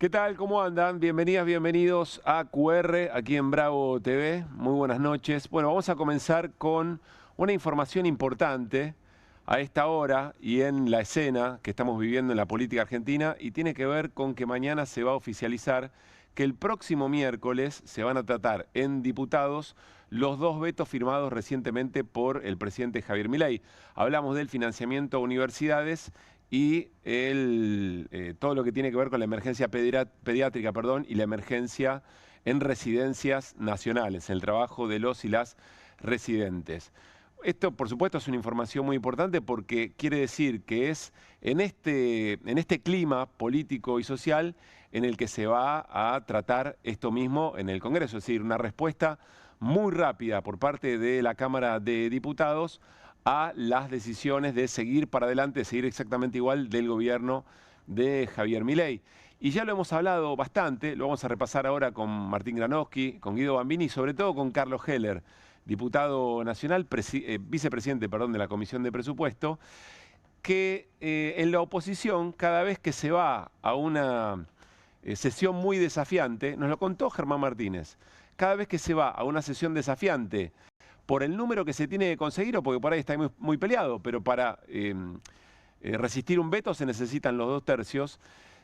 ¿Qué tal? ¿Cómo andan? Bienvenidas, bienvenidos a QR, aquí en Bravo TV. Muy buenas noches. Bueno, vamos a comenzar con una información importante a esta hora y en la escena que estamos viviendo en la política argentina, y tiene que ver con que mañana se va a oficializar que el próximo miércoles se van a tratar en diputados los dos vetos firmados recientemente por el presidente Javier Milei. Hablamos del financiamiento a universidades y todo lo que tiene que ver con la emergencia pediátrica, y la emergencia en residencias nacionales, el trabajo de los y las residentes. Esto, por supuesto, es una información muy importante porque quiere decir que es en este clima político y social en el que se va a tratar esto mismo en el Congreso, es decir, una respuesta muy rápida por parte de la Cámara de Diputados a las decisiones de seguir para adelante, de seguir exactamente igual del gobierno de Javier Milei. Y ya lo hemos hablado bastante, lo vamos a repasar ahora con Martín Granowski, con Guido Bambini y sobre todo con Carlos Heller, diputado nacional, vicepresidente, de la Comisión de Presupuesto, que en la oposición, cada vez que se va a una sesión muy desafiante, nos lo contó Germán Martínez, cada vez que se va a una sesión desafiante, por el número que se tiene que conseguir o porque por ahí está muy peleado, pero para resistir un veto se necesitan los 2/3,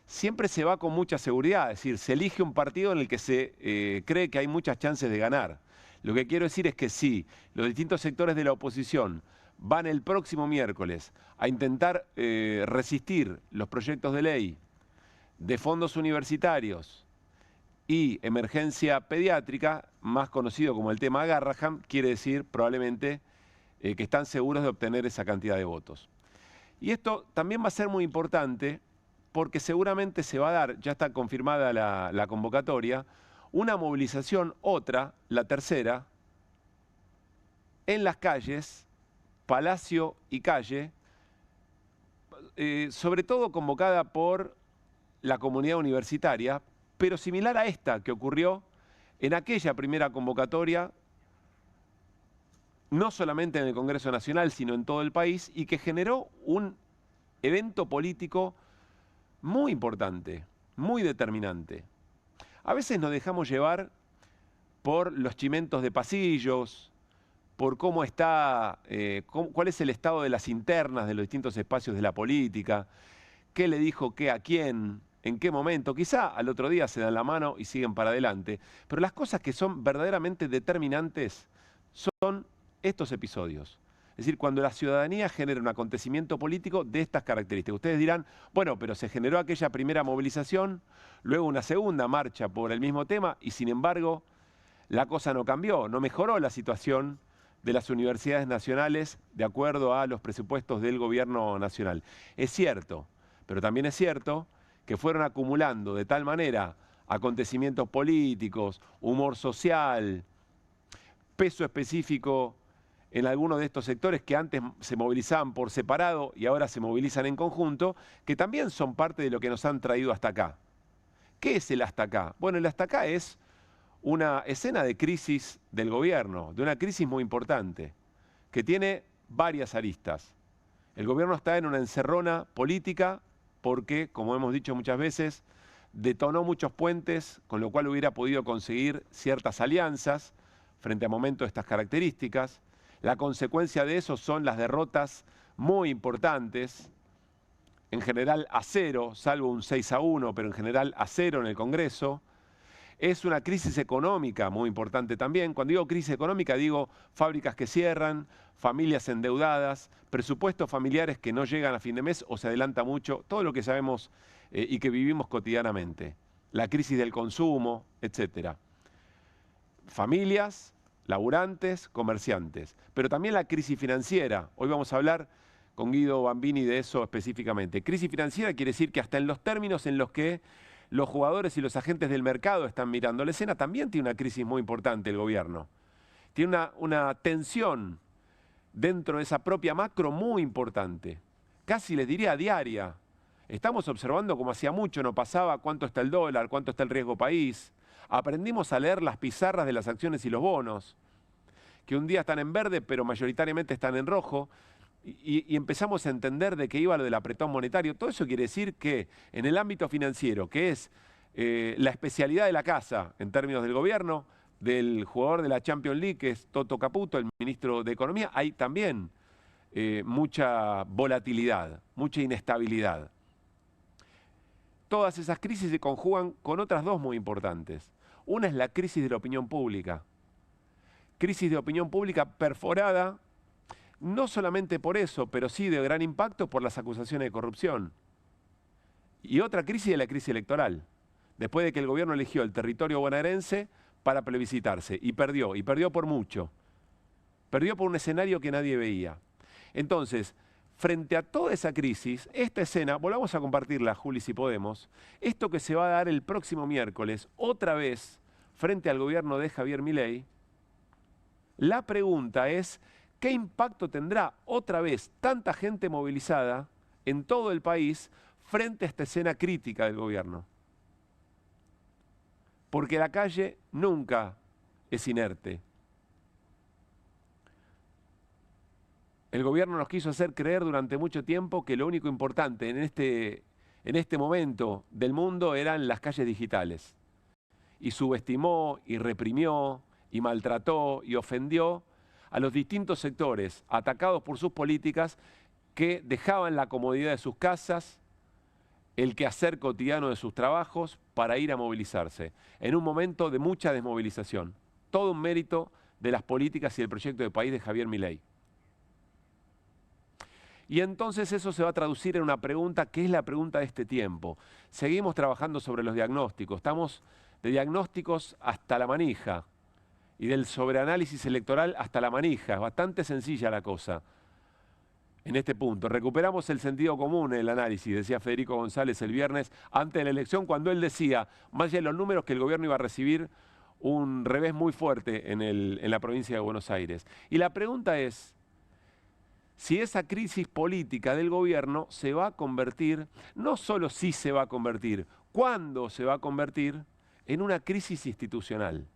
siempre se va con mucha seguridad, es decir, se elige un partido en el que se cree que hay muchas chances de ganar. Lo que quiero decir es que sí, los distintos sectores de la oposición van el próximo miércoles a intentar resistir los proyectos de ley de fondos universitarios y emergencia pediátrica, más conocido como el tema Garrahan, quiere decir probablemente que están seguros de obtener esa cantidad de votos. Y esto también va a ser muy importante porque seguramente se va a dar, ya está confirmada la convocatoria, una movilización, otra, la tercera, en las calles, Palacio y Calle, sobre todo convocada por la comunidad universitaria, pero similar a esta que ocurrió en aquella primera convocatoria, no solamente en el Congreso Nacional, sino en todo el país, y que generó un evento político muy importante, muy determinante. A veces nos dejamos llevar por los chimentos de pasillos, por cómo está, cuál es el estado de las internas de los distintos espacios de la política, qué le dijo qué a quién, en qué momento. Quizá al otro día se dan la mano y siguen para adelante, pero las cosas que son verdaderamente determinantes son estos episodios. Es decir, cuando la ciudadanía genera un acontecimiento político de estas características. Ustedes dirán, bueno, pero se generó aquella primera movilización, luego una segunda marcha por el mismo tema y sin embargo la cosa no cambió, no mejoró la situación de las universidades nacionales de acuerdo a los presupuestos del gobierno nacional. Es cierto, pero también es cierto que fueron acumulando de tal manera acontecimientos políticos, humor social, peso específico en algunos de estos sectores que antes se movilizaban por separado y ahora se movilizan en conjunto, que también son parte de lo que nos han traído hasta acá. ¿Qué es el hasta acá? Bueno, el hasta acá es una escena de crisis del gobierno, de una crisis muy importante, que tiene varias aristas. El gobierno está en una encerrona política porque, como hemos dicho muchas veces, detonó muchos puentes, con lo cual hubiera podido conseguir ciertas alianzas frente a momentos de estas características. La consecuencia de eso son las derrotas muy importantes, en general a 0, salvo un 6-1, pero en general a 0 en el Congreso. Es una crisis económica muy importante también. Cuando digo crisis económica, digo fábricas que cierran, familias endeudadas, presupuestos familiares que no llegan a fin de mes o se adelanta mucho, todo lo que sabemos y que vivimos cotidianamente. La crisis del consumo, etc. Familias, laburantes, comerciantes, pero también la crisis financiera. Hoy vamos a hablar con Guido Bambini de eso específicamente. Crisis financiera quiere decir que hasta en los términos en los que los jugadores y los agentes del mercado están mirando la escena, también tiene una crisis muy importante el gobierno. Tiene una tensión dentro de esa propia macro muy importante, casi les diría diaria. Estamos observando como hacía mucho no pasaba cuánto está el dólar, cuánto está el riesgo país. Aprendimos a leer las pizarras de las acciones y los bonos, que un día están en verde pero mayoritariamente están en rojo. Y empezamos a entender de qué iba lo del apretón monetario. Todo eso quiere decir que en el ámbito financiero, que es la especialidad de la casa en términos del gobierno, del jugador de la Champions League, que es Toto Caputo, el ministro de Economía, hay también mucha volatilidad, mucha inestabilidad. Todas esas crisis se conjugan con otras dos muy importantes. Una es la crisis de la opinión pública. Crisis de opinión pública perforada, no solamente por eso, pero sí de gran impacto por las acusaciones de corrupción. Y otra crisis es la crisis electoral. Después de que el gobierno eligió el territorio bonaerense para plebiscitarse y perdió por mucho. Perdió por un escenario que nadie veía. Entonces, frente a toda esa crisis, esta escena, volvamos a compartirla, Juli, si podemos, esto que se va a dar el próximo miércoles, otra vez, frente al gobierno de Javier Milei, la pregunta es, ¿qué impacto tendrá otra vez tanta gente movilizada en todo el país frente a esta escena crítica del gobierno? Porque la calle nunca es inerte. El gobierno nos quiso hacer creer durante mucho tiempo que lo único importante en este momento del mundo eran las calles digitales. Y subestimó, y reprimió, y maltrató, y ofendió a los distintos sectores atacados por sus políticas que dejaban la comodidad de sus casas, el quehacer cotidiano de sus trabajos para ir a movilizarse, en un momento de mucha desmovilización. Todo un mérito de las políticas y del proyecto de país de Javier Milei. Y entonces eso se va a traducir en una pregunta que es la pregunta de este tiempo. Seguimos trabajando sobre los diagnósticos, estamos de diagnósticos hasta la manija y del sobreanálisis electoral hasta la manija, es bastante sencilla la cosa. En este punto, recuperamos el sentido común en el análisis, decía Federico González el viernes antes de la elección, cuando él decía, más allá de los números, que el gobierno iba a recibir un revés muy fuerte en la provincia de Buenos Aires. Y la pregunta es, si esa crisis política del gobierno se va a convertir, no solo si se va a convertir, cuándo se va a convertir en una crisis institucional.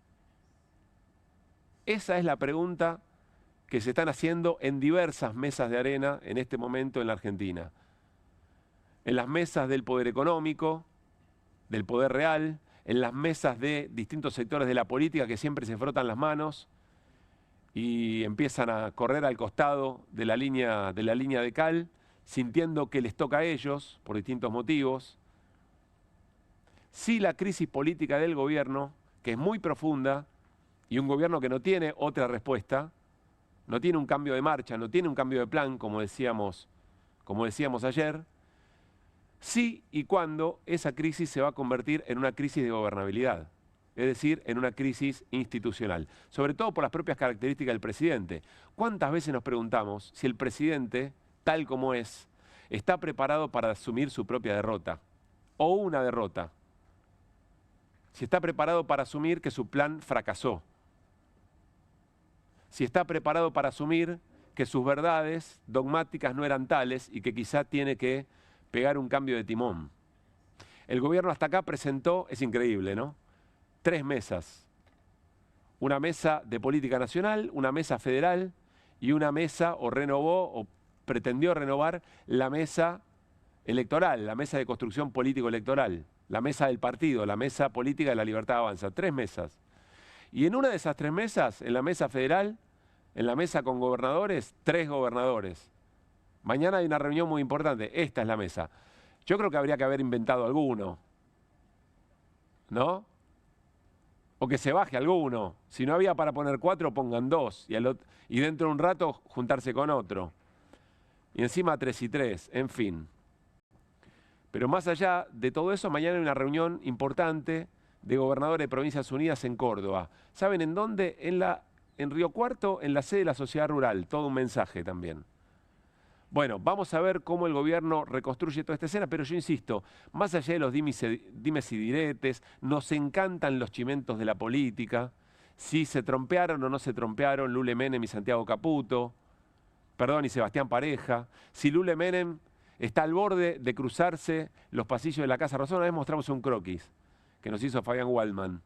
Esa es la pregunta que se están haciendo en diversas mesas de arena en este momento en la Argentina. En las mesas del poder económico, del poder real, en las mesas de distintos sectores de la política que siempre se frotan las manos y empiezan a correr al costado de la línea de cal, sintiendo que les toca a ellos por distintos motivos. Sí, la crisis política del gobierno, que es muy profunda, y un gobierno que no tiene otra respuesta, no tiene un cambio de marcha, no tiene un cambio de plan, como decíamos ayer, sí y cuando esa crisis se va a convertir en una crisis de gobernabilidad, es decir, en una crisis institucional, sobre todo por las propias características del presidente. ¿Cuántas veces nos preguntamos si el presidente, tal como es, está preparado para asumir su propia derrota o una derrota? Si está preparado para asumir que su plan fracasó. Si está preparado para asumir que sus verdades dogmáticas no eran tales y que quizá tiene que pegar un cambio de timón. El gobierno hasta acá presentó, es increíble, ¿no?, 3 mesas. Una mesa de política nacional, una mesa federal y una mesa, o renovó, o pretendió renovar, la mesa electoral, la mesa de construcción político-electoral, la mesa del partido, la mesa política de la Libertad Avanza. 3 mesas. Y en una de esas 3 mesas, en la mesa federal, en la mesa con gobernadores, 3 gobernadores. Mañana hay una reunión muy importante, esta es la mesa. Yo creo que habría que haber inventado alguno, ¿no? O que se baje alguno. Si no había para poner 4, pongan 2. Y dentro de un rato juntarse con otro. Y encima 3 y 3, en fin. Pero más allá de todo eso, mañana hay una reunión importante de gobernadores de Provincias Unidas en Córdoba. ¿Saben en dónde? En Río Cuarto, en la sede de la Sociedad Rural. Todo un mensaje también. Bueno, vamos a ver cómo el gobierno reconstruye toda esta escena, pero yo insisto, más allá de los dimes y diretes, nos encantan los chimentos de la política, si se trompearon o no se trompearon Lule Menem y Santiago Caputo, y Sebastián Pareja, si Lule Menem está al borde de cruzarse los pasillos de la Casa Rosada. Una vez mostramos un croquis que nos hizo Fabián Waldman,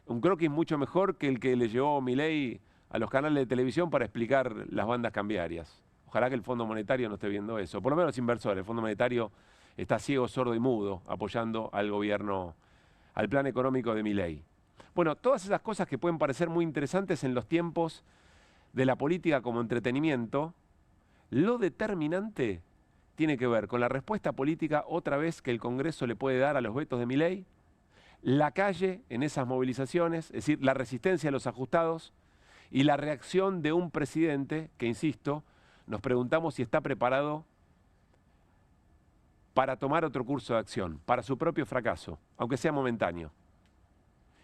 un croquis mucho mejor que el que le llevó Milei a los canales de televisión para explicar las bandas cambiarias. Ojalá que el Fondo Monetario no esté viendo eso, por lo menos los inversores. El Fondo Monetario está ciego, sordo y mudo apoyando al gobierno al plan económico de Milei. Bueno, todas esas cosas que pueden parecer muy interesantes en los tiempos de la política como entretenimiento, lo determinante tiene que ver con la respuesta política otra vez que el Congreso le puede dar a los vetos de Milei, la calle en esas movilizaciones, es decir, la resistencia de los ajustados y la reacción de un presidente que, insisto, nos preguntamos si está preparado para tomar otro curso de acción, para su propio fracaso, aunque sea momentáneo.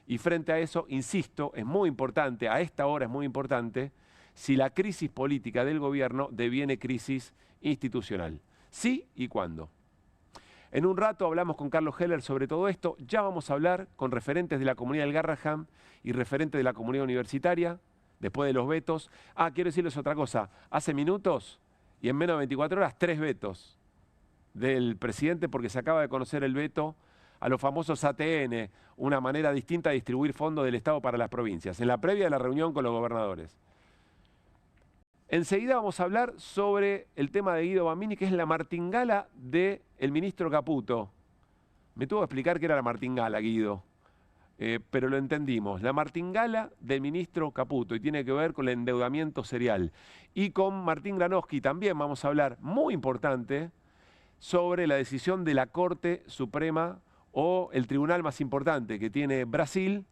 Y frente a eso, insisto, es muy importante, a esta hora es muy importante, si la crisis política del gobierno deviene crisis institucional. ¿Sí y cuándo? En un rato hablamos con Carlos Heller sobre todo esto. Ya vamos a hablar con referentes de la comunidad del Garrahan y referentes de la comunidad universitaria, después de los vetos. Quiero decirles otra cosa. Hace minutos y en menos de 24 horas, 3 vetos del presidente porque se acaba de conocer el veto a los famosos ATN, una manera distinta de distribuir fondos del Estado para las provincias, en la previa de la reunión con los gobernadores. Enseguida vamos a hablar sobre el tema de Guido Bambini, que es la martingala del ministro Caputo. Me tuvo que explicar qué era la martingala, Guido, pero lo entendimos. La martingala del ministro Caputo, y tiene que ver con el endeudamiento serial. Y con Martín Granowski también vamos a hablar, muy importante, sobre la decisión de la Corte Suprema o el tribunal más importante que tiene Brasil,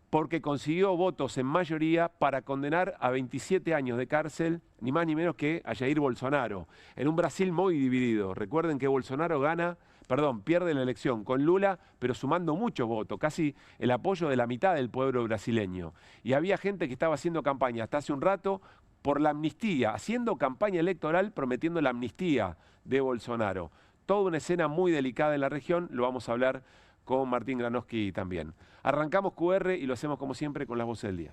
porque consiguió votos en mayoría para condenar a 27 años de cárcel, ni más ni menos que a Jair Bolsonaro, en un Brasil muy dividido. Recuerden que Bolsonaro pierde la elección con Lula, pero sumando muchos votos, casi el apoyo de la mitad del pueblo brasileño. Y había gente que estaba haciendo campaña hasta hace un rato por la amnistía, haciendo campaña electoral prometiendo la amnistía de Bolsonaro. Toda una escena muy delicada en la región, lo vamos a hablar con Martín Granowski también. Arrancamos QR y lo hacemos como siempre con las voces del día.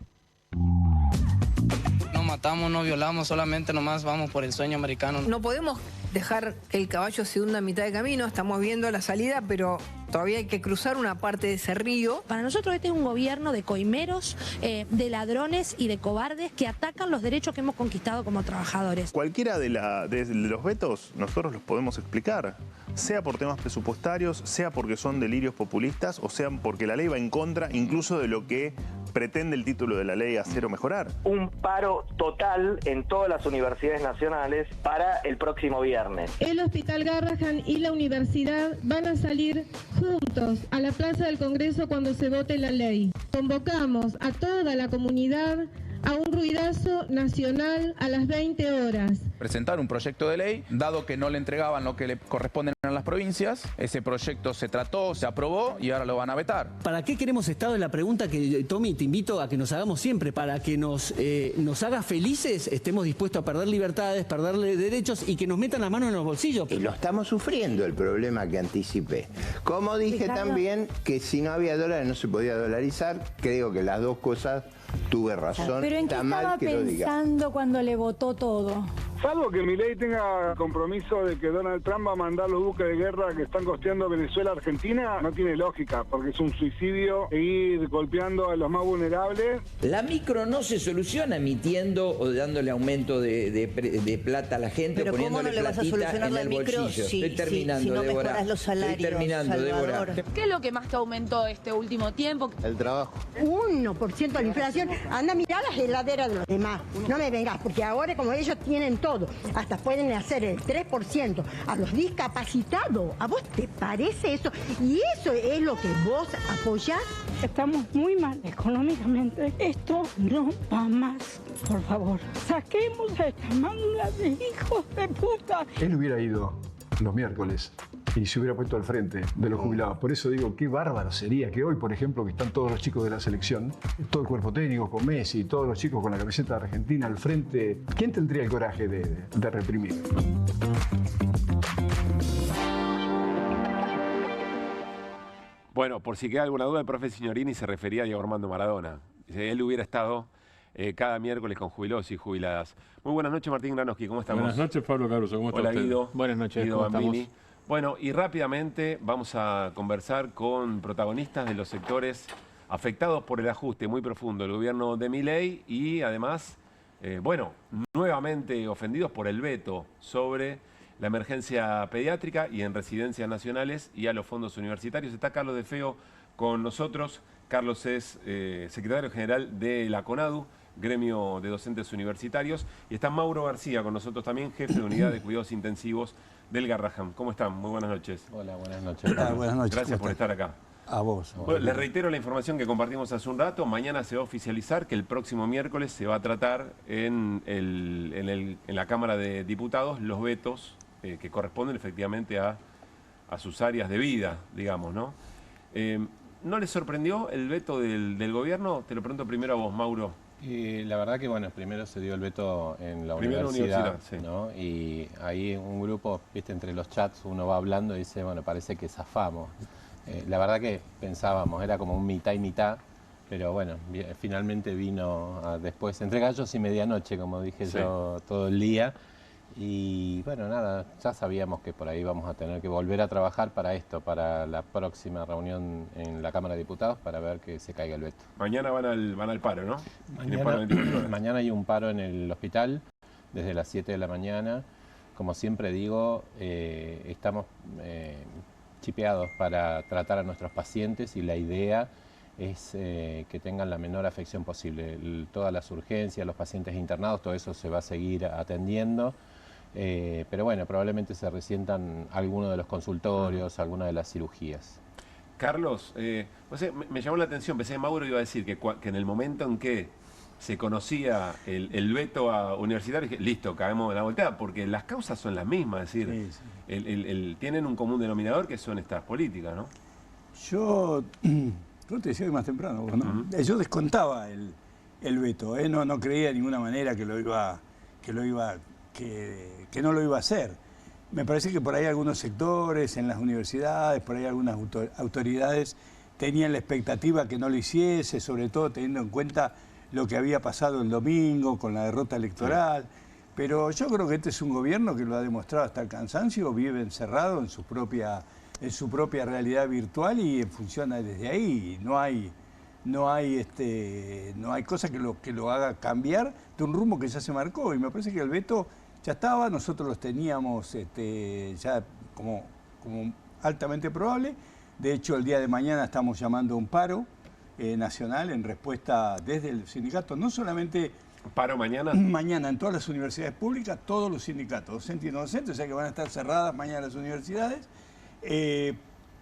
No matamos, no violamos, solamente nomás vamos por el sueño americano. No podemos dejar que el caballo se hunda a mitad de camino, estamos viendo la salida, pero todavía hay que cruzar una parte de ese río. Para nosotros este es un gobierno de coimeros, de ladrones y de cobardes que atacan los derechos que hemos conquistado como trabajadores. Cualquiera de los vetos nosotros los podemos explicar, sea por temas presupuestarios, sea porque son delirios populistas o sea porque la ley va en contra incluso de lo que pretende el título de la ley hacer o mejorar. Un paro total en todas las universidades nacionales para el próximo viernes. El Hospital Garrahan y la universidad van a salir juntos a la Plaza del Congreso cuando se vote la ley. Convocamos a toda la comunidad a un ruidazo nacional a las 20 horas. Presentar un proyecto de ley, dado que no le entregaban lo que le corresponden a las provincias, ese proyecto se trató, se aprobó y ahora lo van a vetar. ¿Para qué queremos Estado? Es la pregunta que, Tommy, te invito a que nos hagamos siempre. Para que nos haga felices, estemos dispuestos a perder libertades, perder derechos y que nos metan la mano en los bolsillos. Y lo estamos sufriendo, el problema que anticipé. Como dije también que si no había dólares no se podía dolarizar, creo que las dos cosas tuve razón. ¿Pero en qué estaba pensando cuando le votó todo? Salvo que Milei tenga compromiso de que Donald Trump va a mandar los buques de guerra que están costeando Venezuela a Argentina, no tiene lógica, porque es un suicidio ir golpeando a los más vulnerables. La micro no se soluciona emitiendo o dándole aumento de plata a la gente, pero poniéndole platita en el bolsillo. Estoy terminando, si no Débora. mejoras los salarios, estoy terminando, Salvador. Débora. ¿Qué es lo que más te aumentó este último tiempo? El trabajo. 1% de la inflación. Anda a mirar las heladeras de los demás. No me vengas, porque ahora como ellos tienen todo, hasta pueden hacer el 3% a los discapacitados. ¿A vos te parece eso? ¿Y eso es lo que vos apoyás? Estamos muy mal económicamente. Esto no va más. Por favor, saquemos a esta manga de hijos de puta. Él hubiera ido los miércoles y se hubiera puesto al frente de los jubilados. Por eso digo, qué bárbaro sería que hoy, por ejemplo, que están todos los chicos de la selección, todo el cuerpo técnico con Messi, todos los chicos con la camiseta de Argentina al frente, ¿quién tendría el coraje de reprimir? Bueno, por si queda alguna duda, el profe Signorini se refería a Diego Armando Maradona. Él hubiera estado cada miércoles con jubilados y jubiladas. Muy buenas noches, Martín Granowski, ¿cómo estamos? Buenas noches, Pablo Caruso, ¿cómo está usted? Hola, Guido. Buenas noches, Guido ¿cómo Bambini. estamos? Bueno, y rápidamente vamos a conversar con protagonistas de los sectores afectados por el ajuste muy profundo del gobierno de Milei y además, nuevamente ofendidos por el veto sobre la emergencia pediátrica y en residencias nacionales y a los fondos universitarios. Está Carlos De Feo con nosotros. Carlos es secretario general de la CONADU, Gremio de Docentes Universitarios, y está Mauro García con nosotros también, jefe de Unidad de Cuidados Intensivos del Garrahan. ¿Cómo están? Muy buenas noches. Hola, buenas noches. Buenas noches. Gracias por estar acá. A vos. Bueno, les reitero la información que compartimos hace un rato. Mañana se va a oficializar que el próximo miércoles se va a tratar en la Cámara de Diputados los vetos que corresponden efectivamente a sus áreas de vida, digamos, ¿no? ¿No les sorprendió el veto del gobierno? Te lo pregunto primero a vos, Mauro. La verdad que, bueno, primero se dio el veto en la universidad, sí. ¿No? Y ahí un grupo, viste, entre los chats uno va hablando y dice, bueno, parece que zafamos. La verdad que pensábamos, era como un mitad y mitad, pero bueno, finalmente vino después, entre gallos y medianoche, como dije yo, todo el día. Y bueno, nada, ya sabíamos que por ahí vamos a tener que volver a trabajar para esto, para la próxima reunión en la Cámara de Diputados, para ver que se caiga el veto. Mañana van al paro, ¿no? Mañana hay un paro en el hospital, desde las 7 de la mañana. Como siempre digo, estamos chipeados para tratar a nuestros pacientes y la idea es que tengan la menor afección posible. Todas las urgencias, los pacientes internados, todo eso se va a seguir atendiendo. Pero bueno, probablemente se resientan algunos de los consultorios, algunas de las cirugías. Carlos, no sé, me llamó la atención, pensé que Mauro iba a decir que en el momento en que se conocía el veto a universitarios, dije, listo, caemos en la volteada, porque las causas son las mismas, es decir, tienen un común denominador que son estas políticas, ¿no? Yo te decía más temprano, ¿no? Yo descontaba el veto, no creía de ninguna manera que no lo iba a hacer. Me parece que por ahí algunos sectores en las universidades, por ahí algunas autoridades tenían la expectativa que no lo hiciese, sobre todo teniendo en cuenta lo que había pasado el domingo con la derrota electoral. Pero yo creo que este es un gobierno que lo ha demostrado hasta el cansancio, vive encerrado en su propia realidad virtual y funciona desde ahí. No hay cosa que lo haga cambiar de un rumbo que ya se marcó, y me parece que el veto ya estaba, nosotros los teníamos ya como altamente probable. De hecho, el día de mañana estamos llamando a un paro nacional en respuesta desde el sindicato, no solamente... ¿Paro mañana? Mañana en todas las universidades públicas, todos los sindicatos, docentes y no docentes, o sea que van a estar cerradas mañana las universidades,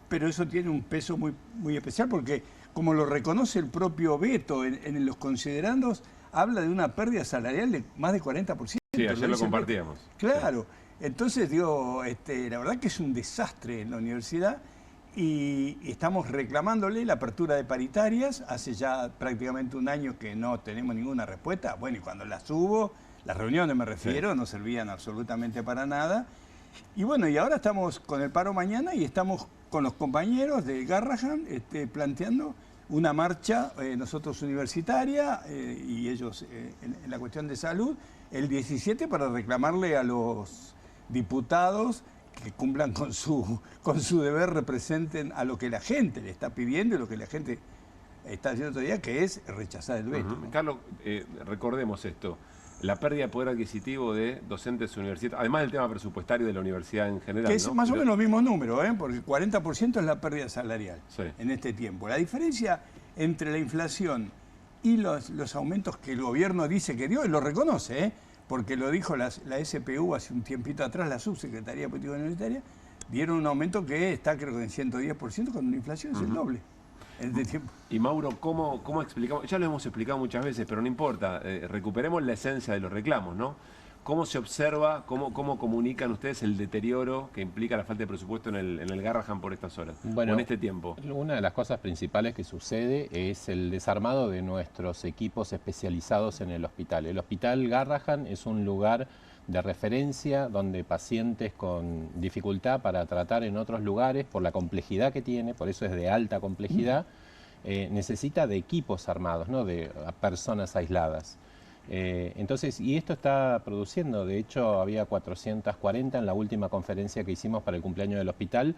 pero eso tiene un peso muy, muy especial porque, como lo reconoce el propio veto en los considerandos, habla de una pérdida salarial de más de 40%. Sí, ayer lo compartíamos. Claro, entonces digo, la verdad que es un desastre en la universidad y estamos reclamándole la apertura de paritarias. Hace ya prácticamente un año que no tenemos ninguna respuesta. Bueno, y cuando las hubo, las reuniones me refiero, no servían absolutamente para nada. Y bueno, y ahora estamos con el paro mañana y estamos con los compañeros de Garrahan planteando una marcha, nosotros universitaria y ellos en la cuestión de salud, el 17 para reclamarle a los diputados que cumplan con su deber, representen a lo que la gente le está pidiendo y lo que la gente está haciendo todavía, que es rechazar el veto. Carlos, recordemos esto. La pérdida de poder adquisitivo de docentes universitarios, además del tema presupuestario de la universidad en general. Que es más o menos los mismos números, porque 40% es la pérdida salarial en este tiempo. La diferencia entre la inflación y los aumentos que el gobierno dice que dio, y lo reconoce, porque lo dijo la SPU hace un tiempito atrás, la Subsecretaría de Política Universitaria, dieron un aumento que está creo que en 110%, cuando la inflación es el doble. En este tiempo. Y Mauro, ¿cómo explicamos? Ya lo hemos explicado muchas veces, pero no importa, recuperemos la esencia de los reclamos, ¿no? ¿Cómo se observa, cómo comunican ustedes el deterioro que implica la falta de presupuesto en el Garrahan por estas horas, bueno, o en este tiempo? Una de las cosas principales que sucede es el desarmado de nuestros equipos especializados en el hospital. El Hospital Garrahan es un lugar de referencia donde pacientes con dificultad para tratar en otros lugares, por la complejidad que tiene, por eso es de alta complejidad, necesita de equipos armados, no de personas aisladas. Entonces, y esto está produciendo, de hecho había 440 en la última conferencia que hicimos para el cumpleaños del hospital,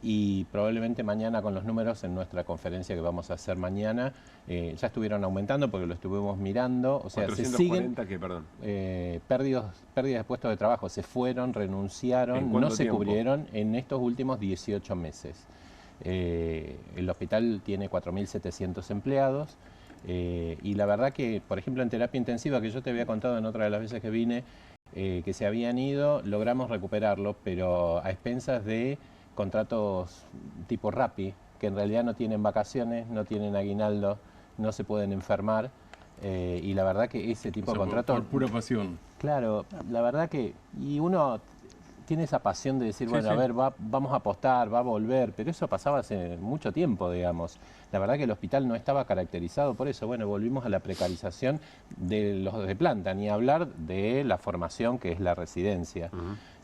y probablemente mañana con los números en nuestra conferencia que vamos a hacer mañana ya estuvieron aumentando porque lo estuvimos mirando. O sea, 440, se siguen pérdidas de puestos de trabajo, se fueron, renunciaron, no se cubrieron en estos últimos 18 meses. El hospital tiene 4.700 empleados y la verdad que, por ejemplo, en terapia intensiva, que yo te había contado en otra de las veces que vine, que se habían ido, logramos recuperarlo, pero a expensas de contratos tipo Rappi, que en realidad no tienen vacaciones, no tienen aguinaldo, no se pueden enfermar. Y la verdad que ese tipo de contratos... Por pura pasión. Claro, la verdad que... Y uno tiene esa pasión de decir, Sí, bueno, sí. a ver, vamos a apostar, va a volver, pero eso pasaba hace mucho tiempo, digamos. La verdad que el hospital no estaba caracterizado por eso. Bueno, volvimos a la precarización de los de planta, ni hablar de la formación que es la residencia.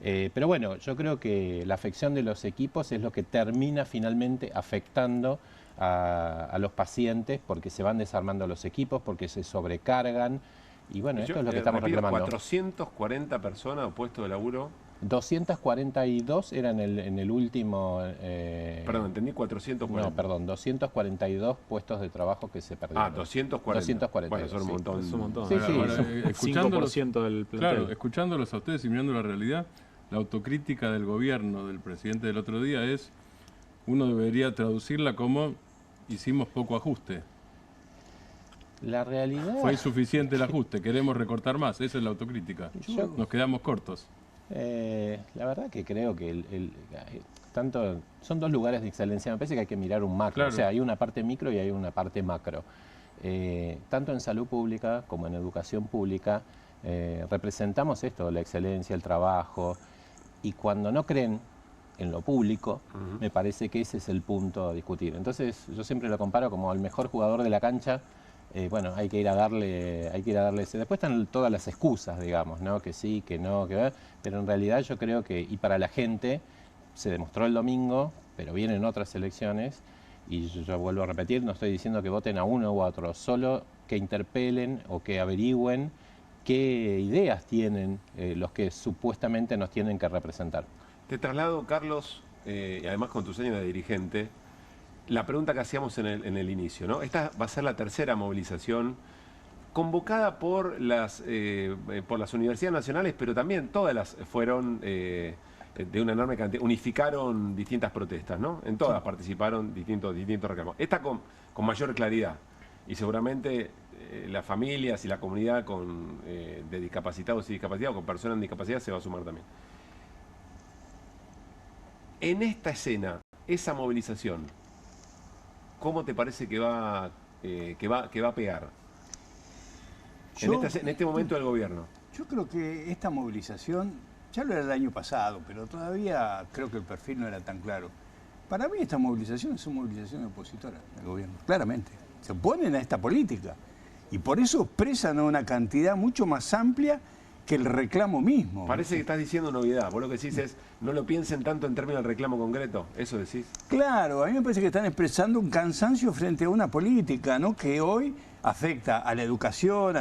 Pero bueno, yo creo que la afección de los equipos es lo que termina finalmente afectando a los pacientes, porque se van desarmando los equipos, porque se sobrecargan. Y bueno, esto es lo que estamos reclamando. 440 personas o puestos de laburo. 242 eran en el último... Perdón, entendí 440. No, perdón, 242 puestos de trabajo que se perdieron. Ah, 240. 240. Bueno, son un montón. Es un montón. Sí, sí, Ahora, escuchándolos, 5% del plantel. claro, escuchándolos a ustedes y mirando la realidad, la autocrítica del gobierno, del presidente del otro día es, uno debería traducirla como hicimos poco ajuste. La realidad... Fue insuficiente el ajuste, queremos recortar más, esa es la autocrítica. Yo- Nos quedamos cortos. La verdad que creo que tanto son dos lugares de excelencia. Me parece que hay que mirar un macro. Claro. O sea, hay una parte micro y hay una parte macro. Tanto en salud pública como en educación pública representamos esto, la excelencia, el trabajo. Y cuando no creen en lo público, me parece que ese es el punto a discutir. Entonces, yo siempre lo comparo como al mejor jugador de la cancha. Bueno, hay que ir a darle ese. Después están todas las excusas, digamos, ¿no? Que sí, que no, que va. Pero en realidad yo creo que, y para la gente, se demostró el domingo, pero vienen otras elecciones, y yo vuelvo a repetir, no estoy diciendo que voten a uno u a otro, solo que interpelen o que averigüen qué ideas tienen los que supuestamente nos tienen que representar. Te traslado, Carlos, y además con tus años de dirigente, la pregunta que hacíamos en el inicio, ¿no? Esta va a ser la tercera movilización convocada por las universidades nacionales, pero también todas las fueron de una enorme cantidad, unificaron distintas protestas, ¿no? En todas participaron distintos reclamos. Esta con mayor claridad, y seguramente las familias y la comunidad de discapacitados y discapacitados, con personas en discapacidad, se va a sumar también. En esta escena, esa movilización, ¿cómo te parece que va a pegar en este momento del gobierno? Yo creo que esta movilización, ya lo era el año pasado, pero todavía creo que el perfil no era tan claro. Para mí esta movilización es una movilización opositora al gobierno, claramente. Se oponen a esta política y por eso expresan una cantidad mucho más amplia que el reclamo mismo. Parece que estás diciendo novedad. Vos lo que decís es, no lo piensen tanto en términos del reclamo concreto. ¿Eso decís? Claro, a mí me parece que están expresando un cansancio frente a una política, ¿no? Que hoy afecta a la educación,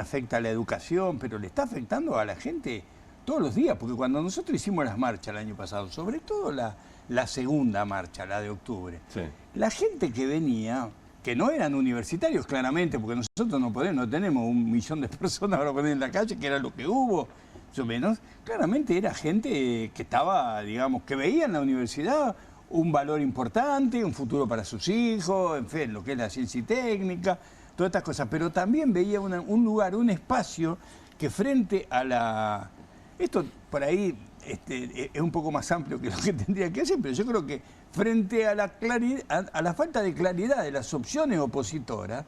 pero le está afectando a la gente todos los días, porque cuando nosotros hicimos las marchas el año pasado, sobre todo la segunda marcha, la de octubre, sí, la gente que venía, que no eran universitarios claramente, porque nosotros no tenemos 1 millón de personas para poner en la calle, que era lo que hubo, más o menos, claramente era gente que estaba, digamos, que veía en la universidad un valor importante, un futuro para sus hijos, en fin, lo que es la ciencia y técnica, todas estas cosas, pero también veía un lugar, un espacio que frente a la... Esto por ahí es un poco más amplio que lo que tendría que hacer, pero yo creo que frente a la falta de claridad de las opciones opositoras,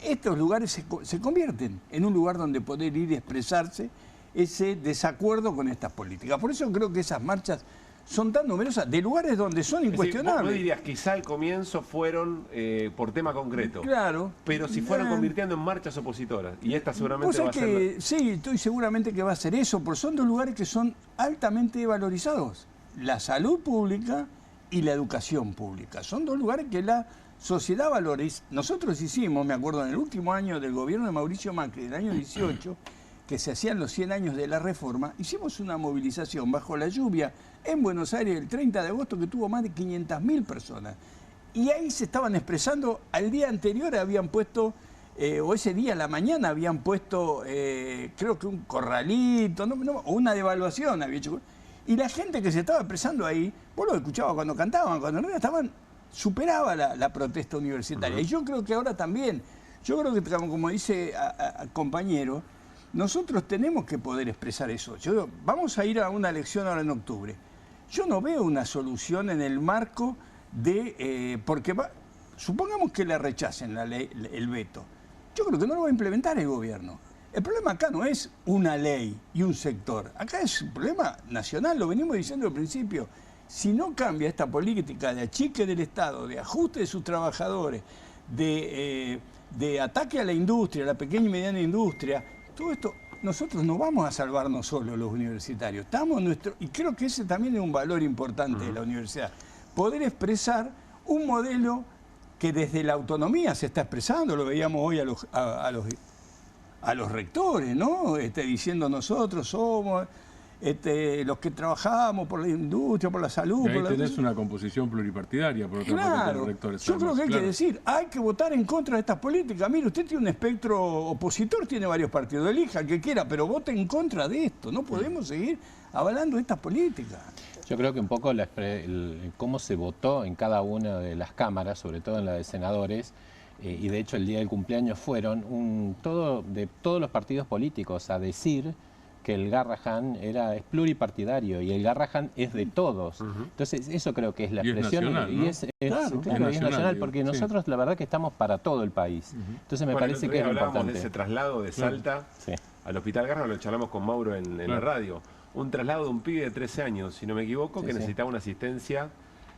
estos lugares se convierten en un lugar donde poder ir y expresarse ese desacuerdo con estas políticas. Por eso creo que esas marchas son tan numerosas, de lugares donde son incuestionables. Vos dirías, quizá al comienzo fueron por tema concreto. Claro. Pero si fueron convirtiendo en marchas opositoras. Y esta seguramente va a ser... Sí, estoy seguramente que va a ser eso, porque son dos lugares que son altamente valorizados. La salud pública y la educación pública. Son dos lugares que la sociedad valoriza. Nosotros hicimos, me acuerdo, en el último año del gobierno de Mauricio Macri, del año 18, que se hacían los 100 años de la reforma, hicimos una movilización bajo la lluvia en Buenos Aires el 30 de agosto que tuvo más de 500.000 personas. Y ahí se estaban expresando, al día anterior habían puesto, o ese día a la mañana habían puesto, creo que un corralito, o una devaluación había hecho. Y la gente que se estaba expresando ahí, vos lo escuchabas cuando cantaban, cuando en realidad estaban superaba la protesta universitaria. Y yo creo que ahora también, yo creo que como dice compañero, nosotros tenemos que poder expresar eso. Vamos a ir a una elección ahora en octubre. Yo no veo una solución en el marco de... supongamos que le rechacen la ley, el veto. Yo creo que no lo va a implementar el gobierno. El problema acá no es una ley y un sector. Acá es un problema nacional, lo venimos diciendo al principio. Si no cambia esta política de achique del Estado, de ajuste de sus trabajadores, de ataque a la industria, a la pequeña y mediana industria, todo esto, nosotros no vamos a salvarnos solos los universitarios. Y creo que ese también es un valor importante de la universidad. Poder expresar un modelo que desde la autonomía se está expresando, lo veíamos hoy a los rectores, ¿no? Diciendo nosotros somos los que trabajamos por la industria, por la salud. Y ahí tenés una composición pluripartidaria, por otra parte, los rectores. Yo creo que hay que decir, hay que votar en contra de estas políticas. Mire, usted tiene un espectro opositor, tiene varios partidos, elija el que quiera, pero vote en contra de esto. No podemos seguir avalando estas políticas. Yo creo que un poco cómo se votó en cada una de las cámaras, sobre todo en la de senadores, y de hecho el día del cumpleaños fueron de todos los partidos políticos a decir que el Garrahan es pluripartidario y el Garrahan es de todos. Entonces eso creo que es la expresión. Y es nacional, es nacional, porque nosotros la verdad que estamos para todo el país. Entonces me parece que es importante. De ese traslado de Salta al Hospital Garrahan, lo charlamos con Mauro en la radio. Un traslado de un pibe de 13 años, si no me equivoco, que necesitaba una asistencia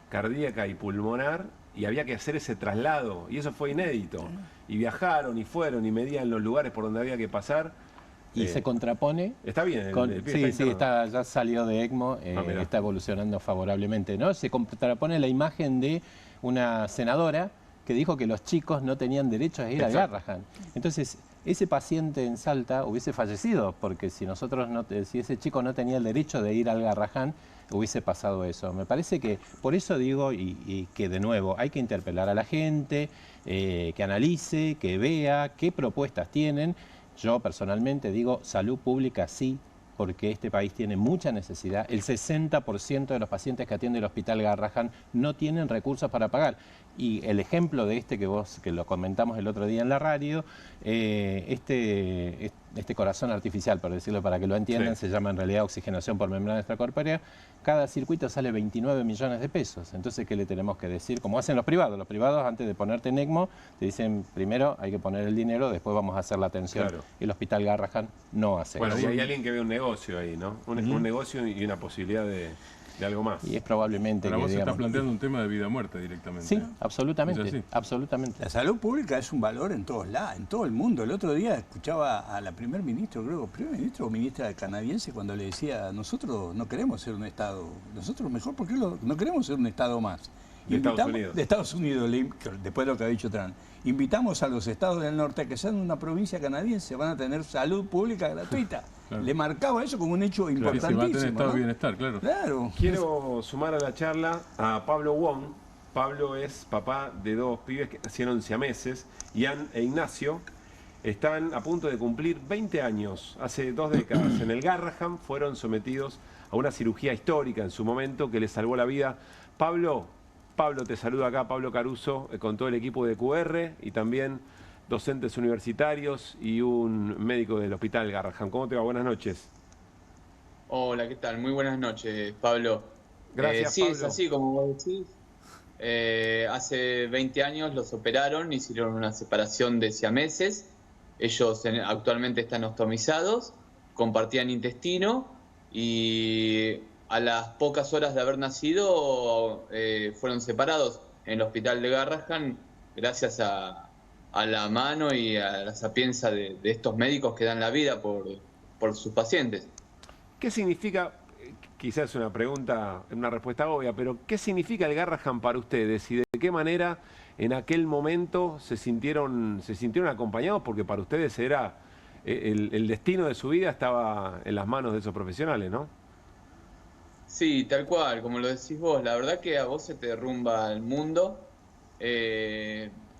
cardíaca y pulmonar, y había que hacer ese traslado, y eso fue inédito. Y viajaron, y fueron, y medían los lugares por donde había que pasar. Y se contrapone. Está bien. Ya salió de ECMO, está evolucionando favorablemente, ¿no? Se contrapone la imagen de una senadora que dijo que los chicos no tenían derecho a ir al Garrahan. Entonces, ese paciente en Salta hubiese fallecido, porque si ese chico no tenía el derecho de ir al Garrahan, hubiese pasado eso. Me parece que, por eso digo, y que de nuevo, hay que interpelar a la gente, que analice, que vea qué propuestas tienen. Yo personalmente digo, salud pública sí, porque este país tiene mucha necesidad. El 60% de los pacientes que atiende el Hospital Garrahan no tienen recursos para pagar. Y el ejemplo de que lo comentamos el otro día en la radio, este corazón artificial, por decirlo para que lo entiendan, se llama en realidad oxigenación por membrana extracorpórea. Cada circuito sale 29 millones de pesos. Entonces, ¿qué le tenemos que decir? Como hacen los privados. Los privados, antes de ponerte en ECMO, te dicen, primero hay que poner el dinero, después vamos a hacer la atención. El Hospital Garrahan no hace eso. Bueno, y hay alguien que ve un negocio ahí, ¿no? Un negocio y una posibilidad de algo más. Y es probablemente Para vos estás planteando un tema de vida o muerte directamente. Sí, absolutamente, absolutamente. La salud pública es un valor en todos lados, en todo el mundo. El otro día escuchaba a la primer ministra o ministra canadiense, cuando le decía, nosotros no queremos ser un Estado, nosotros mejor porque no queremos ser un Estado más. De Estados Unidos, después de lo que ha dicho Trump. Invitamos a los estados del norte a que sean una provincia canadiense, van a tener salud pública gratuita. Claro. Le marcaba eso como un hecho importantísimo. Va a tener estado de bienestar, claro. Quiero sumar a la charla a Pablo Wong. Pablo es papá de dos pibes que nacieron siameses, Ian e Ignacio. Están a punto de cumplir 20 años, hace 2 décadas. En el Garrahan fueron sometidos a una cirugía histórica en su momento que les salvó la vida. Pablo, te saluda acá, Pablo Caruso, con todo el equipo de QR y también docentes universitarios y un médico del Hospital Garrahan. ¿Cómo te va? Buenas noches. Hola, ¿qué tal? Muy buenas noches, Pablo. Gracias, sí, Pablo. Es así como vos decís. Hace 20 años los operaron, hicieron una separación de siameses. Ellos actualmente están ostomizados, compartían intestino y a las pocas horas de haber nacido fueron separados en el Hospital de Garrahan gracias a la mano y a la sapienza de estos médicos que dan la vida por sus pacientes. ¿Qué significa, quizás es una pregunta, una respuesta obvia, pero qué significa el Garrahan para ustedes y de qué manera en aquel momento se sintieron acompañados? Porque para ustedes era el destino de su vida estaba en las manos de esos profesionales, ¿no? Sí, tal cual, como lo decís vos, la verdad que a vos se te derrumba el mundo.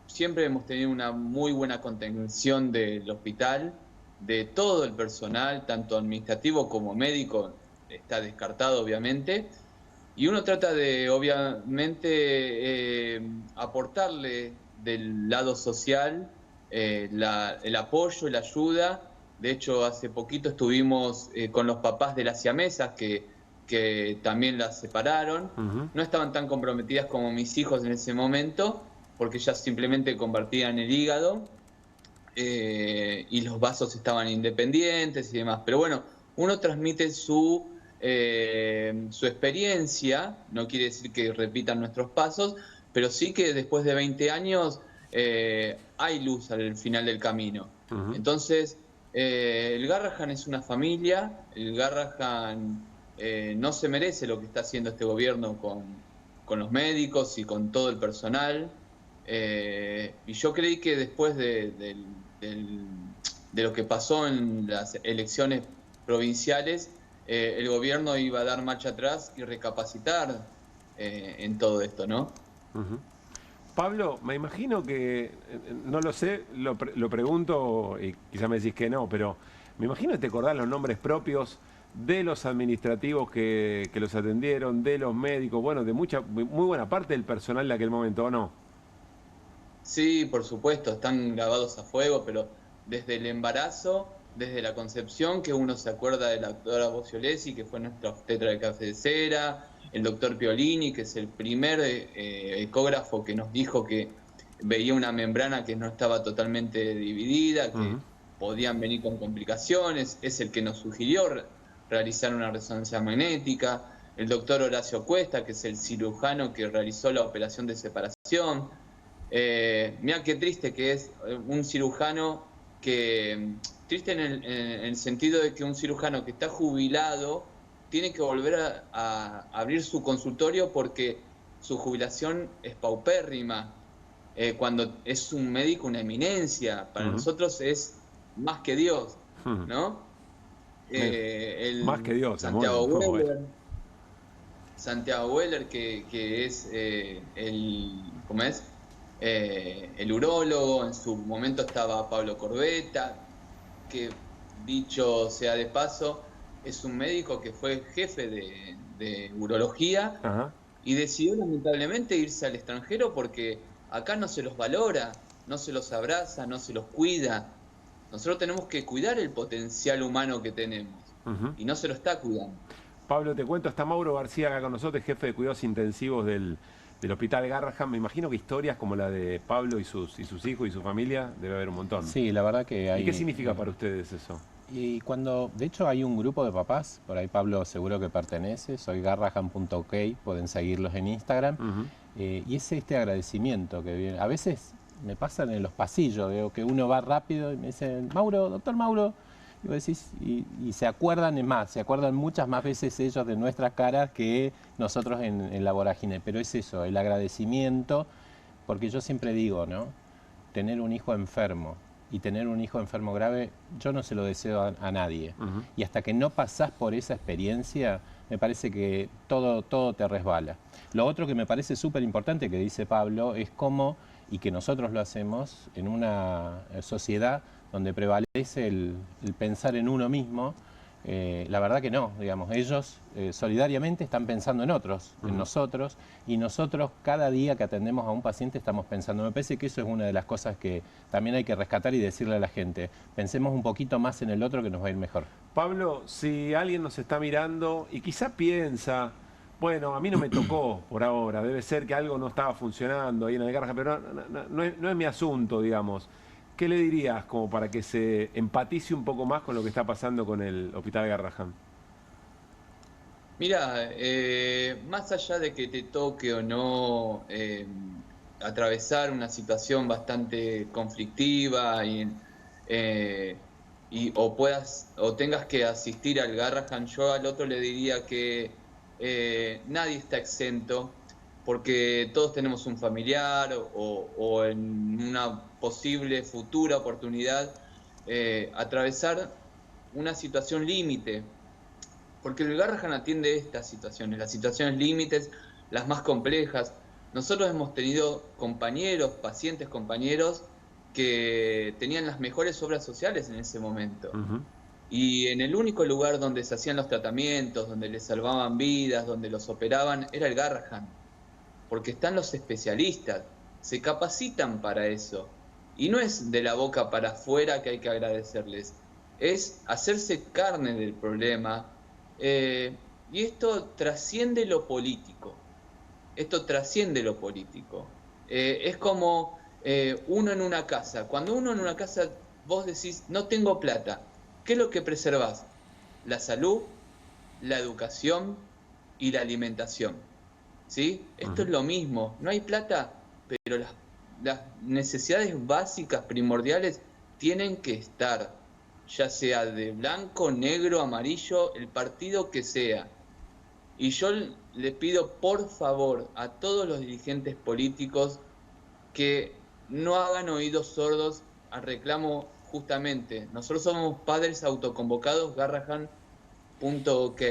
Siempre hemos tenido una muy buena contención del hospital, de todo el personal, tanto administrativo como médico, está descartado obviamente. Y uno trata de, obviamente, aportarle del lado social el apoyo y la ayuda. De hecho, hace poquito estuvimos con los papás de las siamesas que también las separaron. No estaban tan comprometidas como mis hijos en ese momento, porque ellas simplemente compartían el hígado y los vasos estaban independientes y demás. Pero bueno, uno transmite su experiencia, no quiere decir que repitan nuestros pasos, pero sí que después de 20 años hay luz al final del camino. Entonces, el Garrahan es una familia, el Garrahan no se merece lo que está haciendo este gobierno con los médicos y con todo el personal. Y yo creí que después de lo que pasó en las elecciones provinciales, el gobierno iba a dar marcha atrás y recapacitar en todo esto, ¿no? Pablo, me imagino que, no lo sé, lo pregunto y quizás me decís que no, pero me imagino que te acordás los nombres propios de los administrativos que los atendieron, de los médicos, bueno, de muy buena parte del personal de aquel momento, ¿o no? Sí, por supuesto, están grabados a fuego, pero desde el embarazo, desde la concepción, que uno se acuerda de la doctora Bociolesi, que fue nuestra obstetra de cabecera, el doctor Piolini, que es el primer ecógrafo que nos dijo que veía una membrana que no estaba totalmente dividida, que podían venir con complicaciones, es el que nos sugirió realizar una resonancia magnética, el doctor Horacio Cuesta, que es el cirujano que realizó la operación de separación. Mirá qué triste que es un cirujano que, triste en el sentido de que un cirujano que está jubilado tiene que volver a abrir su consultorio porque su jubilación es paupérrima, cuando es un médico una eminencia, para nosotros es más que Dios, ¿no? Más que Dios, Santiago Weller, que es ¿cómo es? El urólogo, en su momento estaba Pablo Corbetta, que dicho sea de paso, es un médico que fue jefe de urología y decidió lamentablemente irse al extranjero porque acá no se los valora, no se los abraza, no se los cuida. Nosotros tenemos que cuidar el potencial humano que tenemos y no se lo está cuidando. Pablo, te cuento, está Mauro García acá con nosotros, jefe de cuidados intensivos del Hospital Garrahan. Me imagino que historias como la de Pablo y sus hijos y su familia debe haber un montón. Sí, la verdad que hay... ¿Y qué significa para ustedes eso? Y cuando, de hecho, hay un grupo de papás, por ahí Pablo seguro que pertenece, soy garrahan.ok, pueden seguirlos en Instagram, y es este agradecimiento que viene. A veces me pasan en los pasillos, veo que uno va rápido y me dicen, Mauro, doctor Mauro, y vos decís, y se acuerdan, es más, se acuerdan muchas más veces ellos de nuestras caras que nosotros en la vorágine, pero es eso, el agradecimiento, porque yo siempre digo, ¿no? Tener un hijo enfermo y tener un hijo enfermo grave, yo no se lo deseo a nadie. Y hasta que no pasás por esa experiencia, me parece que todo te resbala. Lo otro que me parece súper importante que dice Pablo es cómo, y que nosotros lo hacemos en una sociedad donde prevalece el pensar en uno mismo, la verdad que no, digamos, ellos solidariamente están pensando en otros, en nosotros, y nosotros cada día que atendemos a un paciente estamos pensando. Me parece que eso es una de las cosas que también hay que rescatar y decirle a la gente, pensemos un poquito más en el otro que nos va a ir mejor. Pablo, si alguien nos está mirando y quizá piensa, bueno, a mí no me tocó por ahora, debe ser que algo no estaba funcionando ahí en el Garrahan, pero no es mi asunto, digamos. ¿Qué le dirías como para que se empatice un poco más con lo que está pasando con el Hospital Garrahan? Mira, más allá de que te toque o no atravesar una situación bastante conflictiva o tengas que asistir al Garrahan, yo al otro le diría que nadie está exento, porque todos tenemos un familiar o en una posible futura oportunidad atravesar una situación límite, porque el Garrahan atiende estas situaciones, las situaciones límites, las más complejas. Nosotros hemos tenido pacientes compañeros que tenían las mejores obras sociales en ese momento Y en el único lugar donde se hacían los tratamientos, donde les salvaban vidas, donde los operaban, era el Garrahan. Porque están los especialistas, se capacitan para eso. Y no es de la boca para afuera que hay que agradecerles, es hacerse carne del problema. Y esto trasciende lo político. Esto trasciende lo político. Es como uno en una casa. Cuando uno en una casa, vos decís, no tengo plata, ¿qué es lo que preservás? La salud, la educación y la alimentación. ¿Sí? Esto es lo mismo. No hay plata, pero las necesidades básicas, primordiales, tienen que estar. Ya sea de blanco, negro, amarillo, el partido que sea. Y yo le pido, por favor, a todos los dirigentes políticos que no hagan oídos sordos al reclamo justamente. Nosotros somos padres autoconvocados, Garrahan.ok.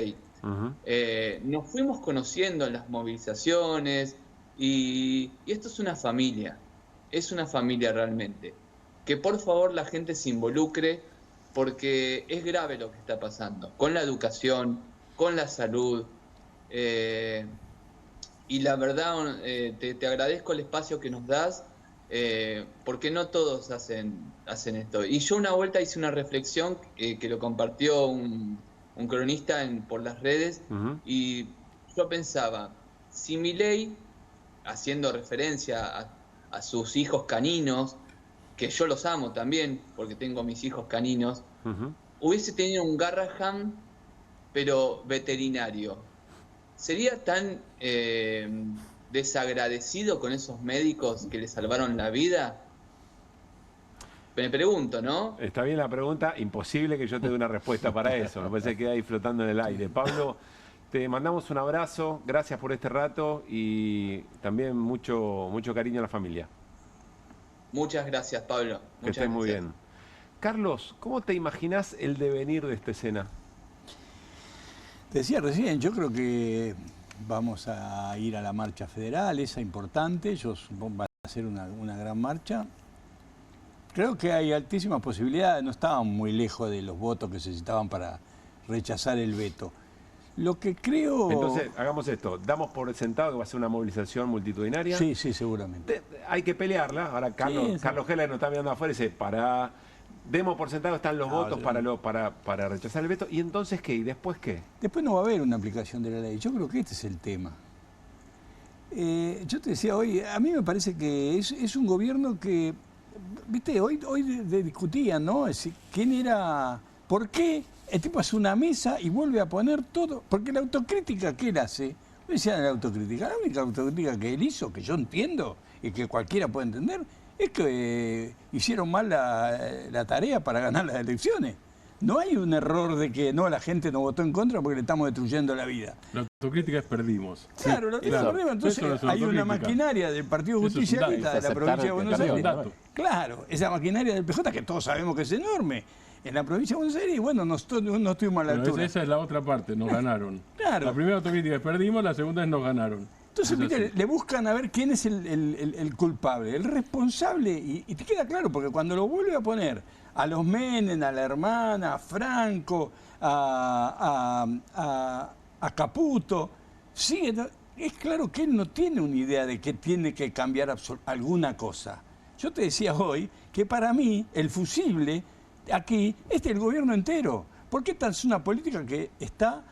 Nos fuimos conociendo en las movilizaciones y esto es una familia realmente. Que por favor la gente se involucre porque es grave lo que está pasando con la educación, con la salud. Y la verdad te agradezco el espacio que nos das, porque no todos hacen esto. Y yo una vuelta hice una reflexión que lo compartió un cronista por las redes, y yo pensaba, si Milei, haciendo referencia a sus hijos caninos, que yo los amo también, porque tengo mis hijos caninos, hubiese tenido un Garrahan, pero veterinario, ¿sería tan desagradecido con esos médicos que le salvaron la vida? Me pregunto, ¿no? Está bien la pregunta, imposible que yo te dé una respuesta para eso, me parece que queda ahí flotando en el aire. Pablo, te mandamos un abrazo, gracias por este rato y también mucho cariño a la familia. Muchas gracias, Pablo. Que estés muy bien. Carlos, ¿cómo te imaginás el devenir de esta escena? Decía recién, yo creo que vamos a ir a la marcha federal, esa importante, yo supongo va a ser una gran marcha. Creo que hay altísimas posibilidades, no estaban muy lejos de los votos que se necesitaban para rechazar el veto. Lo que creo... Entonces, hagamos esto, damos por sentado que va a ser una movilización multitudinaria. Sí, seguramente. Hay que pelearla. Ahora Carlos Heller nos está mirando afuera y dice, demos por sentado que están los votos para rechazar el veto. ¿Y entonces qué? ¿Y después qué? Después no va a haber una aplicación de la ley. Yo creo que este es el tema. Yo te decía hoy, a mí me parece que es un gobierno que, viste, hoy discutían, ¿no? Es decir, ¿quién era? ¿Por qué? El tipo hace una mesa y vuelve a poner todo. Porque la autocrítica que él hace, no decían la autocrítica, la única autocrítica que él hizo, que yo entiendo y que cualquiera puede entender, es que hicieron mal la tarea para ganar las elecciones. No hay un error de que la gente no votó en contra porque le estamos destruyendo la vida. La autocrítica es perdimos. Claro, perdimos. Entonces hay una maquinaria del Partido Justicialista de la provincia de Buenos Aires. Claro, esa maquinaria del PJ que todos sabemos que es enorme. En la provincia de Buenos Aires, y bueno, no estuvimos a la altura. Esa es la otra parte, nos ganaron. Claro. La primera autocrítica es perdimos, la segunda es nos ganaron. Entonces, mire, le buscan a ver quién es el culpable, el responsable, y te queda claro, porque cuando lo vuelve a poner a los Menem, a la hermana, a Franco, a Caputo, es claro que él no tiene una idea de que tiene que cambiar alguna cosa. Yo te decía hoy que para mí el fusible aquí es el gobierno entero, porque esta es una política que está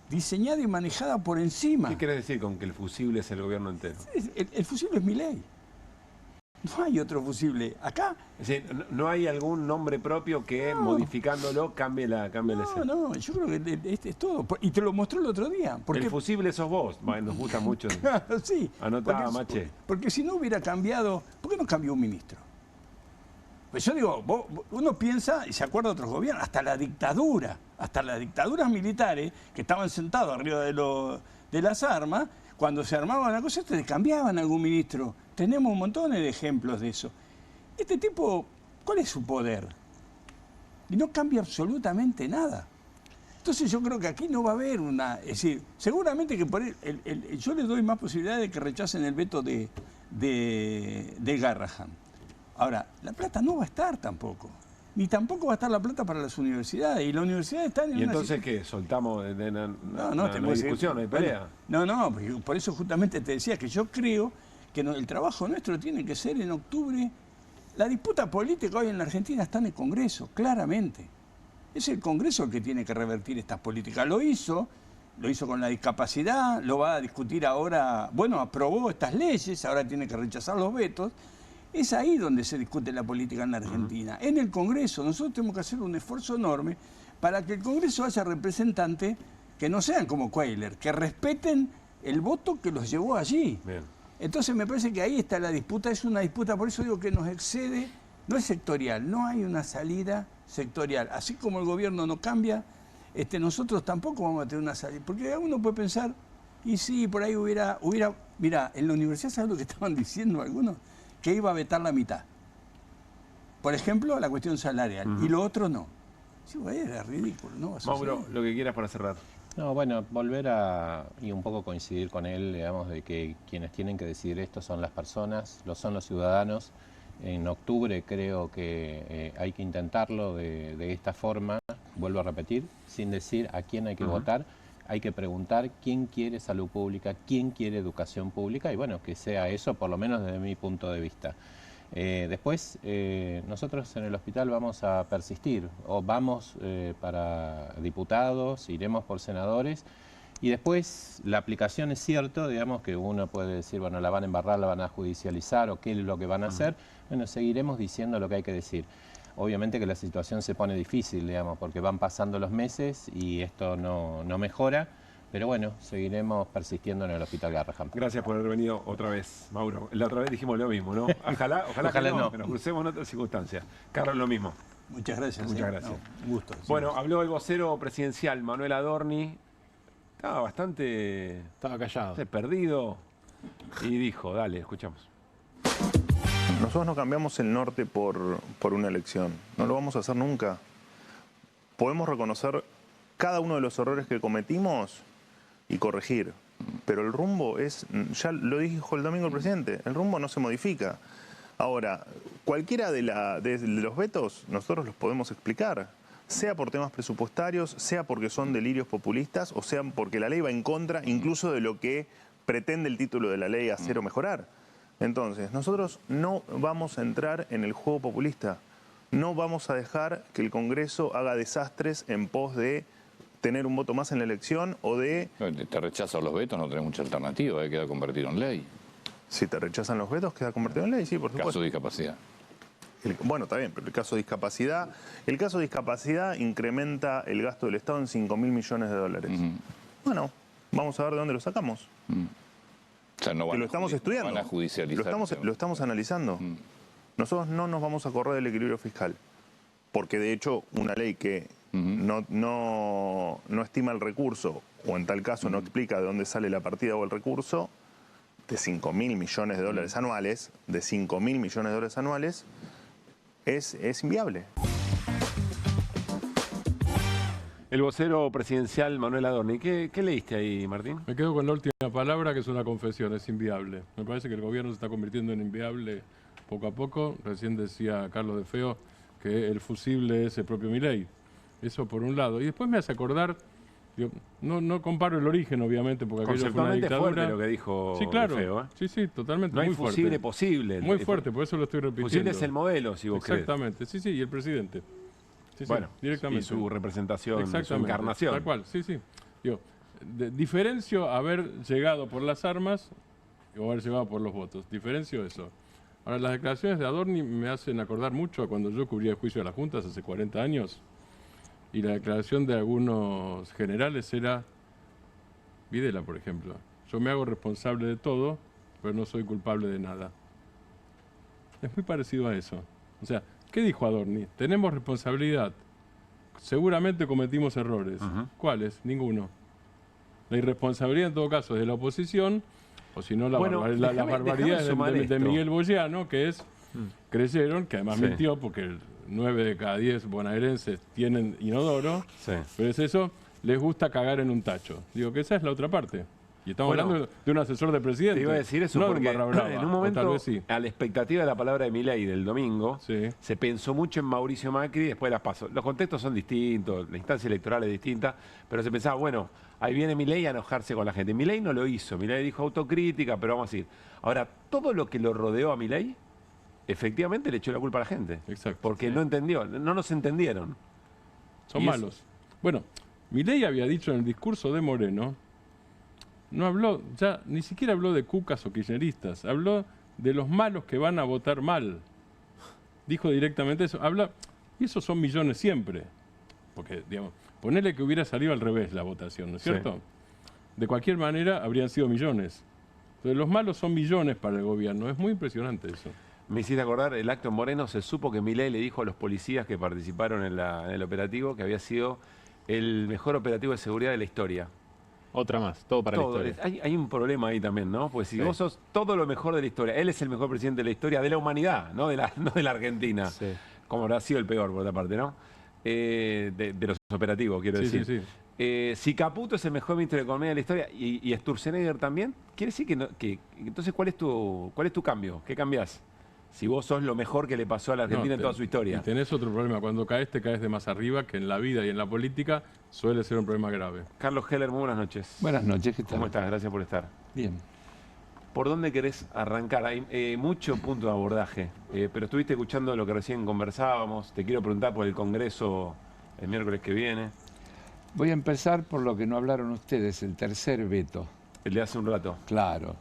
diseñada y manejada por encima. ¿Qué querés decir con que el fusible es el gobierno entero? El fusible es Milei. No hay otro fusible. Acá... Es decir, ¿no hay algún nombre propio que modificándolo cambie la escena? No, yo creo que este es todo. Y te lo mostró el otro día. Porque... El fusible sos vos. Bueno, nos gusta mucho. Claro, sí. Anotá, Mache. Porque si no hubiera cambiado... ¿Por qué no cambió un ministro? Pues yo digo, uno piensa y se acuerda de otros gobiernos, hasta las dictaduras militares que estaban sentados arriba de las armas, cuando se armaba una cosa, te cambiaban a algún ministro. Tenemos un montón de ejemplos de eso. Este tipo, ¿cuál es su poder? Y no cambia absolutamente nada. Entonces yo creo que aquí no va a haber una... Es decir, seguramente que por yo le doy más posibilidades de que rechacen el veto de Garrahan. Ahora, la plata no va a estar tampoco. ni tampoco va a estar la plata para las universidades. Y las universidades están en ¿Y una entonces situación... qué? ¿Soltamos No, hay discusión, no hay pelea? No, por eso justamente te decía que yo creo que el trabajo nuestro tiene que ser en octubre. La disputa política hoy en la Argentina está en el Congreso, claramente. Es el Congreso el que tiene que revertir estas políticas. Lo hizo con la discapacidad, lo va a discutir ahora, bueno, aprobó estas leyes, ahora tiene que rechazar los vetos. Es ahí donde se discute la política en la Argentina. En el Congreso nosotros tenemos que hacer un esfuerzo enorme para que el Congreso haya representantes que no sean como Cuéllar, que respeten el voto que los llevó allí. Bien. Entonces me parece que ahí está la disputa, es una disputa, por eso digo que nos excede, no es sectorial, no hay una salida sectorial. Así como el gobierno no cambia, nosotros tampoco vamos a tener una salida. Porque uno puede pensar, y sí, por ahí hubiera... Mirá, en la universidad, ¿sabes lo que estaban diciendo algunos? Que iba a vetar la mitad. Por ejemplo, la cuestión salarial. Y lo otro no. Sí, era ridículo, ¿no? Mauro, lo que quieras para cerrar. No, bueno, volver y un poco coincidir con él, digamos, de que quienes tienen que decidir esto son las personas, son los ciudadanos. En octubre creo que hay que intentarlo de esta forma, vuelvo a repetir, sin decir a quién hay que votar. Hay que preguntar quién quiere salud pública, quién quiere educación pública y bueno, que sea eso por lo menos desde mi punto de vista. Después, nosotros en el hospital vamos a persistir, o vamos para diputados, iremos por senadores y después la aplicación es cierto, digamos que uno puede decir, bueno, la van a embarrar, la van a judicializar o qué es lo que van a hacer. Bueno, seguiremos diciendo lo que hay que decir. Obviamente que la situación se pone difícil, digamos, porque van pasando los meses y esto no mejora, pero bueno, seguiremos persistiendo en el Hospital Garrahan. Gracias por haber venido otra vez, Mauro. La otra vez dijimos lo mismo, ¿no? Ojalá que nos crucemos en otras circunstancias. Carlos, lo mismo. Muchas gracias. Muchas gracias. Un gusto. Bueno, habló el vocero presidencial, Manuel Adorni. Estaba callado. Perdido. Y dijo, dale, escuchamos. Nosotros no cambiamos el norte por una elección. No lo vamos a hacer nunca. Podemos reconocer cada uno de los errores que cometimos y corregir. Pero el rumbo ya lo dijo el domingo el presidente, el rumbo no se modifica. Ahora, cualquiera de los vetos nosotros los podemos explicar. Sea por temas presupuestarios, sea porque son delirios populistas, o sea porque la ley va en contra incluso de lo que pretende el título de la ley hacer o mejorar. Entonces, nosotros no vamos a entrar en el juego populista. No vamos a dejar que el Congreso haga desastres en pos de tener un voto más en la elección o de... Te rechazan los vetos, no tenés mucha alternativa, queda convertido en ley. Si te rechazan los vetos, queda convertido en ley, sí, por supuesto. Caso de discapacidad. Bueno, está bien, pero el caso de discapacidad incrementa el gasto del Estado en 5.000 millones de dólares. Bueno, vamos a ver de dónde lo sacamos. O sea, no que lo estamos estudiando, van a judicializar, lo estamos analizando. Nosotros no nos vamos a correr del equilibrio fiscal, porque de hecho una ley que no estima el recurso, o en tal caso no explica de dónde sale la partida o el recurso, de 5.000 millones de dólares anuales, es inviable. El vocero presidencial Manuel Adorni. ¿Qué leíste ahí, Martín? Me quedo con la última palabra, que es una confesión, es inviable. Me parece que el gobierno se está convirtiendo en inviable poco a poco. Recién decía Carlos de Feo que el fusible es el propio Milei. Eso por un lado. Y después me hace acordar, no comparo el origen, obviamente, porque aquello fue una dictadura. Fuerte lo que dijo sí, claro. De Feo, ¿eh? Sí, totalmente. No hay muy fusible fuerte. Posible. Muy fuerte, por eso lo estoy repitiendo. Fusible es el modelo, si vos crees. Exactamente, sí, y el presidente. Sí, bueno, directamente. Y su representación, su encarnación. Tal cual, sí. Diferencio haber llegado por las armas o haber llegado por los votos. Diferencio eso. Ahora, las declaraciones de Adorni me hacen acordar mucho a cuando yo cubría el juicio de las juntas hace 40 años. Y la declaración de algunos generales era, Videla, por ejemplo, yo me hago responsable de todo, pero no soy culpable de nada. Es muy parecido a eso. O sea, ¿qué dijo Adorni? Tenemos responsabilidad. Seguramente cometimos errores. ¿Cuáles? Ninguno. La irresponsabilidad en todo caso es de la oposición, o si no la barbaridad de Miguel Boyano, que es, creyeron, que además mintió porque 9 de cada 10 bonaerenses tienen inodoro, pero es eso, les gusta cagar en un tacho. Digo que esa es la otra parte. Y estamos hablando de un asesor de presidente. Te iba a decir eso no porque de un barra brava, en un momento, tal vez sí. a la expectativa de la palabra de Milei del domingo, se pensó mucho en Mauricio Macri y después las pasó. Los contextos son distintos, la instancia electoral es distinta, pero se pensaba, bueno, ahí viene Milei a enojarse con la gente. Milei no lo hizo, Milei dijo autocrítica, pero vamos a ir. Ahora, todo lo que lo rodeó a Milei, efectivamente le echó la culpa a la gente. Exacto. Porque no entendió, no nos entendieron. Son malos. Bueno, Milei había dicho en el discurso de Moreno, no habló, ya ni siquiera habló de cucas o kirchneristas, habló de los malos que van a votar mal. Dijo directamente eso. Y esos son millones siempre. Porque, digamos, ponele que hubiera salido al revés la votación, ¿no es cierto? Sí. De cualquier manera habrían sido millones. Entonces los malos son millones para el gobierno. Es muy impresionante eso. Me hiciste acordar, el acto en Moreno se supo que Milei le dijo a los policías que participaron en el operativo que había sido el mejor operativo de seguridad de la historia. Otra más, todo para la historia. Hay un problema ahí también, ¿no? Pues si vos sos todo lo mejor de la historia, él es el mejor presidente de la historia de la humanidad, no de la Argentina. Sí. Como habrá sido el peor, por otra parte, ¿no? De los operativos, quiero decir. Sí. Si Caputo es el mejor ministro de Economía de la historia y Sturzenegger también, quiere decir que entonces ¿cuál es tu cambio? ¿Qué cambiás? Si vos sos lo mejor que le pasó a la Argentina en toda su historia. Y tenés otro problema. Cuando caes, te caes de más arriba, que en la vida y en la política suele ser un problema grave. Carlos Heller, muy buenas noches. Buenas noches, ¿qué tal? ¿Cómo estás? Gracias por estar. Bien. ¿Por dónde querés arrancar? Hay mucho punto de abordaje, pero estuviste escuchando lo que recién conversábamos. Te quiero preguntar por el Congreso el miércoles que viene. Voy a empezar por lo que no hablaron ustedes, el tercer veto. El de hace un rato. Claro,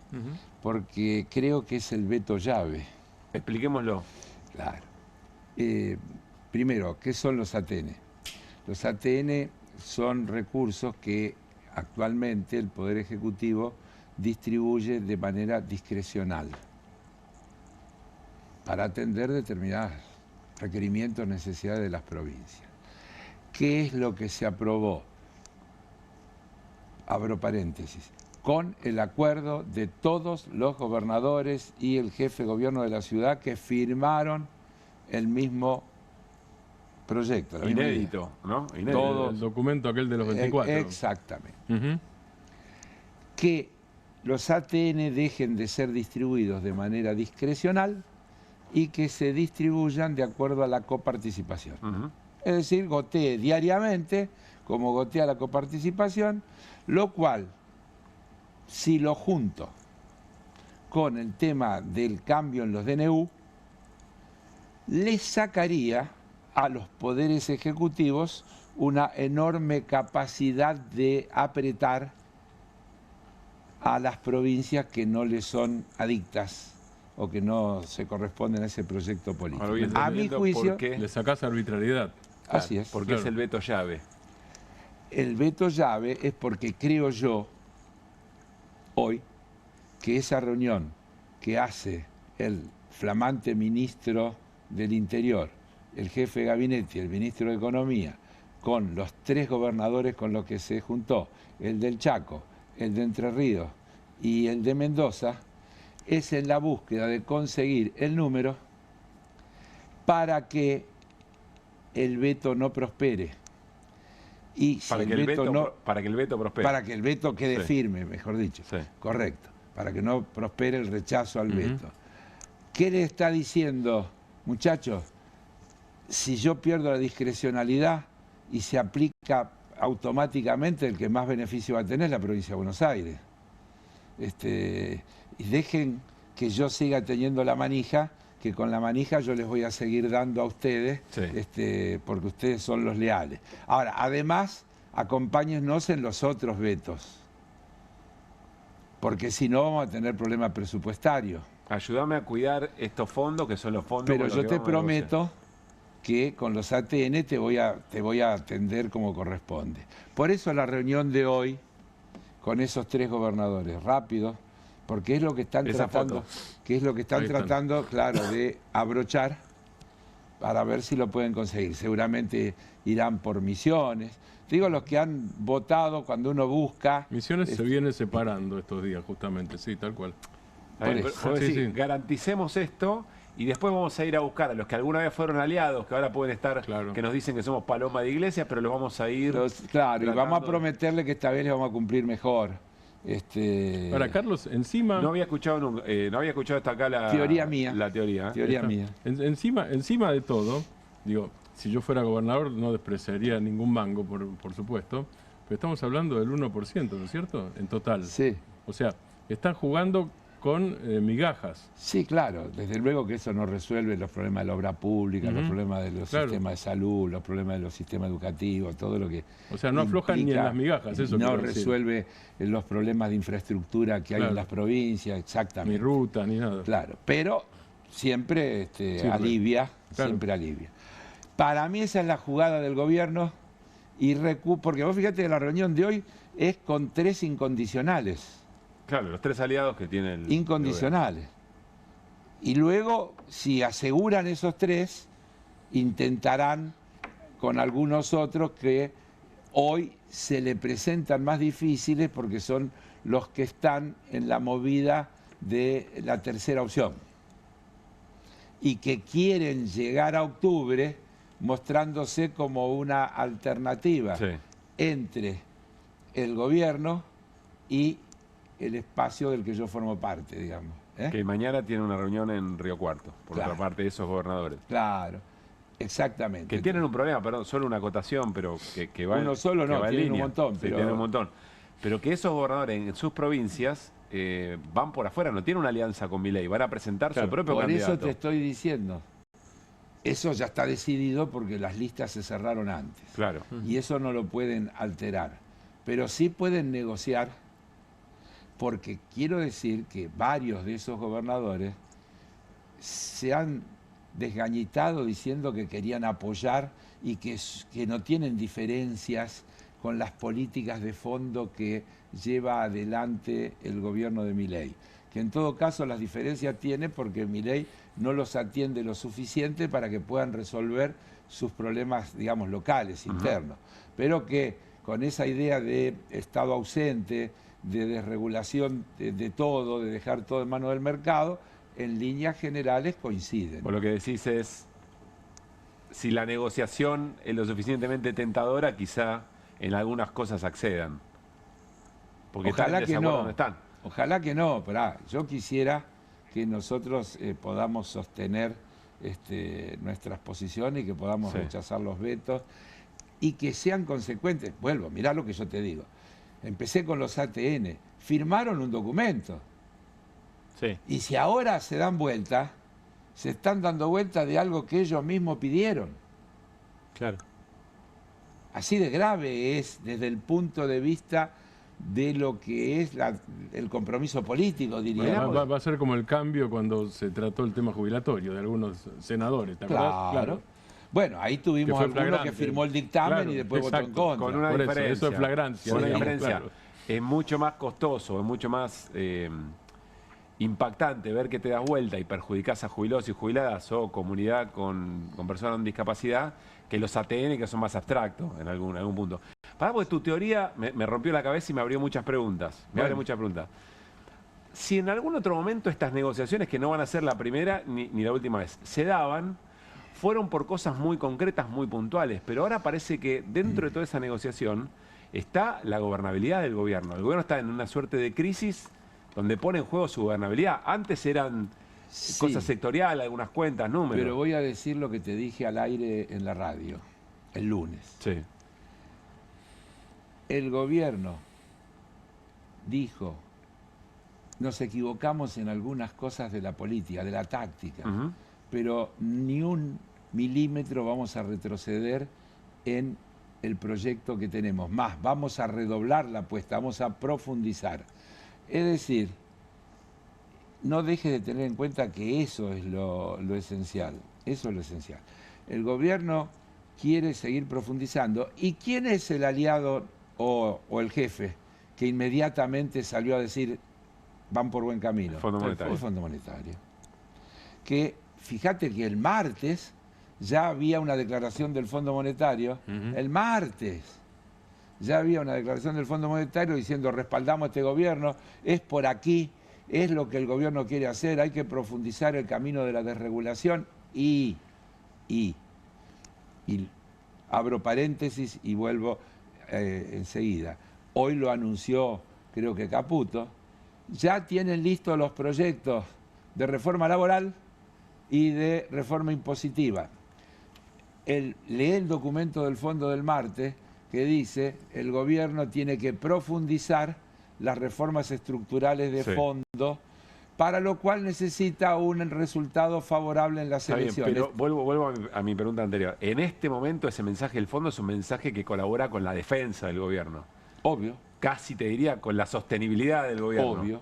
porque creo que es el veto llave. Expliquémoslo. Claro. Primero, ¿qué son los ATN? Los ATN son recursos que actualmente el Poder Ejecutivo distribuye de manera discrecional para atender determinados requerimientos, necesidades de las provincias. ¿Qué es lo que se aprobó? Abro paréntesis. Con el acuerdo de todos los gobernadores y el jefe de gobierno de la ciudad que firmaron el mismo proyecto. Inédito, ¿no? Inédito. Todo el documento aquel de los 24. Exactamente. Que los ATN dejen de ser distribuidos de manera discrecional y que se distribuyan de acuerdo a la coparticipación. Es decir, gotee diariamente, como gotea la coparticipación, lo cual, si lo junto con el tema del cambio en los DNU, le sacaría a los poderes ejecutivos una enorme capacidad de apretar a las provincias que no le son adictas o que no se corresponden a ese proyecto político. A mi juicio, le sacás arbitrariedad. Así es. Porque es el veto llave. El veto llave es porque creo yo hoy que esa reunión que hace el flamante ministro del Interior, el jefe de gabinete y el ministro de Economía, con los 3 gobernadores con los que se juntó, el del Chaco, el de Entre Ríos y el de Mendoza, es en la búsqueda de conseguir el número para que el veto no prospere. Y si para que el veto prospere. Para que el veto quede firme, mejor dicho. Correcto. Para que no prospere el rechazo al veto. ¿Qué le está diciendo, muchachos? Si yo pierdo la discrecionalidad y se aplica automáticamente, el que más beneficio va a tener es la provincia de Buenos Aires. Y dejen que yo siga teniendo la manija, que con la manija yo les voy a seguir dando a ustedes, porque ustedes son los leales. Ahora, además, acompáñennos en los otros vetos, porque si no vamos a tener problemas presupuestarios. Ayúdame a cuidar estos fondos, que son los fondos. Pero yo te prometo que con los ATN te voy a atender como corresponde. Por eso la reunión de hoy con esos 3 gobernadores, rápido, porque es lo que están tratando, claro, de abrochar para ver si lo pueden conseguir. Seguramente irán por Misiones. Digo, los que han votado cuando uno busca... Misiones se viene separando estos días, justamente, sí, tal cual. Garanticemos esto y después vamos a ir a buscar a los que alguna vez fueron aliados, que ahora pueden estar, que nos dicen que somos paloma de iglesia, pero los vamos a ir... Claro, y vamos a prometerle que esta vez les vamos a cumplir mejor. Ahora, Carlos, encima... No había escuchado hasta acá la teoría mía. La teoría. Teoría mía. Encima de todo, digo, si yo fuera gobernador no despreciaría ningún mango, por supuesto, pero estamos hablando del 1%, ¿no es cierto? En total. Sí. O sea, están jugando con migajas. Sí, claro. Desde luego que eso no resuelve los problemas de la obra pública, los problemas de los sistemas de salud, los problemas de los sistemas educativos, todo lo que... O sea, no aflojan ni en las migajas, eso no resuelve los problemas de infraestructura que hay en las provincias, exactamente. Ni ruta, ni nada. Claro, pero siempre alivia, siempre alivia. Para mí esa es la jugada del gobierno, porque vos fíjate que la reunión de hoy es con 3 incondicionales. Claro, los 3 aliados que tiene el... Incondicionales. Y luego, si aseguran esos 3, intentarán con algunos otros que hoy se le presentan más difíciles porque son los que están en la movida de la tercera opción. Y que quieren llegar a octubre mostrándose como una alternativa entre el gobierno y el espacio del que yo formo parte, digamos. Que mañana tiene una reunión en Río Cuarto, por otra parte de esos gobernadores. Claro, exactamente. Que tienen un problema, perdón, solo una acotación, pero que va Uno solo no, tienen un montón. Pero... tienen un montón. Pero que esos gobernadores en sus provincias van por afuera, no tienen una alianza con Milei, van a presentar su propio candidato. Por eso te estoy diciendo. Eso ya está decidido porque las listas se cerraron antes. Claro. Y eso no lo pueden alterar. Pero sí pueden negociar, porque quiero decir que varios de esos gobernadores se han desgañitado diciendo que querían apoyar y que no tienen diferencias con las políticas de fondo que lleva adelante el gobierno de Milei. Que en todo caso las diferencias tiene porque Milei no los atiende lo suficiente para que puedan resolver sus problemas, digamos, locales, internos. Pero que con esa idea de Estado ausente, de desregulación de todo, de dejar todo en manos del mercado, en líneas generales coinciden. Por lo que decís es, si la negociación es lo suficientemente tentadora, quizá en algunas cosas accedan. Porque ojalá que no. Están. Ojalá que no, pero yo quisiera que nosotros podamos sostener nuestras posiciones y que podamos rechazar los vetos y que sean consecuentes. Vuelvo, mirá lo que yo te digo. Empecé con los ATN, firmaron un documento. Sí. Y si ahora se dan vuelta, se están dando vuelta de algo que ellos mismos pidieron. Claro. Así de grave es desde el punto de vista de lo que es el compromiso político, diríamos. Bueno, va a ser como el cambio cuando se trató el tema jubilatorio de algunos senadores, ¿te acuerdas? Claro. Bueno, ahí tuvimos alguno que firmó el dictamen y después votó en contra. Con una diferencia. Eso es flagrancia. Con una diferencia. Es mucho más costoso, es mucho más impactante ver que te das vuelta y perjudicás a jubilados y jubiladas o comunidad con personas con discapacidad que los ATN, que son más abstractos en algún punto. Pará, porque tu teoría me rompió la cabeza y me abrió muchas preguntas. Si en algún otro momento estas negociaciones, que no van a ser la primera ni la última vez, se daban, fueron por cosas muy concretas, muy puntuales, pero ahora parece que dentro de toda esa negociación está la gobernabilidad del gobierno. El gobierno está en una suerte de crisis donde pone en juego su gobernabilidad. Antes eran cosas sectoriales, algunas cuentas, números. Pero voy a decir lo que te dije al aire en la radio el lunes. Sí. El gobierno dijo, nos equivocamos en algunas cosas de la política, de la táctica, pero ni un milímetro vamos a retroceder en el proyecto que tenemos. Más, vamos a redoblar la apuesta, vamos a profundizar. Es decir, no dejes de tener en cuenta que eso es lo esencial. Eso es lo esencial. El gobierno quiere seguir profundizando. ¿Y quién es el aliado o el jefe que inmediatamente salió a decir van por buen camino? El Fondo Monetario. El Fondo Monetario. Que fíjate que el martes ya había una declaración del Fondo Monetario. El martes ya había una declaración del Fondo Monetario diciendo respaldamos a este gobierno, es por aquí, es lo que el gobierno quiere hacer, hay que profundizar el camino de la desregulación y abro paréntesis y vuelvo enseguida. Hoy lo anunció creo que Caputo, ya tienen listos los proyectos de reforma laboral y de reforma impositiva. Lee el documento del Fondo del Martes que dice el gobierno tiene que profundizar las reformas estructurales de fondo, para lo cual necesita un resultado favorable en las elecciones. Bien, pero vuelvo a mi pregunta anterior. En este momento ese mensaje del fondo es un mensaje que colabora con la defensa del gobierno. Obvio. Casi te diría con la sostenibilidad del gobierno. Obvio.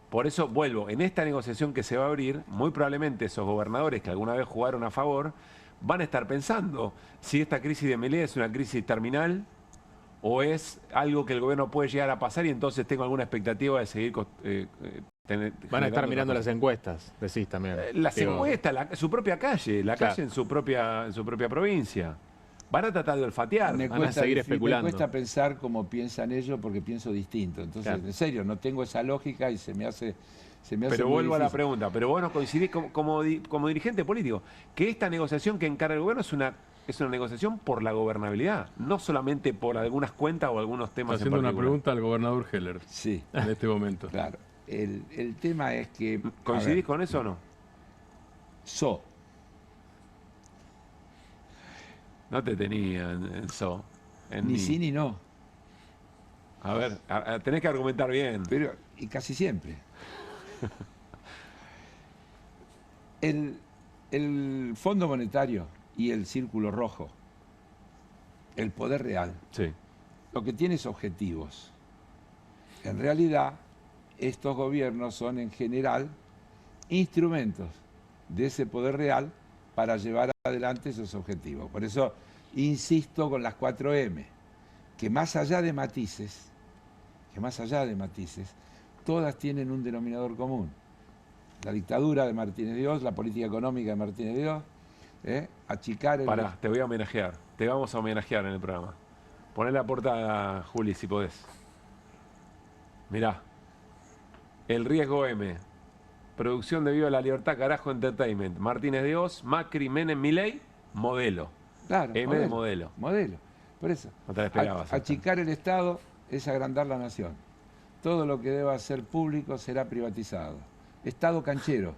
Por eso vuelvo, en esta negociación que se va a abrir, muy probablemente esos gobernadores que alguna vez jugaron a favor van a estar pensando si esta crisis de Milei es una crisis terminal o es algo que el gobierno puede llegar a pasar y entonces tengo alguna expectativa de seguir van a estar mirando las encuestas, decís también. Las encuestas, su propia calle, calle en su propia provincia. Van a tratar de olfatear. Van a seguir especulando. Me cuesta pensar como piensan ellos porque pienso distinto. Entonces, en serio, no tengo esa lógica y se me hace pero vuelvo a la pregunta, pero vos no coincidís como dirigente político, que esta negociación que encara el gobierno es una negociación por la gobernabilidad, no solamente por algunas cuentas o algunos temas. Está haciendo una pregunta al gobernador Heller. Sí. En este momento. Claro. El tema es que... ¿Coincidís con eso o no? No te tenía en ni sí ni no. A ver, tenés que argumentar bien. Pero, y casi siempre. El Fondo Monetario y el Círculo Rojo, el poder real, lo que tiene es objetivos. En realidad, estos gobiernos son en general instrumentos de ese poder real para llevar adelante esos objetivos. Por eso insisto con las 4M, que más allá de matices, todas tienen un denominador común. La dictadura de Martínez Dios, la política económica de Martínez Dios, achicar el... Pará, te voy a homenajear, te vamos a homenajear en el programa. Poné la portada, Juli, si podés. Mirá, El Riesgo M, producción de Viva la Libertad, Carajo Entertainment, Martínez Dios, Macri, Menem, Milei, modelo. Claro, M de modelo. Modelo, por eso. No te la esperabas. Achicar el Estado es agrandar la nación. Todo lo que deba ser público será privatizado. Estado canchero,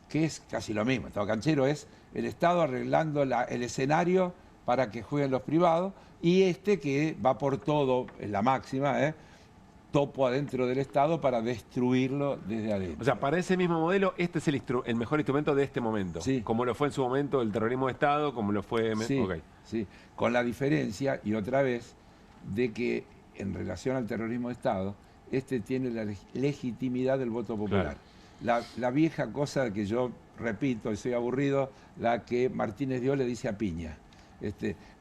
que es casi lo mismo. Estado canchero es el Estado arreglando el escenario para que jueguen los privados y que va por todo, en la máxima, topo adentro del Estado para destruirlo desde adentro. O sea, para ese mismo modelo, este es el mejor instrumento de este momento. Sí. Como lo fue en su momento el terrorismo de Estado, como lo fue... Sí, con la diferencia, y otra vez, de que en relación al terrorismo de Estado, tiene la legitimidad del voto popular. Claro. La vieja cosa que yo repito y soy aburrido, la que Martínez Dios le dice a Piña.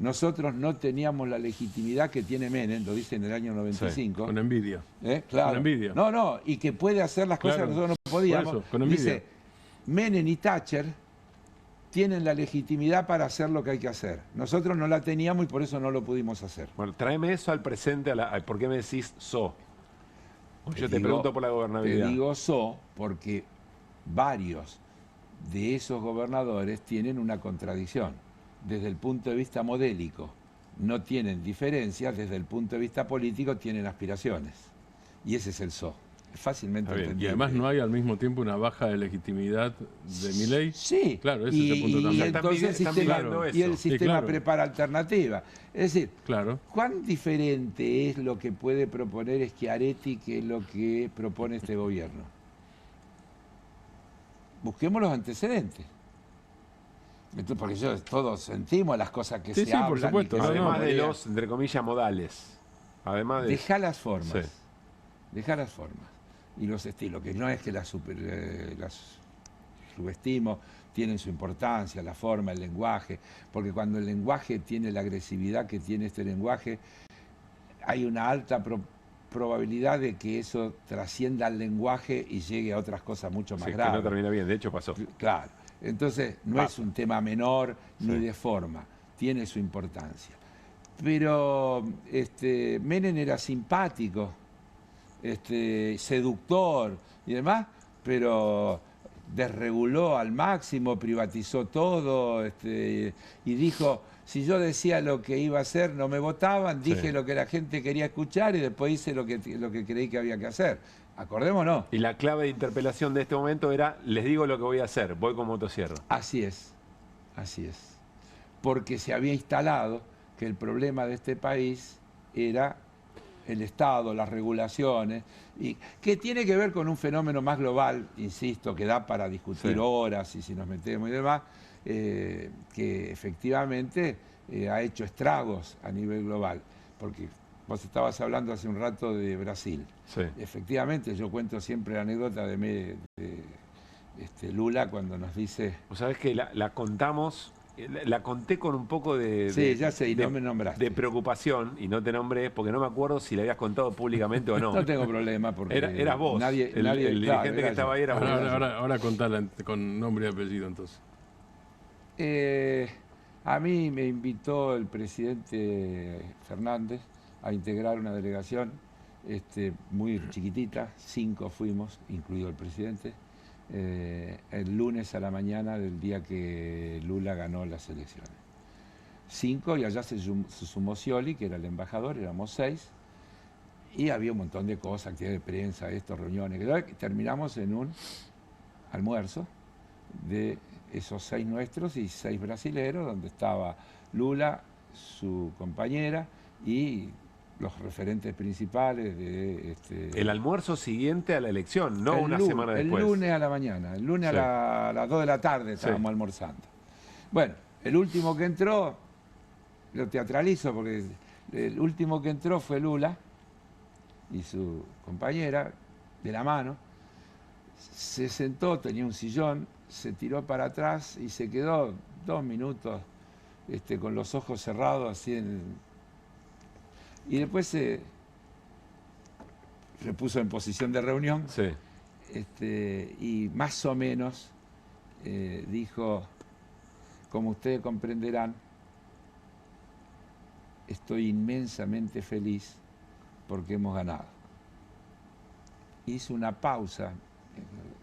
Nosotros no teníamos la legitimidad que tiene Menem, lo dice en el año 95. Con envidia. Claro. Con envidia. No, y que puede hacer las cosas que nosotros no podíamos. Por eso, con envidia. Dice, Menem y Thatcher tienen la legitimidad para hacer lo que hay que hacer. Nosotros no la teníamos y por eso no lo pudimos hacer. Bueno, tráeme eso al presente, ¿por qué me decís Yo te pregunto por la gobernabilidad. Te digo porque varios de esos gobernadores tienen una contradicción. Desde el punto de vista modélico no tienen diferencias, desde el punto de vista político tienen aspiraciones. Y ese es el Es fácilmente entendible. Y además no hay al mismo tiempo una baja de legitimidad de Milei. Sí. Claro, ese es el punto también. Y entonces el sistema prepara alternativa. Es decir, ¿cuán diferente es lo que puede proponer Schiaretti que lo que propone este gobierno? Busquemos los antecedentes. Porque todos sentimos las cosas que se hablan. Por supuesto. Además de los, entre comillas, modales. Además de... Dejá las formas. Dejá las formas. Y los estilos, que no es que las subestimo, tienen su importancia, la forma, el lenguaje, porque cuando el lenguaje tiene la agresividad que tiene este lenguaje, hay una alta probabilidad de que eso trascienda al lenguaje y llegue a otras cosas mucho más graves. Que no termina bien, de hecho pasó. Claro. Entonces, no es un tema menor ni de forma, tiene su importancia. Pero Menem era simpático, seductor y demás, pero desreguló al máximo, privatizó todo, y dijo, si yo decía lo que iba a hacer, no me votaban, dije lo que la gente quería escuchar y después hice lo que creí que había que hacer. Acordémonos. Y la clave de interpelación de este momento era, les digo lo que voy a hacer, voy con motosierra. Así es, así es. Porque se había instalado que el problema de este país era el Estado, las regulaciones, y que tiene que ver con un fenómeno más global, insisto, que da para discutir horas y si nos metemos y demás, que efectivamente ha hecho estragos a nivel global. Porque vos estabas hablando hace un rato de Brasil. Sí. Efectivamente, yo cuento siempre la anécdota de Lula cuando nos dice... Vos sabés que la contamos... La conté con un poco de, ya sé, y no me nombraste. De preocupación, y no te nombré porque no me acuerdo si le habías contado públicamente o no. No tengo problema porque... Eras vos, el dirigente que estaba ahí era vos. Ahora contala con nombre y apellido entonces. A mí me invitó el presidente Fernández a integrar una delegación muy chiquitita, 5 fuimos, incluido el presidente, el lunes a la mañana del día que Lula ganó las elecciones. 5, y allá se sumó Scioli, que era el embajador, éramos 6, y había un montón de cosas, actividades de prensa, reuniones, terminamos en un almuerzo de esos 6 nuestros y 6 brasileros, donde estaba Lula, su compañera y los referentes principales de... El almuerzo siguiente a la elección, no una semana después. El lunes a la mañana, el lunes a las 2 de la tarde estábamos almorzando. Bueno, el último que entró, lo teatralizo porque el último que entró fue Lula y su compañera, de la mano, se sentó, tenía un sillón, se tiró para atrás y se quedó 2 minutos con los ojos cerrados así y después se puso en posición de reunión y más o menos dijo, como ustedes comprenderán, estoy inmensamente feliz porque hemos ganado. Hizo una pausa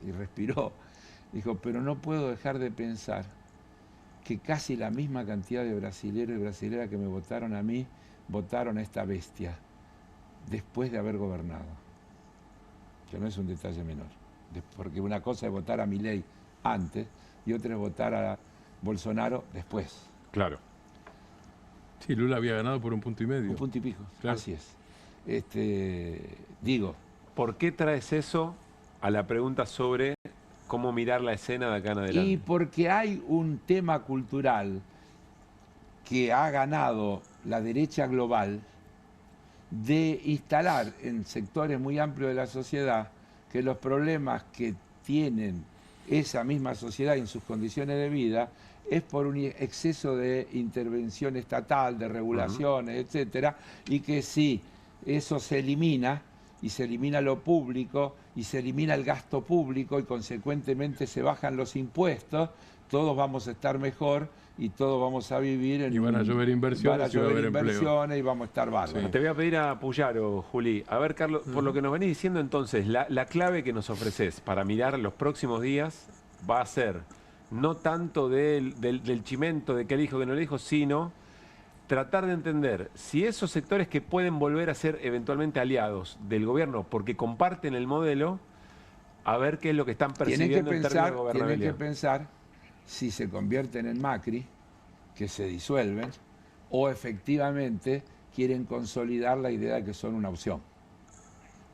y respiró. Dijo, pero no puedo dejar de pensar que casi la misma cantidad de brasileros y brasileras que me votaron a mí, votaron a esta bestia después de haber gobernado. Que no es un detalle menor. Porque una cosa es votar a Milei antes y otra es votar a Bolsonaro después. Claro. Sí, Lula había ganado por 1,5 puntos. 1 punto y pico, claro. Así es. Digo. ¿Por qué traes eso a la pregunta sobre cómo mirar la escena de acá en adelante? Y porque hay un tema cultural que ha ganado la derecha global de instalar en sectores muy amplios de la sociedad que los problemas que tienen esa misma sociedad en sus condiciones de vida es por un exceso de intervención estatal, de regulaciones, etcétera, y que si eso se elimina, y se elimina lo público, y se elimina el gasto público, y consecuentemente se bajan los impuestos, todos vamos a estar mejor y todos vamos a vivir en... Y van a llover inversiones, van a llover inversiones y vamos a estar bárbaros. Sí. Te voy a pedir a Puyaro, Juli. A ver, Carlos, por lo que nos venís diciendo entonces, la clave que nos ofreces para mirar los próximos días va a ser no tanto del chimento, de qué dijo, que no le dijo, sino tratar de entender si esos sectores que pueden volver a ser eventualmente aliados del gobierno porque comparten el modelo, a ver qué es lo que están percibiendo en términos de gobernabilidad. Tienen que pensar si se convierten en Macri, que se disuelven, o efectivamente quieren consolidar la idea de que son una opción.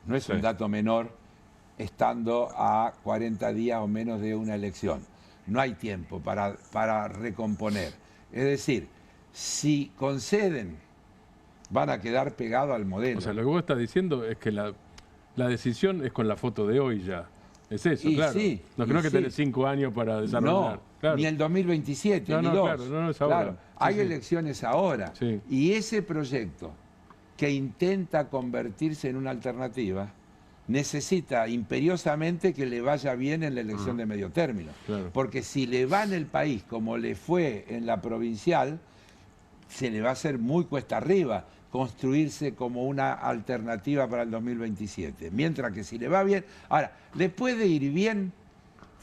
No es un dato menor estando a 40 días o menos de una elección. No hay tiempo para recomponer. Es decir, si conceden, van a quedar pegados al modelo. O sea, lo que vos estás diciendo es que la decisión es con la foto de hoy ya. Es eso, y claro. Sí, no creo que tenés 5 años para desarrollar. No, claro. ni el 2027, ni 2. Claro, no es ahora. Claro, hay elecciones ahora. Sí. Y ese proyecto que intenta convertirse en una alternativa necesita imperiosamente que le vaya bien en la elección de medio término. Claro. Porque si le va en el país como le fue en la provincial, se le va a hacer muy cuesta arriba construirse como una alternativa para el 2027. Mientras que si le va bien... Ahora, le puede ir bien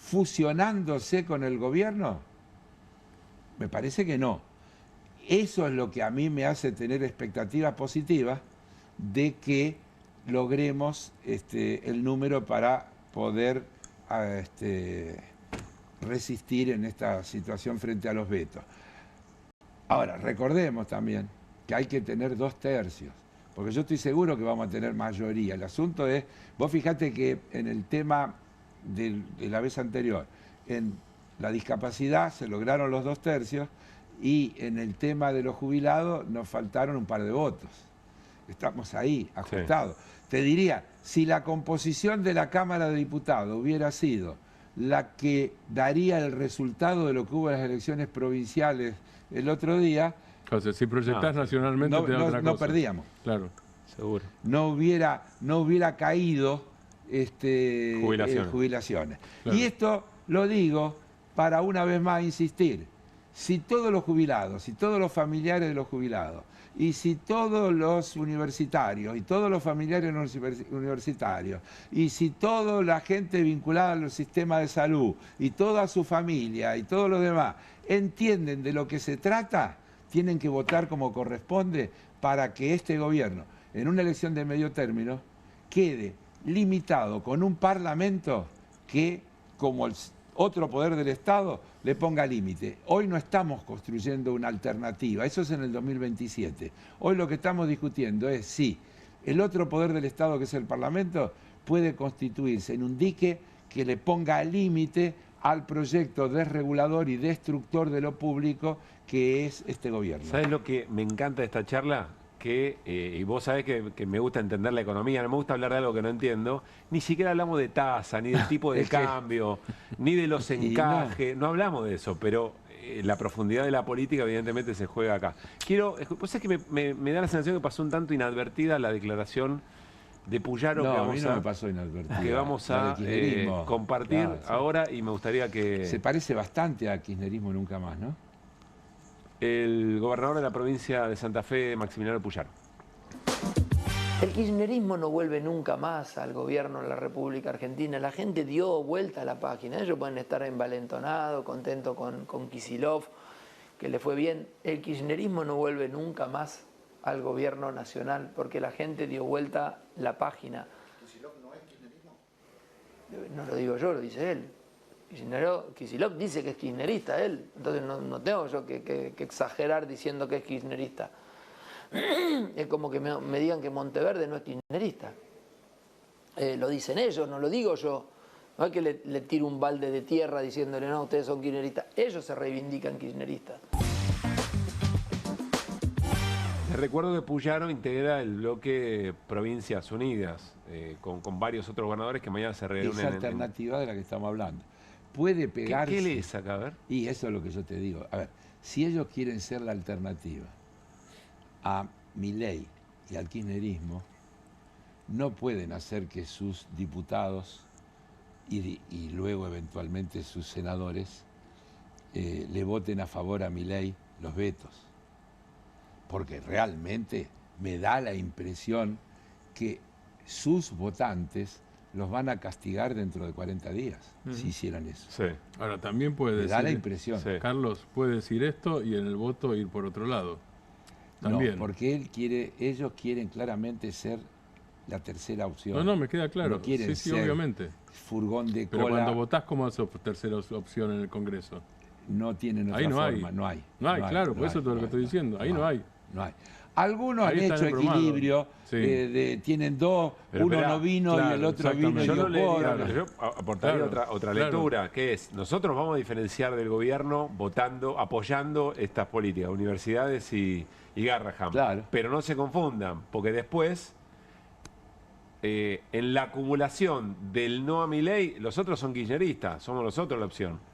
fusionándose con el gobierno? Me parece que no. Eso es lo que a mí me hace tener expectativas positivas de que logremos el número para poder resistir en esta situación frente a los vetos. Ahora, recordemos también que hay que tener 2/3, porque yo estoy seguro que vamos a tener mayoría. El asunto es, vos fijate que en el tema de la vez anterior, en la discapacidad se lograron los 2/3 y en el tema de los jubilados nos faltaron un par de votos. Estamos ahí, ajustados. Sí. Te diría, si la composición de la Cámara de Diputados hubiera sido la que daría el resultado de lo que hubo en las elecciones provinciales el otro día... O sea, si proyectás nacionalmente te da otra cosa. No perdíamos. Claro, seguro. No hubiera caído jubilaciones. Claro. Y esto lo digo para una vez más insistir. Si todos los jubilados, si todos los familiares de los jubilados, y si todos los universitarios, y todos los familiares universitarios, y si toda la gente vinculada al sistema de salud, y toda su familia, y todos los demás, entienden de lo que se trata, tienen que votar como corresponde para que este gobierno, en una elección de medio término, quede limitado con un parlamento que, como el otro poder del Estado, le ponga límite. Hoy no estamos construyendo una alternativa, eso es en el 2027. Hoy lo que estamos discutiendo es si el otro poder del Estado, que es el Parlamento, puede constituirse en un dique que le ponga límite al proyecto desregulador y destructor de lo público que es este gobierno. ¿Sabes lo que me encanta de esta charla? Y vos sabés que me gusta entender la economía, no me gusta hablar de algo que no entiendo, ni siquiera hablamos de tasa, ni del tipo de cambio, ni de los encajes, no hablamos de eso, pero la profundidad de la política evidentemente se juega acá. Vos sabés que me da la sensación que pasó un tanto inadvertida la declaración de Puyaro no, a mí no me pasó inadvertida. Que vamos a compartir ahora y me gustaría que... Se parece bastante a kirchnerismo nunca más, ¿no? El gobernador de la provincia de Santa Fe, Maximiliano Puyaro. El kirchnerismo no vuelve nunca más al gobierno de la República Argentina. La gente dio vuelta a la página. Ellos pueden estar envalentonados, contentos con Kicillof, que le fue bien. El kirchnerismo no vuelve nunca más al gobierno nacional, porque la gente dio vuelta la página. ¿Kicillof no es kirchnerismo? No lo digo yo, lo dice él. Kicillof dice que es kirchnerista él, entonces no tengo yo que exagerar diciendo que es kirchnerista. Es como que me digan que Monteverde no es kirchnerista. Lo dicen ellos, no lo digo yo. No es que le tiro un balde de tierra diciéndole no, ustedes son kirchneristas. Ellos se reivindican kirchneristas. Les recuerdo que Puyaro integra el bloque Provincias Unidas, con varios otros gobernadores que mañana se reúnen. Esa alternativa de la que estamos hablando. Puede pegarse. ¿Qué le saca? A ver. Y eso es lo que yo te digo. A ver, si ellos quieren ser la alternativa a Milei y al kirchnerismo, no pueden hacer que sus diputados y luego eventualmente sus senadores le voten a favor a Milei los vetos. Porque realmente me da la impresión que sus votantes los van a castigar dentro de 40 días, si hicieran eso. Sí. Ahora, también puede decir... Me da la impresión. Sí. Carlos, puede decir esto y en el voto ir por otro lado. También. No, porque ellos quieren claramente ser la tercera opción. No, me queda claro. No quieren sí, ser obviamente. Furgón de cola. Pero cuando votás, ¿cómo haces tercera opción en el Congreso? No tienen otra forma, no hay. No hay, claro, por eso es todo lo que estoy diciendo. Ahí no hay. No hay. Algunos han hecho equilibrio, tienen dos, pero uno no vino y el otro vino y yo aportaría otra lectura, que es, nosotros vamos a diferenciar del gobierno votando, apoyando estas políticas, universidades y Garrahan. Claro. Pero no se confundan, porque después, en la acumulación del no a Milei, los otros son kirchneristas, somos nosotros la opción.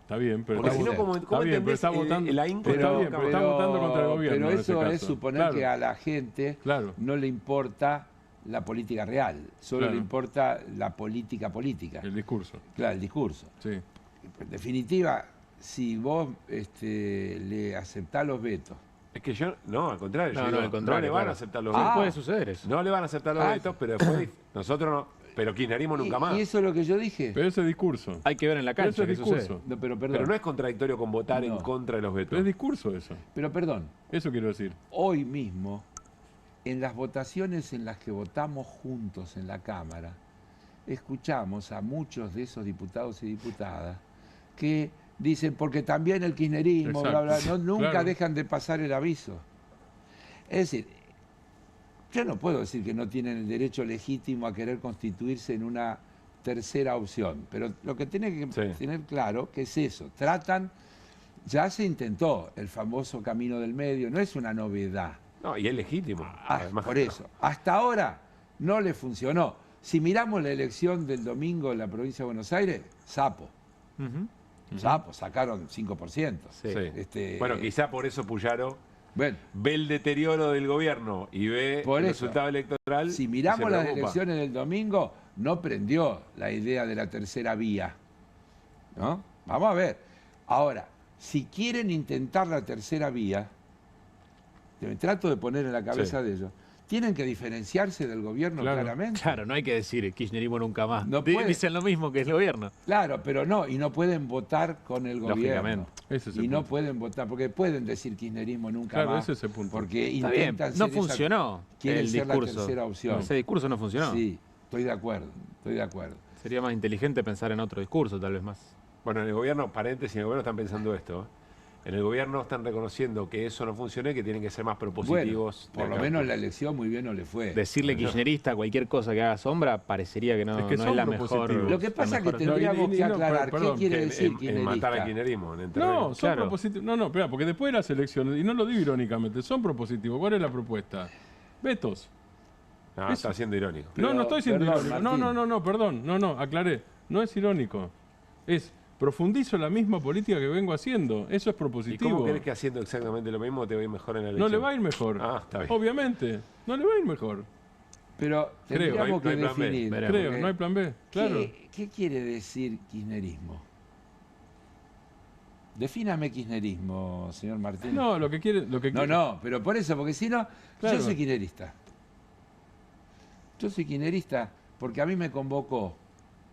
Está bien, pero porque si no, ¿cómo está votando, está votando contra el gobierno. Pero eso es suponer que a la gente no le importa la política real, solo le importa la política. El discurso. Claro, el discurso. Sí. En definitiva, si vos le aceptás los vetos. Es que yo, no, al contrario, no le van a aceptar los vetos. Puede suceder eso. No le van a aceptar los vetos, pero después nosotros no. Pero kirchnerismo nunca más. ¿Y eso es lo que yo dije? Pero ese discurso. Hay que ver en la cancha ese qué sucede. discurso. No, pero perdón. Pero no es contradictorio con votar en contra de los vetos. Pero es discurso eso. Pero perdón. Eso quiero decir. Hoy mismo, en las votaciones en las que votamos juntos en la Cámara, escuchamos a muchos de esos diputados y diputadas que dicen, porque también el kirchnerismo, bla, bla, nunca dejan de pasar el aviso. Es decir, yo no puedo decir que no tienen el derecho legítimo a querer constituirse en una tercera opción, pero lo que tiene que tener claro que es eso, ya se intentó el famoso camino del medio, no es una novedad. No, y es legítimo. Además, por eso, hasta ahora no le funcionó. Si miramos la elección del domingo en la provincia de Buenos Aires, sapo. Sapo, sacaron 5%. Sí. Bueno, quizá por eso Puyaro ve el deterioro del gobierno y ve el resultado electoral. Si miramos las elecciones del domingo, no prendió la idea de la tercera vía. ¿No? Vamos a ver. Ahora, si quieren intentar la tercera vía, me trato de poner en la cabeza de ellos, tienen que diferenciarse del gobierno claramente. Claro, no hay que decir kirchnerismo nunca más. No dicen lo mismo que el gobierno. Claro, pero no, y no pueden votar con el gobierno. Ese es y no pueden votar, porque pueden decir kirchnerismo nunca más. Ese es el punto. Porque Está intentan bien. No funcionó quieren el ser discurso. la tercera opción. Ese discurso no funcionó. Sí, estoy de acuerdo. Sería más inteligente pensar en otro discurso, tal vez más. Bueno, en el gobierno, paréntesis, en el gobierno están pensando esto. En el gobierno están reconociendo que eso no funciona y que tienen que ser más propositivos. Bueno, por lo menos la elección muy bien no le fue. Decirle kirchnerista a cualquier cosa que haga sombra parecería que no es la mejor. Lo que pasa es que tendríamos que aclarar qué quiere decir kirchnerista. Matar al kirchnerismo. No, son propositivos. No, espera, porque después de las elecciones, y no lo digo irónicamente, son propositivos. ¿Cuál es la propuesta? Vetos. No, está siendo irónico. No estoy siendo irónico. No, perdón. No, aclaré. No es irónico. Es... profundizo la misma política que vengo haciendo. Eso es propositivo. ¿Y cómo crees que haciendo exactamente lo mismo te va a ir mejor en la elección? No le va a ir mejor. Está bien. Obviamente. No le va a ir mejor. Pero tendríamos que definir. No hay plan B. Claro. ¿Qué quiere decir kirchnerismo? Defíname kirchnerismo, señor Martín. No, lo que quiere... No, pero por eso, porque si no, yo soy kirchnerista. Yo soy kirchnerista porque a mí me convocó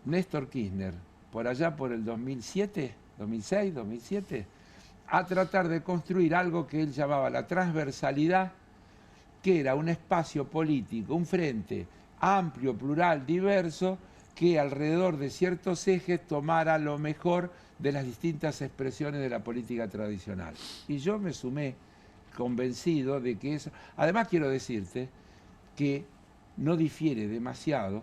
Néstor Kirchner por allá por el 2007, 2006, 2007, a tratar de construir algo que él llamaba la transversalidad, que era un espacio político, un frente amplio, plural, diverso, que alrededor de ciertos ejes tomara lo mejor de las distintas expresiones de la política tradicional. Y yo me sumé convencido de que eso... Además quiero decirte que no difiere demasiado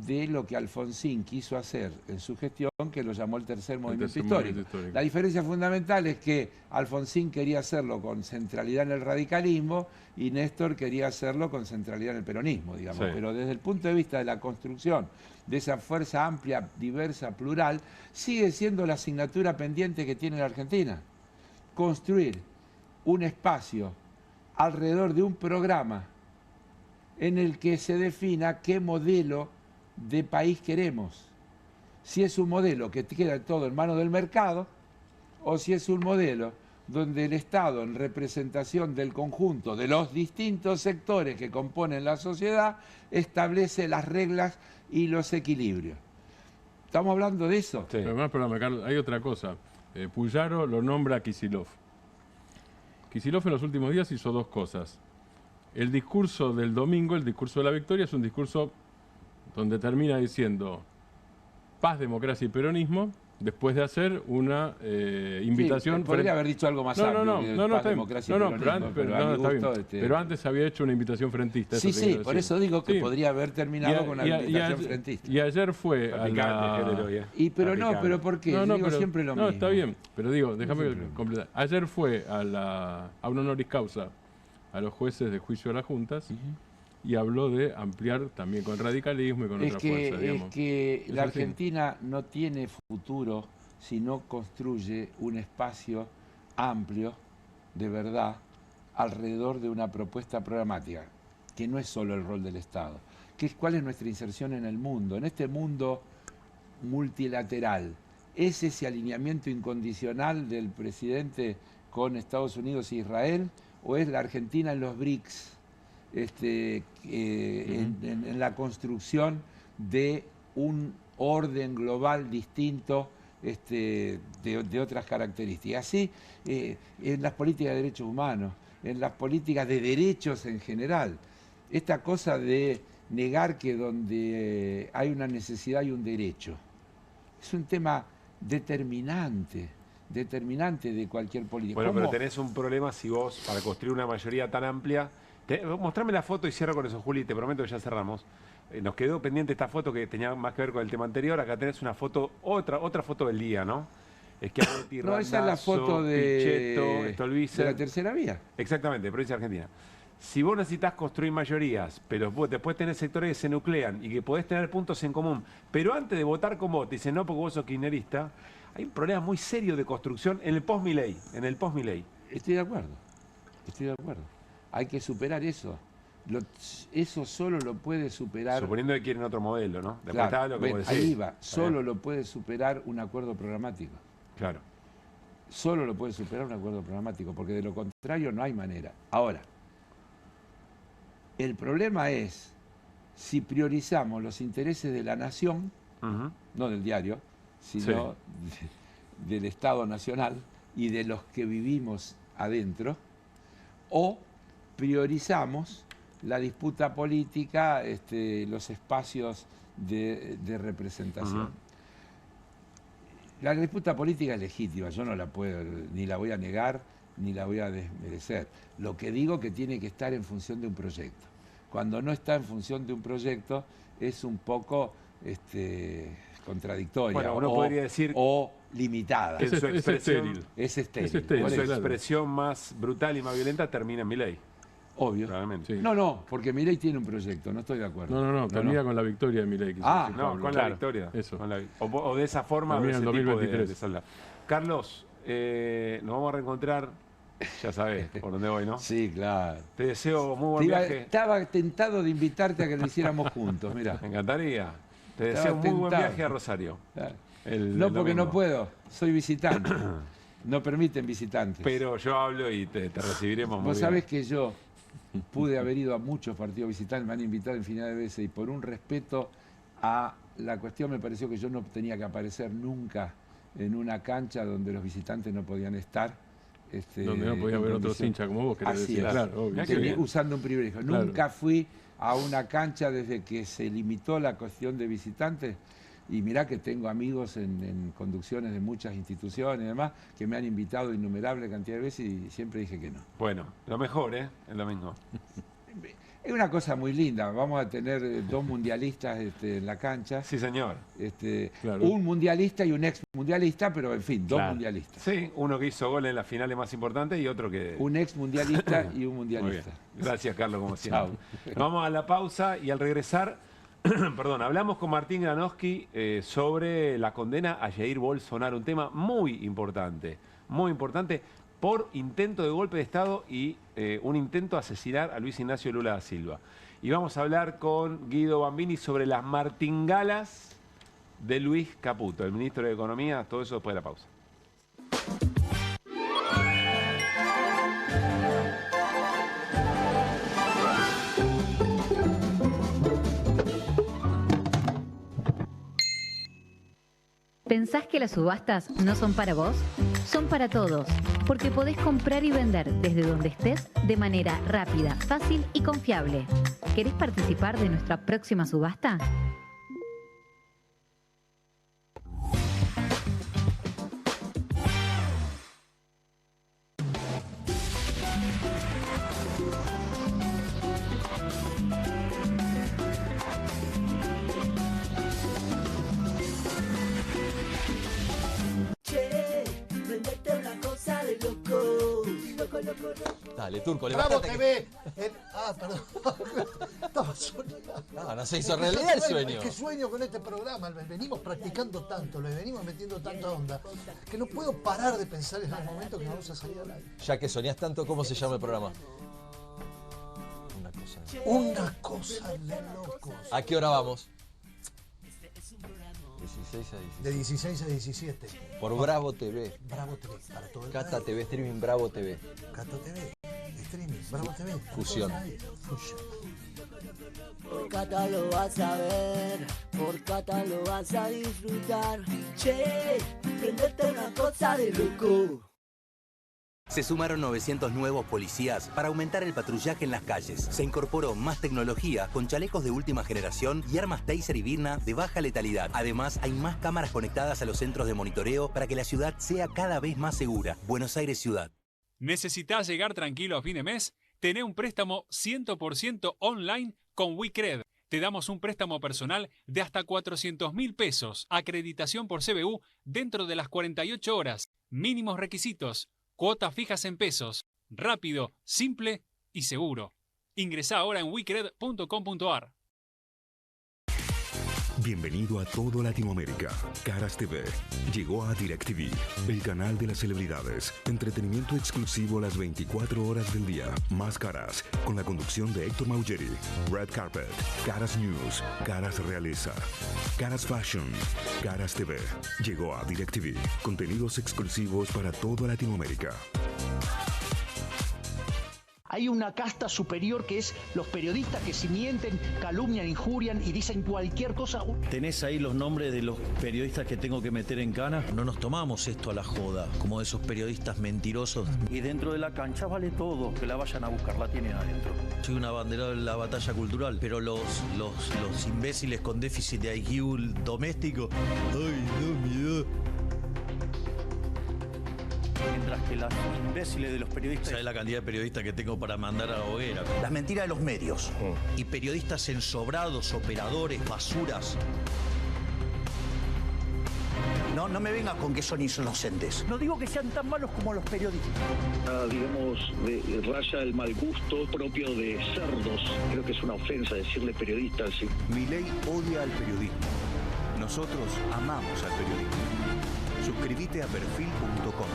de lo que Alfonsín quiso hacer en su gestión, que lo llamó el tercer movimiento histórico. La diferencia fundamental es que Alfonsín quería hacerlo con centralidad en el radicalismo y Néstor quería hacerlo con centralidad en el peronismo, digamos. Pero desde el punto de vista de la construcción de esa fuerza amplia, diversa, plural, sigue siendo la asignatura pendiente que tiene la Argentina. Construir un espacio alrededor de un programa en el que se defina qué modelo de país queremos. Si es un modelo que queda todo en manos del mercado o si es un modelo donde el Estado, en representación del conjunto de los distintos sectores que componen la sociedad, establece las reglas y los equilibrios. ¿Estamos hablando de eso? Sí. Pero además, perdón, Carlos, hay otra cosa. Puyaro lo nombra a Kicillof. Kicillof en los últimos días hizo dos cosas. El discurso del domingo, el discurso de la victoria, es un discurso donde termina diciendo paz, democracia y peronismo, después de hacer una invitación... podría haber dicho algo más amplio. Paz, democracia y peronismo, pero antes había hecho una invitación frentista. Sí, por eso digo que podría haber terminado con una invitación frentista. Y ayer fue a la... pero ¿por qué? Digo siempre lo mismo. No, está bien, pero digo, déjame completar. Ayer fue a un honoris causa a los jueces de juicio de las juntas, y habló de ampliar también con radicalismo y con otra fuerza, digamos. Es que la Argentina no tiene futuro si no construye un espacio amplio, de verdad, alrededor de una propuesta programática, que no es solo el rol del Estado, que es cuál es nuestra inserción en el mundo, en este mundo multilateral. ¿Es ese alineamiento incondicional del presidente con Estados Unidos e Israel, o es la Argentina en los BRICS? En la construcción de un orden global distinto de otras características. Así, en las políticas de derechos humanos, en las políticas de derechos en general, esta cosa de negar que donde hay una necesidad hay un derecho, es un tema determinante de cualquier política. Bueno, pero tenés un problema si vos, para construir una mayoría tan amplia... Mostrame la foto y cierro con eso, Juli, te prometo que ya cerramos. Nos quedó pendiente esta foto que tenía más que ver con el tema anterior. Acá tenés una foto, otra foto del día, ¿no? Schiavetti, no, esa es la foto de Pichetto, Stolbizer. De la tercera vía. Exactamente, provincia de Argentina. Si vos necesitas construir mayorías, pero vos después tenés sectores que se nuclean y que podés tener puntos en común, pero antes de votar con vos, te dicen no porque vos sos kirchnerista, hay un problema muy serio de construcción en el post-Milei. Estoy de acuerdo. Hay que superar eso. Eso solo lo puede superar... Suponiendo que quieren otro modelo, ¿no? Claro, ahí va. Solo lo puede superar un acuerdo programático. Claro. Solo lo puede superar un acuerdo programático, porque de lo contrario no hay manera. Ahora, el problema es si priorizamos los intereses de la nación, no del diario, sino del Estado Nacional y de los que vivimos adentro, o priorizamos la disputa política, los espacios de representación. La disputa política es legítima, yo no la puedo, ni la voy a negar, ni la voy a desmerecer. Lo que digo es que tiene que estar en función de un proyecto. Cuando no está en función de un proyecto, es un poco contradictoria, bueno, uno podría decir, o limitada. Es estéril. Es estéril. Su expresión más brutal y más violenta termina en Milei. Obvio. Claramente. Sí. No, porque Milei tiene un proyecto, no estoy de acuerdo. No, termina con la victoria de Milei. Con la victoria. Eso. O de esa forma, termina ese en 2023. Tipo de salda. Carlos, nos vamos a reencontrar, ya sabés por dónde voy, ¿no? Sí, claro. Te deseo muy buen viaje. Estaba tentado de invitarte a que lo hiciéramos juntos, mirá. Me encantaría. Te deseo muy buen viaje a Rosario. Claro. Porque no puedo, soy visitante. No permiten visitantes. Pero yo hablo y te recibiremos muy bien. Vos sabés que yo pude haber ido a muchos partidos visitantes, me han invitado infinidad de veces, y por un respeto a la cuestión me pareció que yo no tenía que aparecer nunca en una cancha donde los visitantes no podían estar. Donde no podía haber otros hinchas como vos, querés decir. Claro, usando un privilegio. Claro. Nunca fui a una cancha desde que se limitó la cuestión de visitantes. Y mirá que tengo amigos en conducciones de muchas instituciones y demás que me han invitado innumerable cantidad de veces y siempre dije que no. Bueno, lo mejor, el domingo. Es una cosa muy linda. Vamos a tener dos mundialistas en la cancha. Sí, señor. Claro. Un mundialista y un ex mundialista, pero en fin, dos mundialistas. Sí, uno que hizo gol en las finales más importantes y otro que... Un ex mundialista y un mundialista. Gracias, Carlos, como siempre. Vamos a la pausa y al regresar... Perdón, hablamos con Martín Granowski sobre la condena a Jair Bolsonaro, un tema muy importante por intento de golpe de Estado y un intento de asesinar a Luis Ignacio Lula da Silva. Y vamos a hablar con Guido Bambini sobre las martingalas de Luis Caputo, el ministro de Economía, todo eso después de la pausa. ¿Pensás que las subastas no son para vos? Son para todos, porque podés comprar y vender desde donde estés de manera rápida, fácil y confiable. ¿Querés participar de nuestra próxima subasta? Dale, Turco, Bravo levantate. TV. Perdón. Estaba soñando. No se hizo realidad el sueño. ¿Qué sueño con este programa? Venimos practicando tanto, le venimos metiendo tanta onda, que no puedo parar de pensar en el momento que vamos a salir al aire. Ya que soñás tanto, ¿cómo se llama el programa? Una cosa de locos. ¿A qué hora vamos? 16 a 17. De 16 a 17. Por Bravo TV. Bravo TV, para todo el Cata TV, streaming Bravo TV. Cata TV, streaming, Bravo TV. Fusión. Fusión. Por Cata lo vas a ver, por Cata lo vas a disfrutar. Che, prendete una cosa de loco. Se sumaron 900 nuevos policías para aumentar el patrullaje en las calles. Se incorporó más tecnología con chalecos de última generación y armas Taser y Birna de baja letalidad. Además, hay más cámaras conectadas a los centros de monitoreo para que la ciudad sea cada vez más segura. Buenos Aires Ciudad. ¿Necesitas llegar tranquilo a fin de mes? Tené un préstamo 100% online con WeCred. Te damos un préstamo personal de hasta 400.000 pesos. Acreditación por CBU dentro de las 48 horas. Mínimos requisitos. Cuotas fijas en pesos. Rápido, simple y seguro. Ingresá ahora en wecred.com.ar. Bienvenido a todo Latinoamérica. Caras TV llegó a DirecTV, el canal de las celebridades. Entretenimiento exclusivo las 24 horas del día. Más Caras, con la conducción de Héctor Maugeri. Red Carpet, Caras News, Caras Realeza, Caras Fashion, Caras TV. Llegó a DirecTV. Contenidos exclusivos para toda Latinoamérica. Hay una casta superior que es los periodistas que si mienten, calumnian, injurian y dicen cualquier cosa. ¿Tenés ahí los nombres de los periodistas que tengo que meter en cana? No nos tomamos esto a la joda, como esos periodistas mentirosos. Y dentro de la cancha vale todo, que la vayan a buscar, la tienen adentro. Soy un abanderado de la batalla cultural, pero los imbéciles con déficit de IQ doméstico, ¡ay, no, miedo! Mientras que las imbéciles de los periodistas... ¿Sabes la cantidad de periodistas que tengo para mandar a la hoguera? Las mentiras de los medios. Y periodistas ensobrados, operadores, basuras. No me vengas con que son inocentes. No digo que sean tan malos como los periodistas. Digamos, raya el mal gusto propio de cerdos. Creo que es una ofensa decirle periodistas. ¿Sí? Milei odia al periodismo. Nosotros amamos al periodismo. Suscríbete a perfil.com.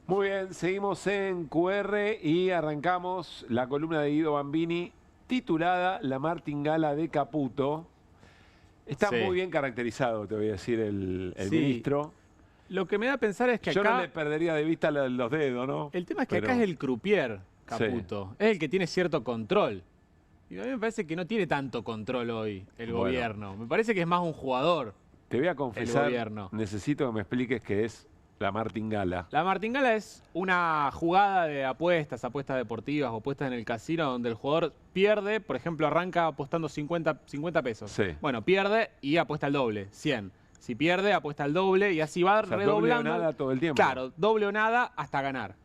Muy bien, seguimos en QR y arrancamos la columna de Guido Bambini titulada La martingala de Caputo. Está muy bien caracterizado, te voy a decir, el ministro. Lo que me da a pensar es que yo acá... no le perdería de vista los dedos, ¿no? El tema es que acá es el croupier, Caputo. Es el que tiene cierto control. Y a mí me parece que no tiene tanto control hoy el gobierno. Me parece que es más un jugador. Te voy a confesar, el gobierno. Necesito que me expliques qué es la martingala. La martingala es una jugada de apuestas deportivas o apuestas en el casino donde el jugador pierde, por ejemplo, arranca apostando 50 pesos. Sí. Bueno, pierde y apuesta el doble, 100. Si pierde, apuesta el doble y así va redoblando. Doble o nada todo el tiempo. Claro, doble o nada hasta ganar.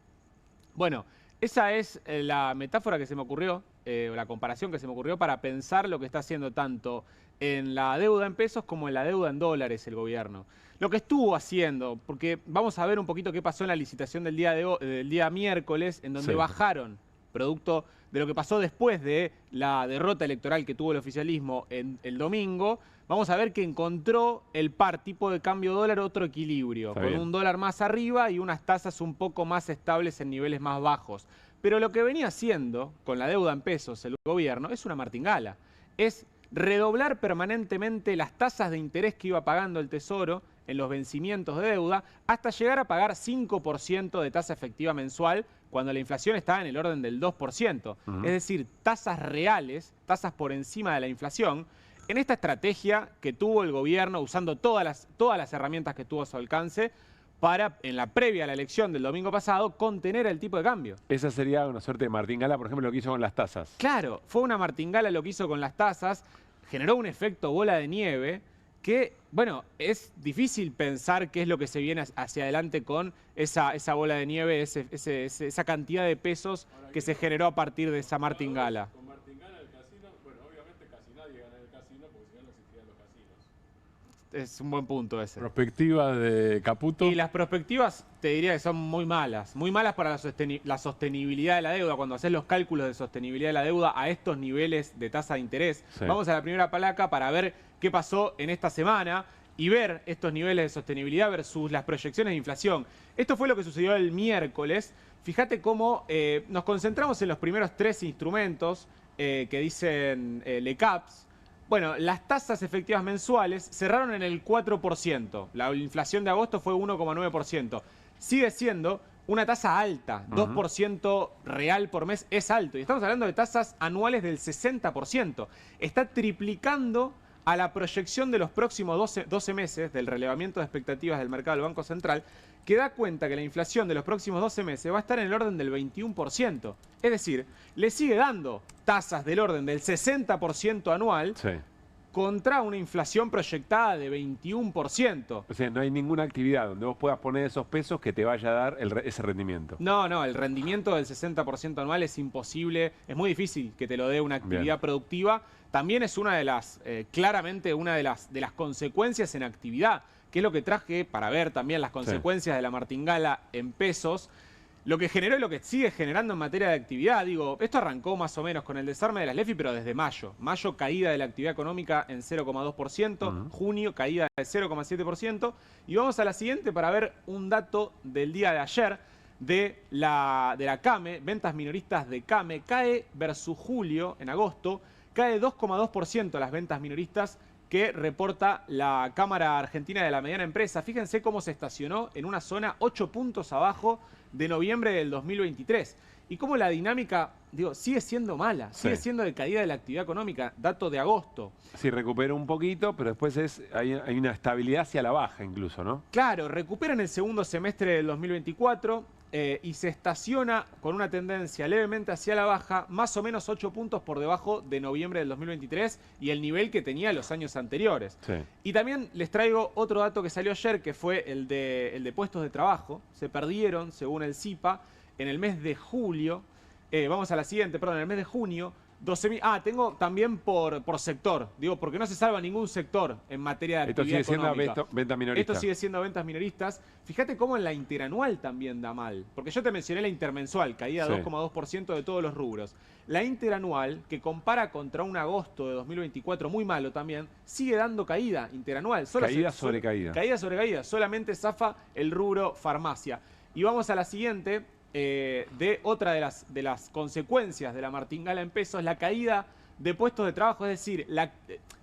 Bueno, esa es la metáfora que se me ocurrió, o la comparación que se me ocurrió para pensar lo que está haciendo tanto en la deuda en pesos como en la deuda en dólares el gobierno. Lo que estuvo haciendo, porque vamos a ver un poquito qué pasó en la licitación del día miércoles, en donde bajaron, producto de lo que pasó después de la derrota electoral que tuvo el oficialismo el domingo. Vamos a ver que encontró el par tipo de cambio dólar otro equilibrio, con un dólar más arriba y unas tasas un poco más estables en niveles más bajos. Pero lo que venía haciendo con la deuda en pesos el gobierno es una martingala. Es redoblar permanentemente las tasas de interés que iba pagando el Tesoro en los vencimientos de deuda hasta llegar a pagar 5% de tasa efectiva mensual cuando la inflación estaba en el orden del 2%. Es decir, tasas reales, tasas por encima de la inflación, en esta estrategia que tuvo el gobierno usando todas las herramientas que tuvo a su alcance para, en la previa a la elección del domingo pasado, contener el tipo de cambio. Esa sería una suerte de martingala, por ejemplo, lo que hizo con las tasas. Claro, fue una martingala lo que hizo con las tasas, generó un efecto bola de nieve que, bueno, es difícil pensar qué es lo que se viene hacia adelante con esa bola de nieve, esa cantidad de pesos que se generó a partir de esa martingala. Con martingala el casino, bueno, obviamente casi nadie gana en el casino porque si no, no existían los casinos. Es un buen punto ese. Perspectiva de Caputo. Y las perspectivas te diría que son muy malas para la sostenibilidad de la deuda. Cuando haces los cálculos de sostenibilidad de la deuda a estos niveles de tasa de interés. Vamos a la primera placa para ver qué pasó en esta semana. y ver estos niveles de sostenibilidad versus las proyecciones de inflación. Esto fue lo que sucedió el miércoles. Fíjate cómo nos concentramos en los primeros 3 instrumentos que dicen LECAPS. Bueno, las tasas efectivas mensuales cerraron en el 4%. La inflación de agosto fue 1,9%. Sigue siendo una tasa alta, 2% real por mes es alto. Y estamos hablando de tasas anuales del 60%. Está triplicando a la proyección de los próximos 12 meses del relevamiento de expectativas del mercado del Banco Central, que da cuenta que la inflación de los próximos 12 meses va a estar en el orden del 21%. Es decir, le sigue dando tasas del orden del 60% anual, Sí. contra una inflación proyectada de 21%. O sea, no hay ninguna actividad donde vos puedas poner esos pesos que te vaya a dar ese rendimiento. No, el rendimiento del 60% anual es imposible, es muy difícil que te lo dé una actividad productiva. También es una de las, claramente una de las consecuencias en actividad, que es lo que traje para ver también las consecuencias de la martingala en pesos. Lo que generó y lo que sigue generando en materia de actividad, digo, esto arrancó más o menos con el desarme de las LEFI, pero desde mayo. Mayo, caída de la actividad económica en 0,2%, junio, caída de 0,7%. Y vamos a la siguiente para ver un dato del día de ayer de la CAME, ventas minoristas de CAME, cae versus julio, en agosto, cae 2,2% las ventas minoristas que reporta la Cámara Argentina de la Mediana Empresa. Fíjense cómo se estacionó en una zona 8 puntos abajo de noviembre del 2023. Y cómo la dinámica, digo, sigue siendo mala, sigue siendo de caída de la actividad económica, dato de agosto. Sí, recupera un poquito, pero después hay una estabilidad hacia la baja incluso, ¿no? Claro, recupera en el segundo semestre del 2024 y se estaciona con una tendencia levemente hacia la baja, más o menos 8 puntos por debajo de noviembre del 2023 y el nivel que tenía los años anteriores. Sí. Y también les traigo otro dato que salió ayer, que fue el de puestos de trabajo. Se perdieron, según el CIPA, en el mes de julio, vamos a la siguiente, perdón, en el mes de junio, 12.000. Tengo también por sector, digo, porque no se salva ningún sector en materia de actividad económica. Esto sigue siendo ventas minoristas. Esto sigue siendo ventas minoristas. Fíjate cómo en la interanual también da mal, porque yo te mencioné la intermensual, caída 2,2% de todos los rubros. La interanual, que compara contra un agosto de 2024 muy malo también, sigue dando caída interanual. Caída sobre caída. Caída sobre caída, solamente zafa el rubro farmacia. Y vamos a la siguiente. De otra de las consecuencias de la martingala en pesos, la caída de puestos de trabajo, es decir,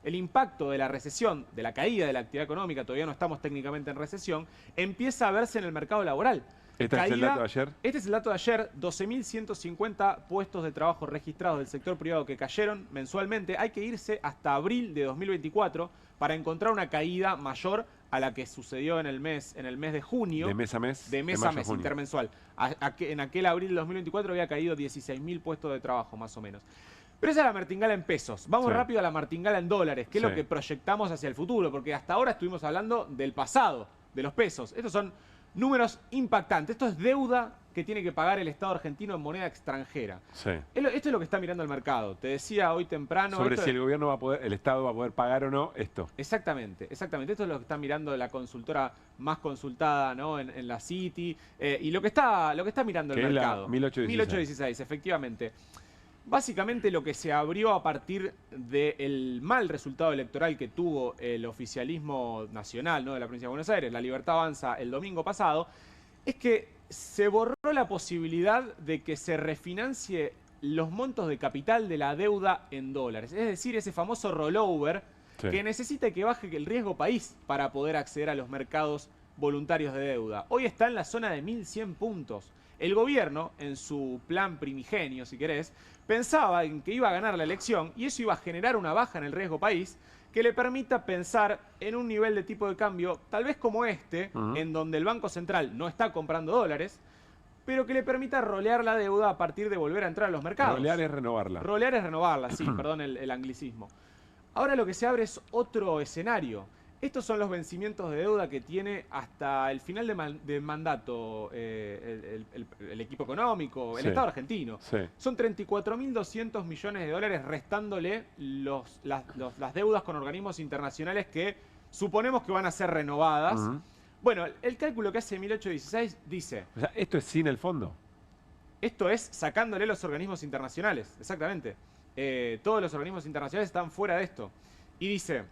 el impacto de la recesión, de la caída de la actividad económica, todavía no estamos técnicamente en recesión, empieza a verse en el mercado laboral. ¿Este es el dato de ayer? Este es el dato de ayer, 12.150 puestos de trabajo registrados del sector privado que cayeron mensualmente. Hay que irse hasta abril de 2024 para encontrar una caída mayor a la que sucedió en el mes de junio. ¿De mes a mes? De mes a mes, intermensual. En aquel abril de 2024 había caído 16.000 puestos de trabajo, más o menos. Pero esa es la martingala en pesos. Vamos rápido a la martingala en dólares, que es lo que proyectamos hacia el futuro, porque hasta ahora estuvimos hablando del pasado, de los pesos. Estos son números impactantes. Esto es deuda que tiene que pagar el Estado argentino en moneda extranjera. Sí. Esto es lo que está mirando el mercado. Te decía hoy temprano... Sobre si el gobierno el Estado va a poder pagar o no esto. Exactamente. Esto es lo que está mirando la consultora más consultada, ¿no? en la Citi. Y lo que está mirando el mercado. Es la 1816, efectivamente. Básicamente lo que se abrió a partir del mal resultado electoral que tuvo el oficialismo nacional, ¿no? de la provincia de Buenos Aires, La Libertad Avanza, el domingo pasado, es que se borró la posibilidad de que se refinancie los montos de capital de la deuda en dólares. Es decir, ese famoso rollover que necesita que baje el riesgo país para poder acceder a los mercados voluntarios de deuda. Hoy está en la zona de 1.100 puntos. El gobierno, en su plan primigenio, si querés, pensaba en que iba a ganar la elección y eso iba a generar una baja en el riesgo país que le permita pensar en un nivel de tipo de cambio, tal vez como este, en donde el Banco Central no está comprando dólares, pero que le permita rolear la deuda a partir de volver a entrar a los mercados. Rolear es renovarla. Rolear es renovarla, sí, perdón el anglicismo. Ahora lo que se abre es otro escenario. Estos son los vencimientos de deuda que tiene hasta el final de mandato el equipo económico, el Estado argentino. Son 34.200 millones de dólares restándole las deudas con organismos internacionales que suponemos que van a ser renovadas. Bueno, el cálculo que hace 1816 dice... O sea, ¿esto es sin el fondo? Esto es sacándole los organismos internacionales, exactamente. Todos los organismos internacionales están fuera de esto. Y dice...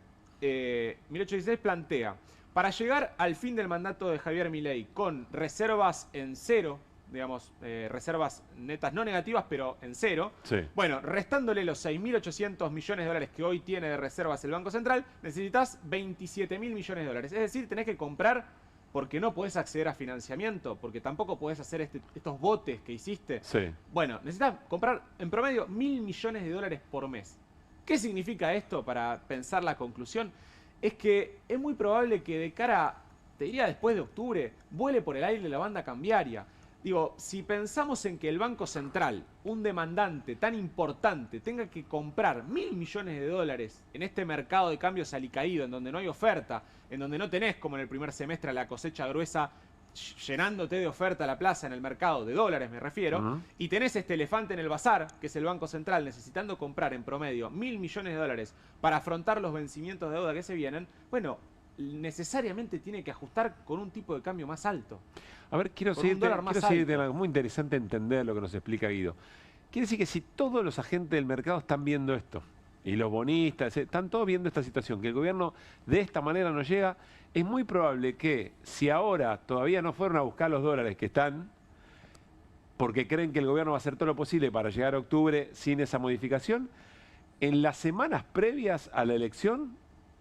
1816 plantea, para llegar al fin del mandato de Javier Milei con reservas en cero, digamos, reservas netas no negativas, pero en cero. Sí. Bueno, restándole los 6.800 millones de dólares que hoy tiene de reservas el Banco Central, necesitas 27.000 millones de dólares. Es decir, tenés que comprar porque no podés acceder a financiamiento, porque tampoco podés hacer estos botes que hiciste. Sí. Bueno, necesitas comprar en promedio 1.000 millones de dólares por mes. ¿Qué significa esto para pensar la conclusión? Es que es muy probable que de cara, te diría después de octubre, vuele por el aire la banda cambiaria. Digo, si pensamos en que el Banco Central, un demandante tan importante, tenga que comprar 1.000 millones de dólares en este mercado de cambios alicaído, en donde no hay oferta, en donde no tenés, como en el primer semestre, la cosecha gruesa llenándote de oferta a la plaza en el mercado, de dólares me refiero, y tenés este elefante en el bazar, que es el Banco Central, necesitando comprar en promedio 1.000 millones de dólares para afrontar los vencimientos de deuda que se vienen, bueno, necesariamente tiene que ajustar con un tipo de cambio más alto. A ver, quiero seguirte en algo muy interesante entender lo que nos explica Guido. Quiere decir que si todos los agentes del mercado están viendo esto, y los bonistas, están todos viendo esta situación, que el gobierno de esta manera no llega, es muy probable que si ahora todavía no fueron a buscar los dólares que están, porque creen que el gobierno va a hacer todo lo posible para llegar a octubre sin esa modificación, en las semanas previas a la elección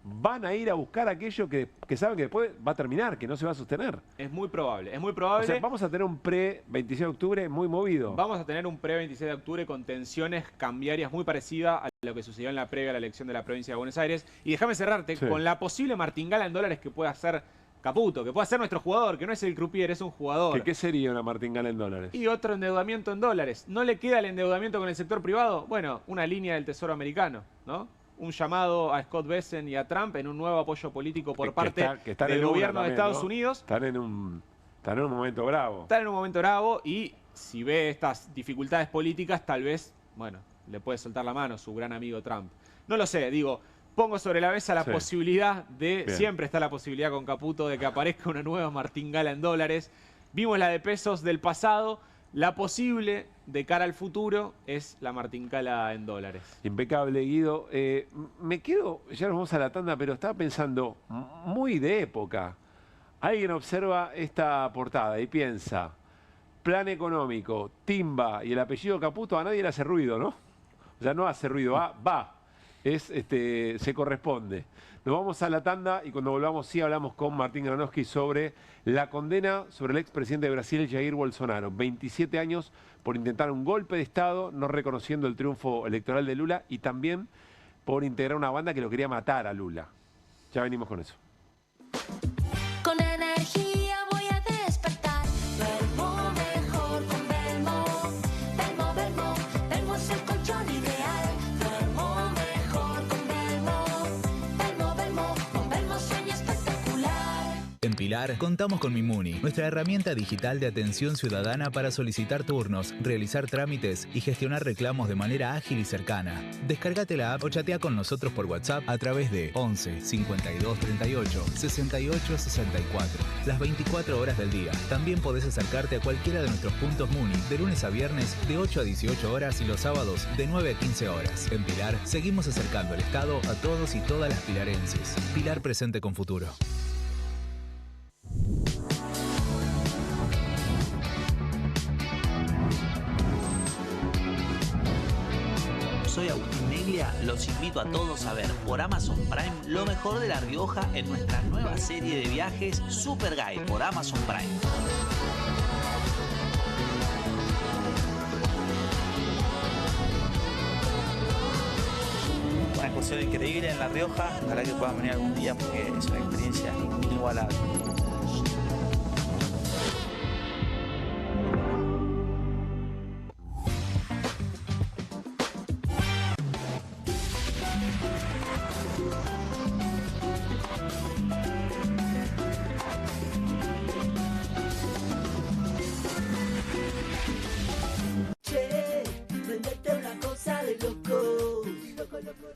van a ir a buscar aquello que saben que después va a terminar, que no se va a sostener. Es muy probable, es muy probable. O sea, vamos a tener un pre-26 de octubre muy movido. Vamos a tener un pre-26 de octubre con tensiones cambiarias muy parecidas a lo que sucedió en la previa a la elección de la provincia de Buenos Aires. Y déjame cerrarte con la posible martingala en dólares que pueda hacer Caputo, que pueda ser nuestro jugador, que no es el croupier, es un jugador. ¿Qué sería una martingala en dólares? Y otro endeudamiento en dólares. ¿No le queda el endeudamiento con el sector privado? Bueno, una línea del Tesoro americano, ¿no? Un llamado a Scott Bessent y a Trump en un nuevo apoyo político por parte del gobierno de Estados Unidos. Están en un momento bravo. Están en un momento bravo y si ve estas dificultades políticas, tal vez, bueno, le puede soltar la mano su gran amigo Trump. No lo sé, digo, pongo sobre la mesa la posibilidad de, siempre está la posibilidad con Caputo de que aparezca una nueva martingala en dólares. Vimos la de pesos del pasado. La posible de cara al futuro es la martingala en dólares. Impecable, Guido. Me quedo, ya nos vamos a la tanda, pero estaba pensando, muy de época. Alguien observa esta portada y piensa, plan económico, timba y el apellido Caputo, a nadie le hace ruido, ¿no? O sea, no hace ruido, va. Se corresponde. Nos vamos a la tanda y cuando volvamos sí hablamos con Martín Granowski sobre la condena sobre el expresidente de Brasil, Jair Bolsonaro. 27 años por intentar un golpe de Estado, no reconociendo el triunfo electoral de Lula y también por integrar una banda que lo quería matar a Lula. Ya venimos con eso. Con energía voy a despertar. Duermo mejor con Belmo. Belmo es el colchón ideal. Duermo mejor con Belmo. Con Belmo sueño espectacular. En Pilar contamos con Mimuni, nuestra herramienta digital de atención ciudadana para solicitar turnos, realizar trámites y gestionar reclamos de manera ágil y cercana. Descárgate la app o chatea con nosotros por WhatsApp a través de 11 52 38 68 64. Las 24 horas del día. También podés acercarte a cualquiera de nuestros puntos Muni de lunes a viernes de 8 a 18 horas y los sábados de 9 a 15 horas. En Pilar seguimos acercando el Estado a todos y todas las pilarenses. Pilar presente con futuro. Soy Agustín Neglia, los invito a todos a ver por Amazon Prime lo mejor de La Rioja en nuestra nueva serie de viajes Super Guide por Amazon Prime. Una excursión increíble en La Rioja, ojalá que puedan venir algún día porque es una experiencia inigualable.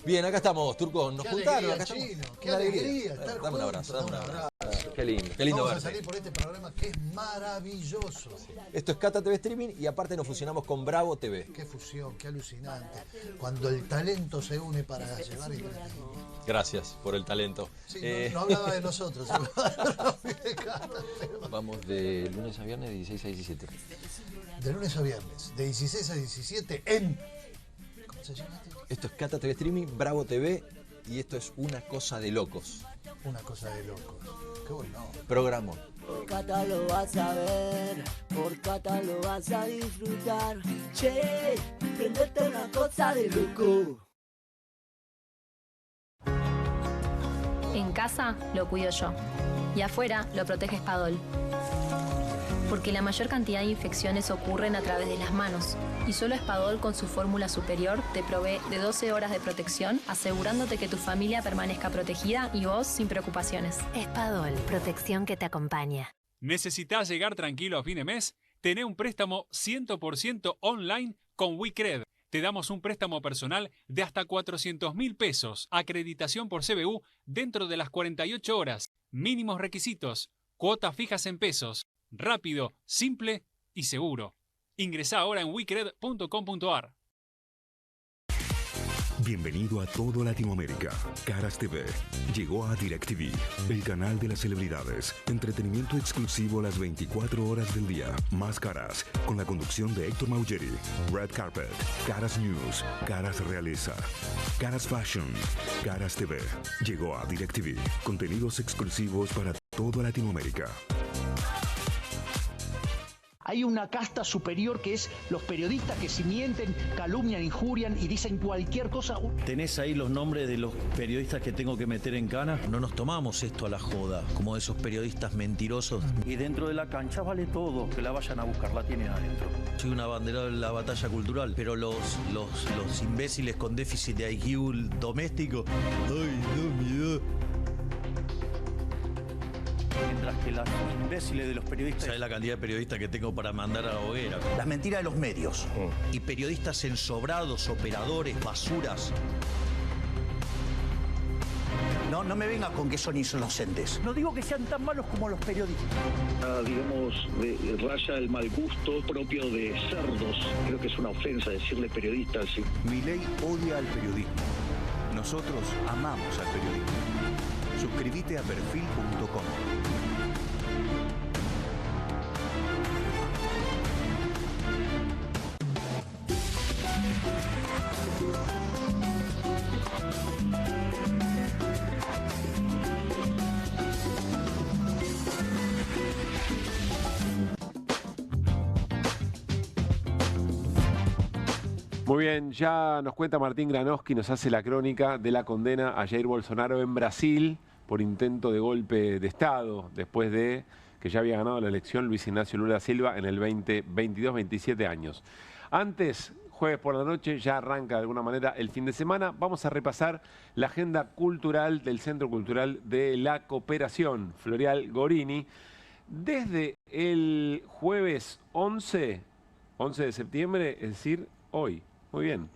Bien, acá estamos, Turco. Nos juntaron, acá estamos. Qué alegría estar Dame un abrazo, juntos. dame un abrazo. Qué lindo. Qué lindo Vamos a verte. salir por este programa que es maravilloso. Esto es Cata TV Streaming y aparte nos fusionamos con Bravo TV. Qué fusión, qué alucinante. Cuando el talento se une para llevar entretenimiento. Gracias por el talento. Sí, no hablaba de nosotros. Vamos de lunes a viernes de 16 a 17. De lunes a viernes, de 16 a 17 en... ¿Cómo se llama? Esto es Cata TV Streaming, Bravo TV y esto es Una Cosa de Locos. Una cosa de locos. Qué bueno. Programa. Por Cata lo vas a ver, por Cata lo vas a disfrutar. Che, prendete una cosa de loco. En casa lo cuido yo y afuera lo protege Spadol. Porque la mayor cantidad de infecciones ocurren a través de las manos y solo Spadol con su fórmula superior te provee de 12 horas de protección, asegurándote que tu familia permanezca protegida y vos sin preocupaciones. Spadol, protección que te acompaña. ¿Necesitas llegar tranquilo a fin de mes? Tené un préstamo 100% online con WeCred. Te damos un préstamo personal de hasta 400.000 pesos, acreditación por CBU dentro de las 48 horas, mínimos requisitos, cuotas fijas en pesos, rápido, simple y seguro. Ingresá ahora en wecred.com.ar. Bienvenido a todo Latinoamérica. Caras TV llegó a DirecTV, el canal de las celebridades. Entretenimiento exclusivo las 24 horas del día. Más Caras, con la conducción de Héctor Maugeri. Red Carpet, Caras News, Caras Realeza, Caras Fashion, Caras TV. Llegó a DirecTV. Contenidos exclusivos para toda Latinoamérica. Hay una casta superior que es los periodistas que si mienten, calumnian, injurian y dicen cualquier cosa. ¿Tenés ahí los nombres de los periodistas que tengo que meter en cana? No nos tomamos esto a la joda, como esos periodistas mentirosos. Y dentro de la cancha vale todo, que la vayan a buscar, la tienen adentro. Soy una bandera de la batalla cultural, pero los imbéciles con déficit de IQ doméstico, ¡ay, no, miedo! Mientras que los imbéciles de los periodistas... ¿Sabes la cantidad de periodistas que tengo para mandar a la hoguera? Las mentiras de los medios. Y periodistas ensobrados, operadores, basuras. No me vengas con que son inocentes. No digo que sean tan malos como los periodistas. Digamos, raya el mal gusto propio de cerdos. Creo que es una ofensa decirle periodista así. Milei odia al periodismo. Nosotros amamos al periodismo. Suscríbete a perfil.com. Muy bien, ya nos cuenta Martín Granowski, nos hace la crónica de la condena a Jair Bolsonaro en Brasil por intento de golpe de Estado, después de que ya había ganado la elección Luis Ignacio Lula da Silva en el 2022, 27 años. Antes, jueves por la noche, ya arranca de alguna manera el fin de semana. Vamos a repasar la agenda cultural del Centro Cultural de la Cooperación, Floreal Gorini. Desde el jueves 11 de septiembre, es decir, hoy. Muy bien.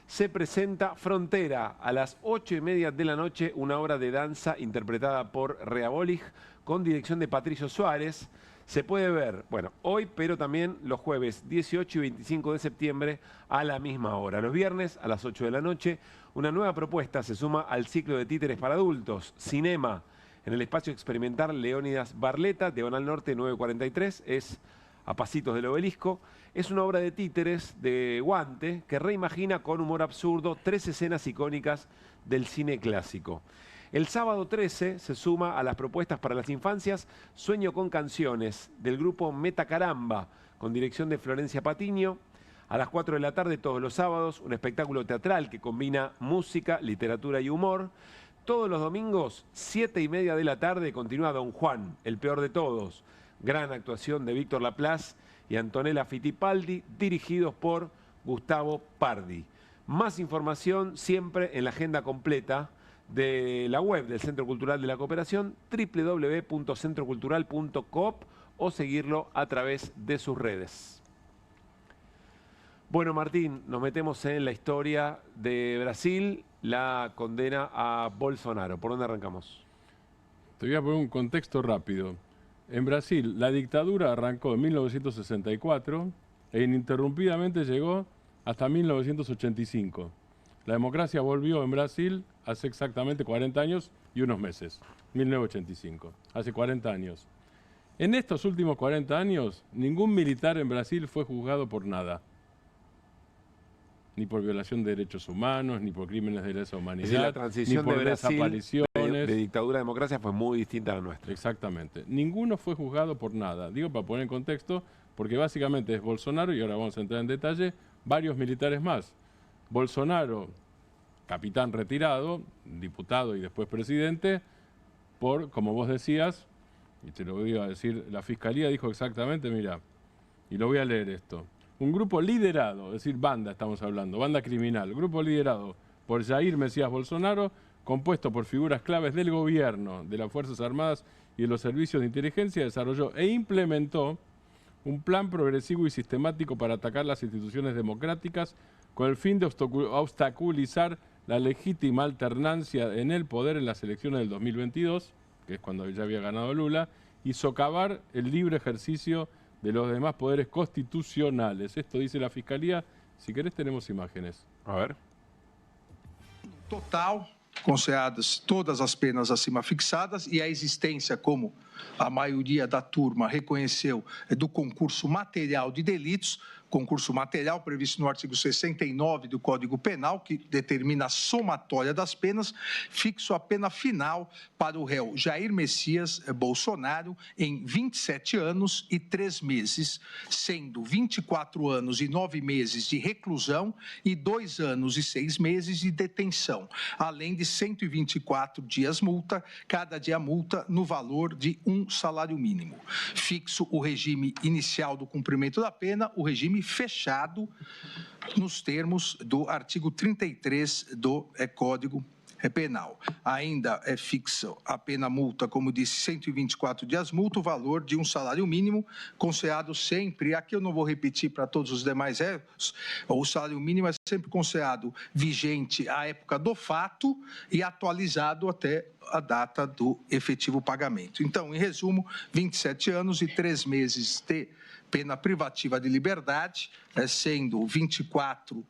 Se presenta Frontera a las 8:30 de la noche, una obra de danza interpretada por Rea Bolig con dirección de Patricio Suárez. Se puede ver, bueno, hoy, pero también los jueves 18 y 25 de septiembre a la misma hora. Los viernes a las 8 de la noche, una nueva propuesta se suma al ciclo de títeres para adultos, Cinema, en el espacio experimental Leónidas Barleta, Diagonal Norte 943, es a pasitos del Obelisco. Es una obra de títeres de guante que reimagina con humor absurdo 3 escenas icónicas del cine clásico. El sábado 13 se suma a las propuestas para las infancias Sueño con canciones del grupo Metacaramba con dirección de Florencia Patiño. A las 4 de la tarde todos los sábados un espectáculo teatral que combina música, literatura y humor. Todos los domingos 7:30 de la tarde continúa Don Juan, el peor de todos. Gran actuación de Víctor Laplace y Antonella Fittipaldi, dirigidos por Gustavo Pardi. Más información siempre en la agenda completa de la web del Centro Cultural de la Cooperación, www.centrocultural.coop, o seguirlo a través de sus redes. Bueno, Martín, nos metemos en la historia de Brasil, la condena a Bolsonaro. ¿Por dónde arrancamos? Te voy a poner un contexto rápido. En Brasil, la dictadura arrancó en 1964 e ininterrumpidamente llegó hasta 1985. La democracia volvió en Brasil hace exactamente 40 años y unos meses, 1985, hace 40 años. En estos últimos 40 años, ningún militar en Brasil fue juzgado por nada. Ni por violación de derechos humanos, ni por crímenes de lesa humanidad, Es decir, la transición ni por de Brasil desapariciones. de dictadura a democracia fue muy distinta a la nuestra. Exactamente. Ninguno fue juzgado por nada. Digo para poner en contexto, porque básicamente es Bolsonaro, y ahora vamos a entrar en detalle, varios militares más. Bolsonaro, capitán retirado, diputado y después presidente, por, como vos decías, y te lo voy a decir, la Fiscalía dijo exactamente, mira, y lo voy a leer esto. Un grupo liderado, es decir, banda estamos hablando, banda criminal, grupo liderado por Jair Mesías Bolsonaro, compuesto por figuras claves del gobierno, de las Fuerzas Armadas y de los servicios de inteligencia, desarrolló e implementó un plan progresivo y sistemático para atacar las instituciones democráticas con el fin de obstaculizar la legítima alternancia en el poder en las elecciones del 2022, que es cuando ya había ganado Lula, y socavar el libre ejercicio de los demás poderes constitucionales. Esto dice la Fiscalía. Si querés tenemos imágenes. A ver. Total, consideradas todas as penas acima fixadas e a existência, como a maioria da turma reconheceu, do concurso material de delitos, concurso material previsto no artigo 69 do Código Penal, que determina a somatória das penas, fixo a pena final para o réu Jair Messias Bolsonaro em 27 anos e 3 meses, sendo 24 anos e 9 meses de reclusão e 2 anos e 6 meses de detenção, além de 124 dias multa, cada dia multa no valor de um salário mínimo. Fixo o regime inicial do cumprimento da pena, o regime fechado nos termos do artigo 33 do Código Penal. Ainda é fixa a pena multa, como disse, 124 dias multa, o valor de um salário mínimo, considerado sempre, aqui eu não vou repetir para todos os demais réus, o salário mínimo é sempre considerado vigente à época do fato e atualizado até a data do efetivo pagamento. Então, em resumo, 27 anos e 3 meses de pena privativa de liberdade, sendo 24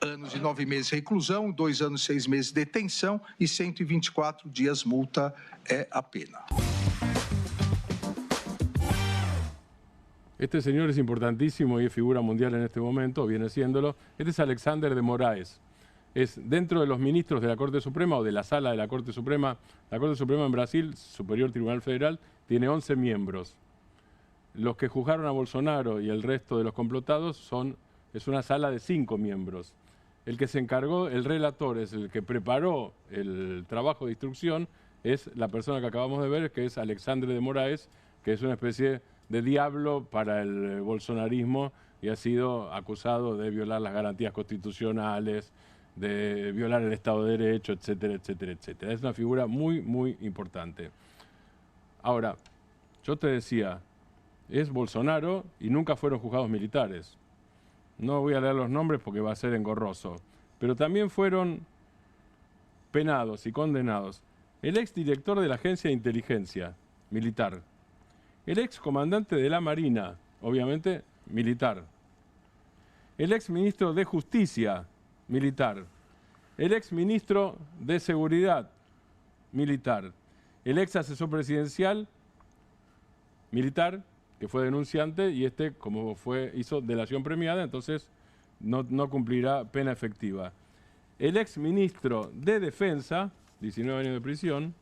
anos e 9 meses de reclusão, 2 anos e 6 meses de detenção e 124 dias multa é a pena. Este señor es importantísimo y es figura mundial en este momento, viene siéndolo. Este es Alexander de Moraes. Es dentro de los ministros de la Corte Suprema o de la sala de la Corte Suprema. La Corte Suprema en Brasil, Superior Tribunal Federal, tiene 11 miembros. Los que juzgaron a Bolsonaro y el resto de los complotados es una sala de 5 miembros. El que se encargó, el relator, es el que preparó el trabajo de instrucción, es la persona que acabamos de ver, que es Alexandre de Moraes, que es una especie de diablo para el bolsonarismo y ha sido acusado de violar las garantías constitucionales, de violar el Estado de Derecho, etcétera, etcétera, etcétera. Es una figura muy, muy importante. Ahora, yo te decía, es Bolsonaro y nunca fueron juzgados militares. No voy a leer los nombres porque va a ser engorroso. Pero también fueron penados y condenados el exdirector de la Agencia de Inteligencia Militar, el excomandante de la Marina, obviamente militar, el exministro de Justicia militar, el exministro de Seguridad militar, el ex asesor presidencial militar, que fue denunciante, y como hizo delación premiada, entonces no cumplirá pena efectiva. El ex ministro de Defensa, 19 años de prisión,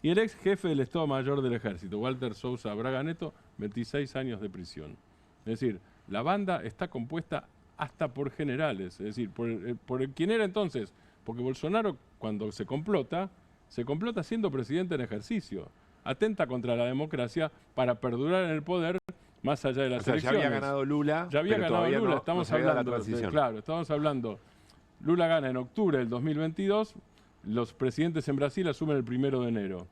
y el ex jefe del Estado Mayor del Ejército, Walter Sousa Braga Neto, 26 años de prisión. Es decir, la banda está compuesta hasta por generales, es decir, por quien era entonces, porque Bolsonaro, cuando se complota siendo presidente en ejercicio. Atenta contra la democracia para perdurar en el poder más allá de las elecciones. Ya había ganado Lula. Ya había ganado Lula, estamos hablando. Lula gana en octubre del 2022, los presidentes en Brasil asumen el 1 de enero.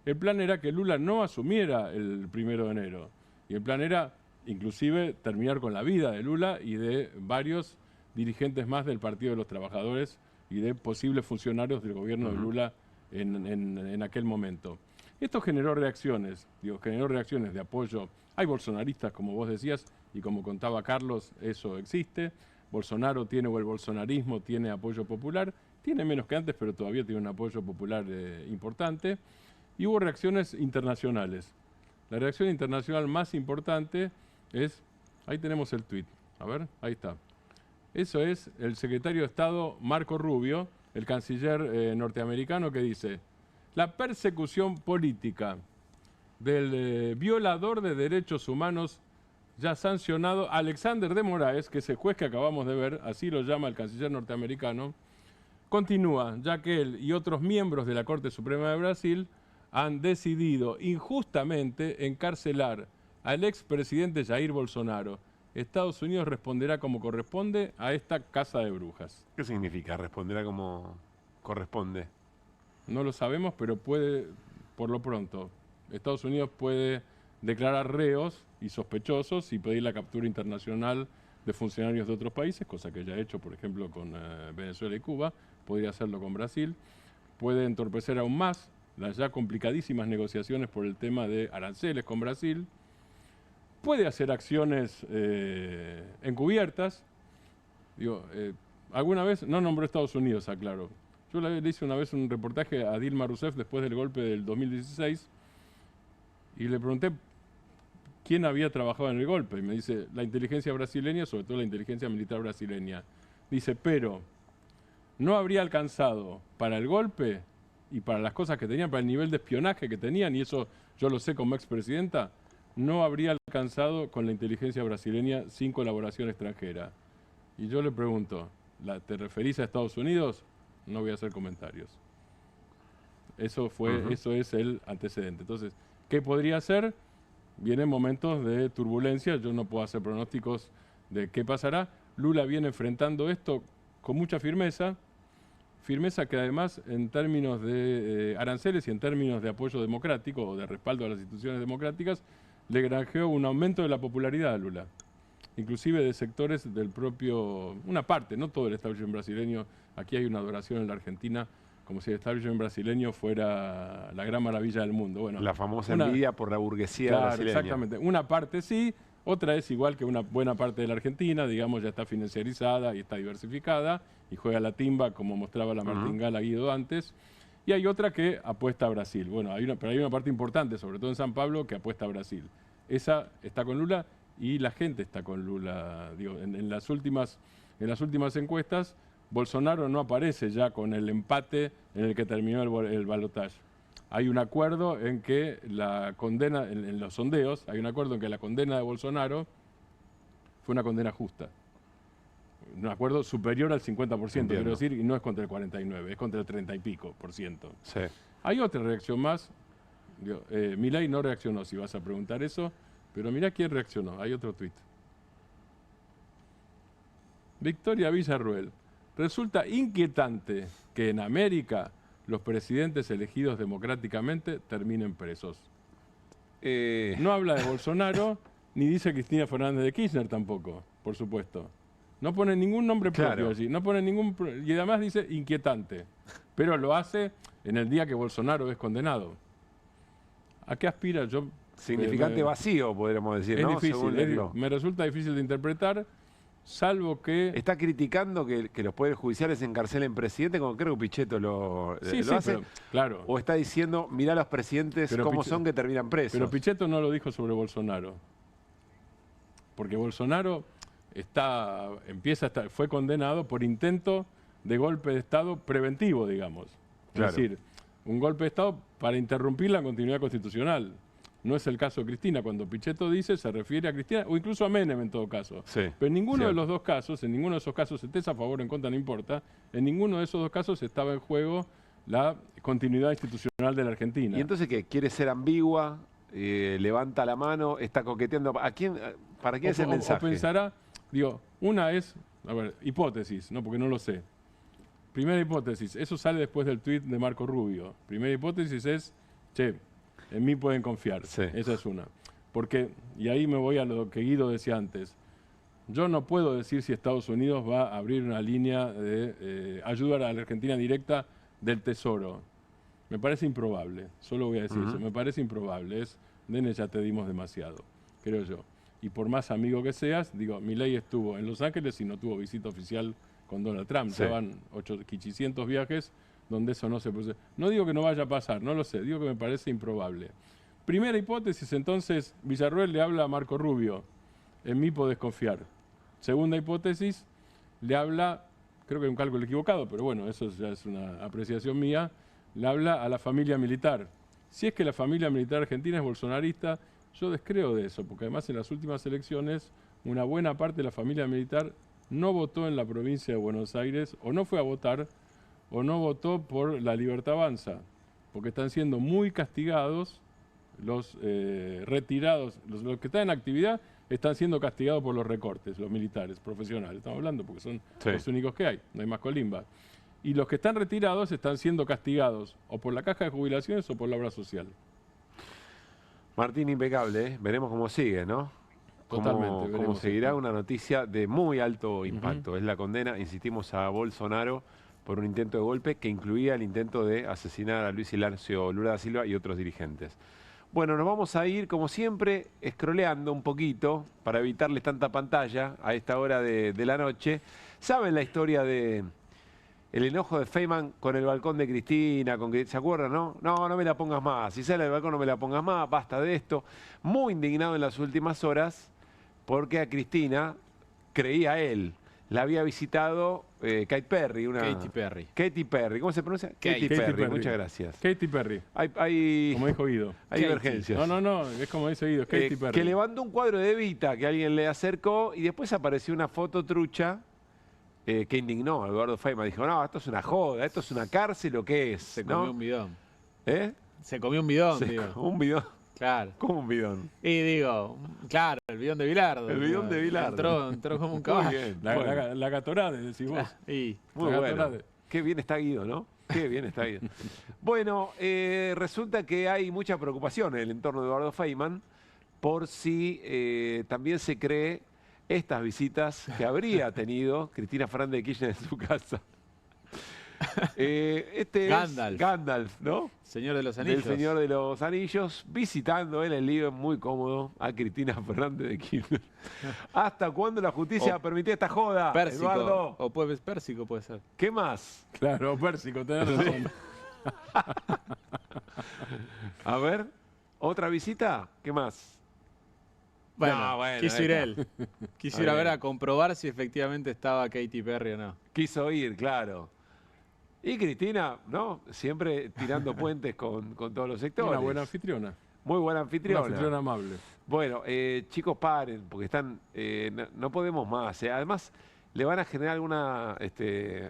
El plan era que Lula no asumiera el 1 de enero. Y el plan era, inclusive, terminar con la vida de Lula y de varios dirigentes más del Partido de los Trabajadores y de posibles funcionarios del gobierno de Lula en aquel momento. Esto generó reacciones, generó reacciones de apoyo. Hay bolsonaristas, como vos decías, y como contaba Carlos, eso existe. Bolsonaro tiene, o el bolsonarismo tiene apoyo popular, tiene menos que antes, pero todavía tiene un apoyo popular importante. Y hubo reacciones internacionales. La reacción internacional más importante es, ahí tenemos el tuit, a ver, ahí está. Eso es el secretario de Estado Marco Rubio, el canciller norteamericano, que dice: la persecución política del violador de derechos humanos ya sancionado Alexander de Moraes, que es el juez que acabamos de ver, así lo llama el canciller norteamericano, continúa, ya que él y otros miembros de la Corte Suprema de Brasil han decidido injustamente encarcelar al expresidente Jair Bolsonaro. Estados Unidos responderá como corresponde a esta casa de brujas. ¿Qué significa responderá como corresponde? No lo sabemos, pero puede, por lo pronto, Estados Unidos puede declarar reos y sospechosos y pedir la captura internacional de funcionarios de otros países, cosa que ya ha hecho, por ejemplo, con Venezuela y Cuba, podría hacerlo con Brasil. Puede entorpecer aún más las ya complicadísimas negociaciones por el tema de aranceles con Brasil. Puede hacer acciones encubiertas. Alguna vez, no nombró Estados Unidos, aclaro. Yo le hice una vez un reportaje a Dilma Rousseff después del golpe del 2016 y le pregunté quién había trabajado en el golpe. Y me dice, la inteligencia brasileña, sobre todo la inteligencia militar brasileña. Dice, pero no habría alcanzado para el golpe y para las cosas que tenían, para el nivel de espionaje que tenían, y eso yo lo sé como expresidenta, no habría alcanzado con la inteligencia brasileña sin colaboración extranjera. Y yo le pregunto, ¿te referís a Estados Unidos? No voy a hacer comentarios. Eso es el antecedente. Entonces, ¿qué podría hacer? Vienen momentos de turbulencia, yo no puedo hacer pronósticos de qué pasará. Lula viene enfrentando esto con mucha firmeza que además en términos de aranceles y en términos de apoyo democrático o de respaldo a las instituciones democráticas, le granjeó un aumento de la popularidad a Lula, inclusive de sectores del propio, una parte, no todo el establishment brasileño. Aquí hay una adoración en la Argentina como si el establishment brasileño fuera la gran maravilla del mundo. Bueno, la famosa envidia por la burguesía brasileña. Exactamente. Una parte sí, otra es igual que una buena parte de la Argentina, digamos, ya está financiarizada y está diversificada y juega la timba, como mostraba la martingala Guido antes. Y hay otra que apuesta a Brasil. Bueno, pero hay una parte importante, sobre todo en San Pablo, que apuesta a Brasil. Esa está con Lula y la gente está con Lula. Digo, en las últimas encuestas, Bolsonaro no aparece ya con el empate en el que terminó el balotaje. Hay un acuerdo en que la condena, en los sondeos, hay un acuerdo en que la condena de Bolsonaro fue una condena justa. Un acuerdo superior al 50%, quiero decir, y no es contra el 49%, es contra el 30 y pico %. Sí. Hay otra reacción más. Milei no reaccionó, si vas a preguntar eso, pero mirá quién reaccionó. Hay otro tuit. Victoria Villarruel. Resulta inquietante que en América los presidentes elegidos democráticamente terminen presos. No habla de Bolsonaro, ni dice Cristina Fernández de Kirchner tampoco, por supuesto. No pone ningún nombre propio allí, no pone y además dice inquietante, pero lo hace en el día que Bolsonaro es condenado. ¿A qué aspira? Significante vacío, podríamos decir, es ¿no? Difícil, me resulta difícil de interpretar, salvo que... Está criticando que los poderes judiciales encarcelen presidentes, como creo que Pichetto lo hace. Pero, claro. O está diciendo, mirá los presidentes cómo son que terminan presos. Pero Pichetto no lo dijo sobre Bolsonaro. Porque Bolsonaro fue condenado por intento de golpe de Estado preventivo, digamos. Claro. Es decir, un golpe de Estado para interrumpir la continuidad constitucional. No es el caso de Cristina. Cuando Pichetto dice, se refiere a Cristina, o incluso a Menem en todo caso. Sí, pero en ninguno de los dos casos, en ninguno de esos casos, estés a favor o en contra, no importa, en ninguno de esos dos casos estaba en juego la continuidad institucional de la Argentina. ¿Y entonces qué? ¿Quiere ser ambigua? ¿Levanta la mano? ¿Está coqueteando? ¿Para quién es el mensaje? O pensará, una es, hipótesis, ¿no? Porque no lo sé. Primera hipótesis, eso sale después del tuit de Marco Rubio. Primera hipótesis es, en mí pueden confiar. Sí. Esa es una. Porque, y ahí me voy a lo que Guido decía antes, yo no puedo decir si Estados Unidos va a abrir una línea de ayuda a la Argentina directa del Tesoro. Me parece improbable, solo voy a decir eso, me parece improbable. Nene, ya te dimos demasiado, creo yo. Y por más amigo que seas, digo, Milei estuvo en Los Ángeles y no tuvo visita oficial con Donald Trump. Sí. Ya van 800 viajes donde eso no se puede. No digo que no vaya a pasar, no lo sé, digo que me parece improbable. Primera hipótesis, entonces, Villarroel le habla a Marco Rubio. En mí podés confiar. Segunda hipótesis, le habla, creo que es un cálculo equivocado, pero bueno, eso ya es una apreciación mía, le habla a la familia militar. Si es que la familia militar argentina es bolsonarista, yo descreo de eso, porque además en las últimas elecciones una buena parte de la familia militar no votó en la provincia de Buenos Aires, o no fue a votar, o no votó por La Libertad Avanza, porque están siendo muy castigados los retirados, los que están en actividad están siendo castigados por los recortes, los militares profesionales, estamos hablando porque son los únicos que hay, no hay más colimba. Y los que están retirados están siendo castigados o por la caja de jubilaciones o por la obra social. Martín, impecable, ¿eh? Veremos cómo sigue, ¿no? Totalmente. Cómo seguirá una noticia de muy alto impacto. Es la condena, insistimos, a Bolsonaro por un intento de golpe que incluía el intento de asesinar a Luis Ignacio Lula da Silva y otros dirigentes. Bueno, nos vamos a ir, como siempre, scrolleando un poquito para evitarles tanta pantalla a esta hora de la noche. ¿Saben la historia de el enojo de Feynman con el balcón de Cristina? ¿Se acuerdan, no? No me la pongas más. Si sale del balcón, no me la pongas más. Basta de esto. Muy indignado en las últimas horas porque a Cristina, creía él, la había visitado Katy Perry. Katy Perry. ¿Cómo se pronuncia? Katy Perry. Muchas gracias. Katy Perry. Hay como dijo Guido. Hay divergencias. No, es como dice Guido, Katy Perry. Que levantó un cuadro de Evita que alguien le acercó y después apareció una foto trucha que indignó a Eduardo Feynman. Dijo, no, esto es una joda, esto es una cárcel, ¿o qué es? Se comió un bidón. ¿Eh? Se comió un bidón, Un bidón. Claro. ¿Cómo un bidón? Y digo, claro, el bidón de Bilardo. El bidón de Bilardo. Entró como un caballo. Muy bien. La gatorade, decís vos. Muy bueno. Qué bien está Guido, ¿no? Qué bien está Guido. Bueno, resulta que hay mucha preocupación en el entorno de Eduardo Feynman por si también se cree estas visitas que habría tenido Cristina Fernández de Kirchner en su casa. Gandalf, ¿no? Señor de los Anillos. Del Señor de los Anillos, visitando en el living muy cómodo a Cristina Fernández de Kirchner. ¿Hasta cuándo la justicia va a permitir esta joda, Pérsico, Eduardo? O Pérsico puede ser. ¿Qué más? Claro, Pérsico, tenés razón. A ver, ¿otra visita? ¿Qué más? Bueno, quiso ir él. Quiso ir a ver a comprobar si efectivamente estaba Katy Perry o no. Quiso ir, claro. Y Cristina, ¿no? Siempre tirando puentes con todos los sectores. Una buena anfitriona. Muy buena anfitriona. Una anfitriona amable. Bueno, chicos, paren, porque están no podemos más. Además, le van a generar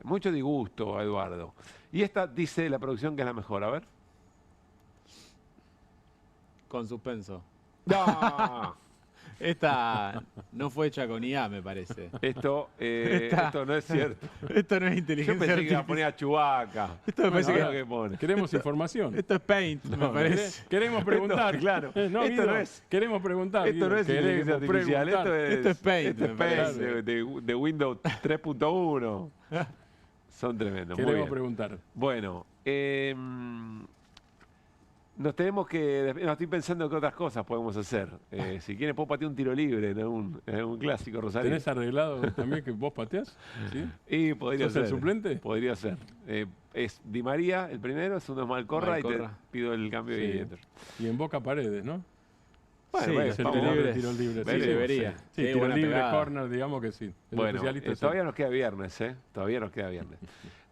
mucho disgusto a Eduardo. Y esta dice la producción que es la mejor. A ver. Con suspenso. ¡No! Esta no fue hecha con IA, me parece. Esto no es cierto. Esto no es inteligencia Yo pensé que iba a artificial. poner a Chewbacca. Esto me parece que pone. Queremos información. Esto es Paint, me parece. Queremos preguntar. Claro. No, esto Guido, no es. Queremos preguntar. Esto no es inteligencia artificial. Esto es Paint. Esto es Paint de Windows 3.1. Son tremendos. Queremos preguntar. Bueno, nos tenemos que... No, estoy pensando que otras cosas podemos hacer. Si quieren, puedo patear un tiro libre en un clásico rosario. ¿Tenés arreglado también que vos pateás? ¿Sí? Y podría ¿Sos ser. el suplente? Podría ser. Es Di María el primero, es uno Malcorra y te pido el cambio de Guillermo. Y en Boca Paredes, ¿no? Bueno, es el tiro libre. Sí, debería. Sí, tiro libre, corner, digamos que sí. Bueno, todavía nos queda viernes, Todavía nos queda viernes.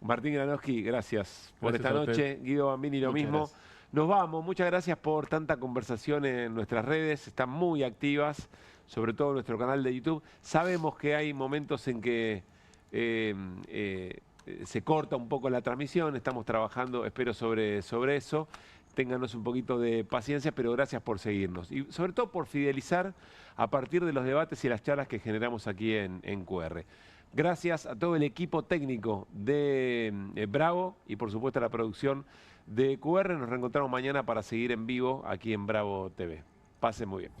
Martín Granowski, gracias por esta noche. Guido Bambini, lo mismo. Gracias. Nos vamos. Muchas gracias por tanta conversación en nuestras redes. Están muy activas, sobre todo en nuestro canal de YouTube. Sabemos que hay momentos en que se corta un poco la transmisión. Estamos trabajando, espero, sobre eso. Ténganos un poquito de paciencia, pero gracias por seguirnos. Y sobre todo por fidelizar a partir de los debates y las charlas que generamos aquí en QR. Gracias a todo el equipo técnico de Bravo y por supuesto a la producción de QR. Nos reencontramos mañana para seguir en vivo aquí en Bravo TV. Pasen muy bien.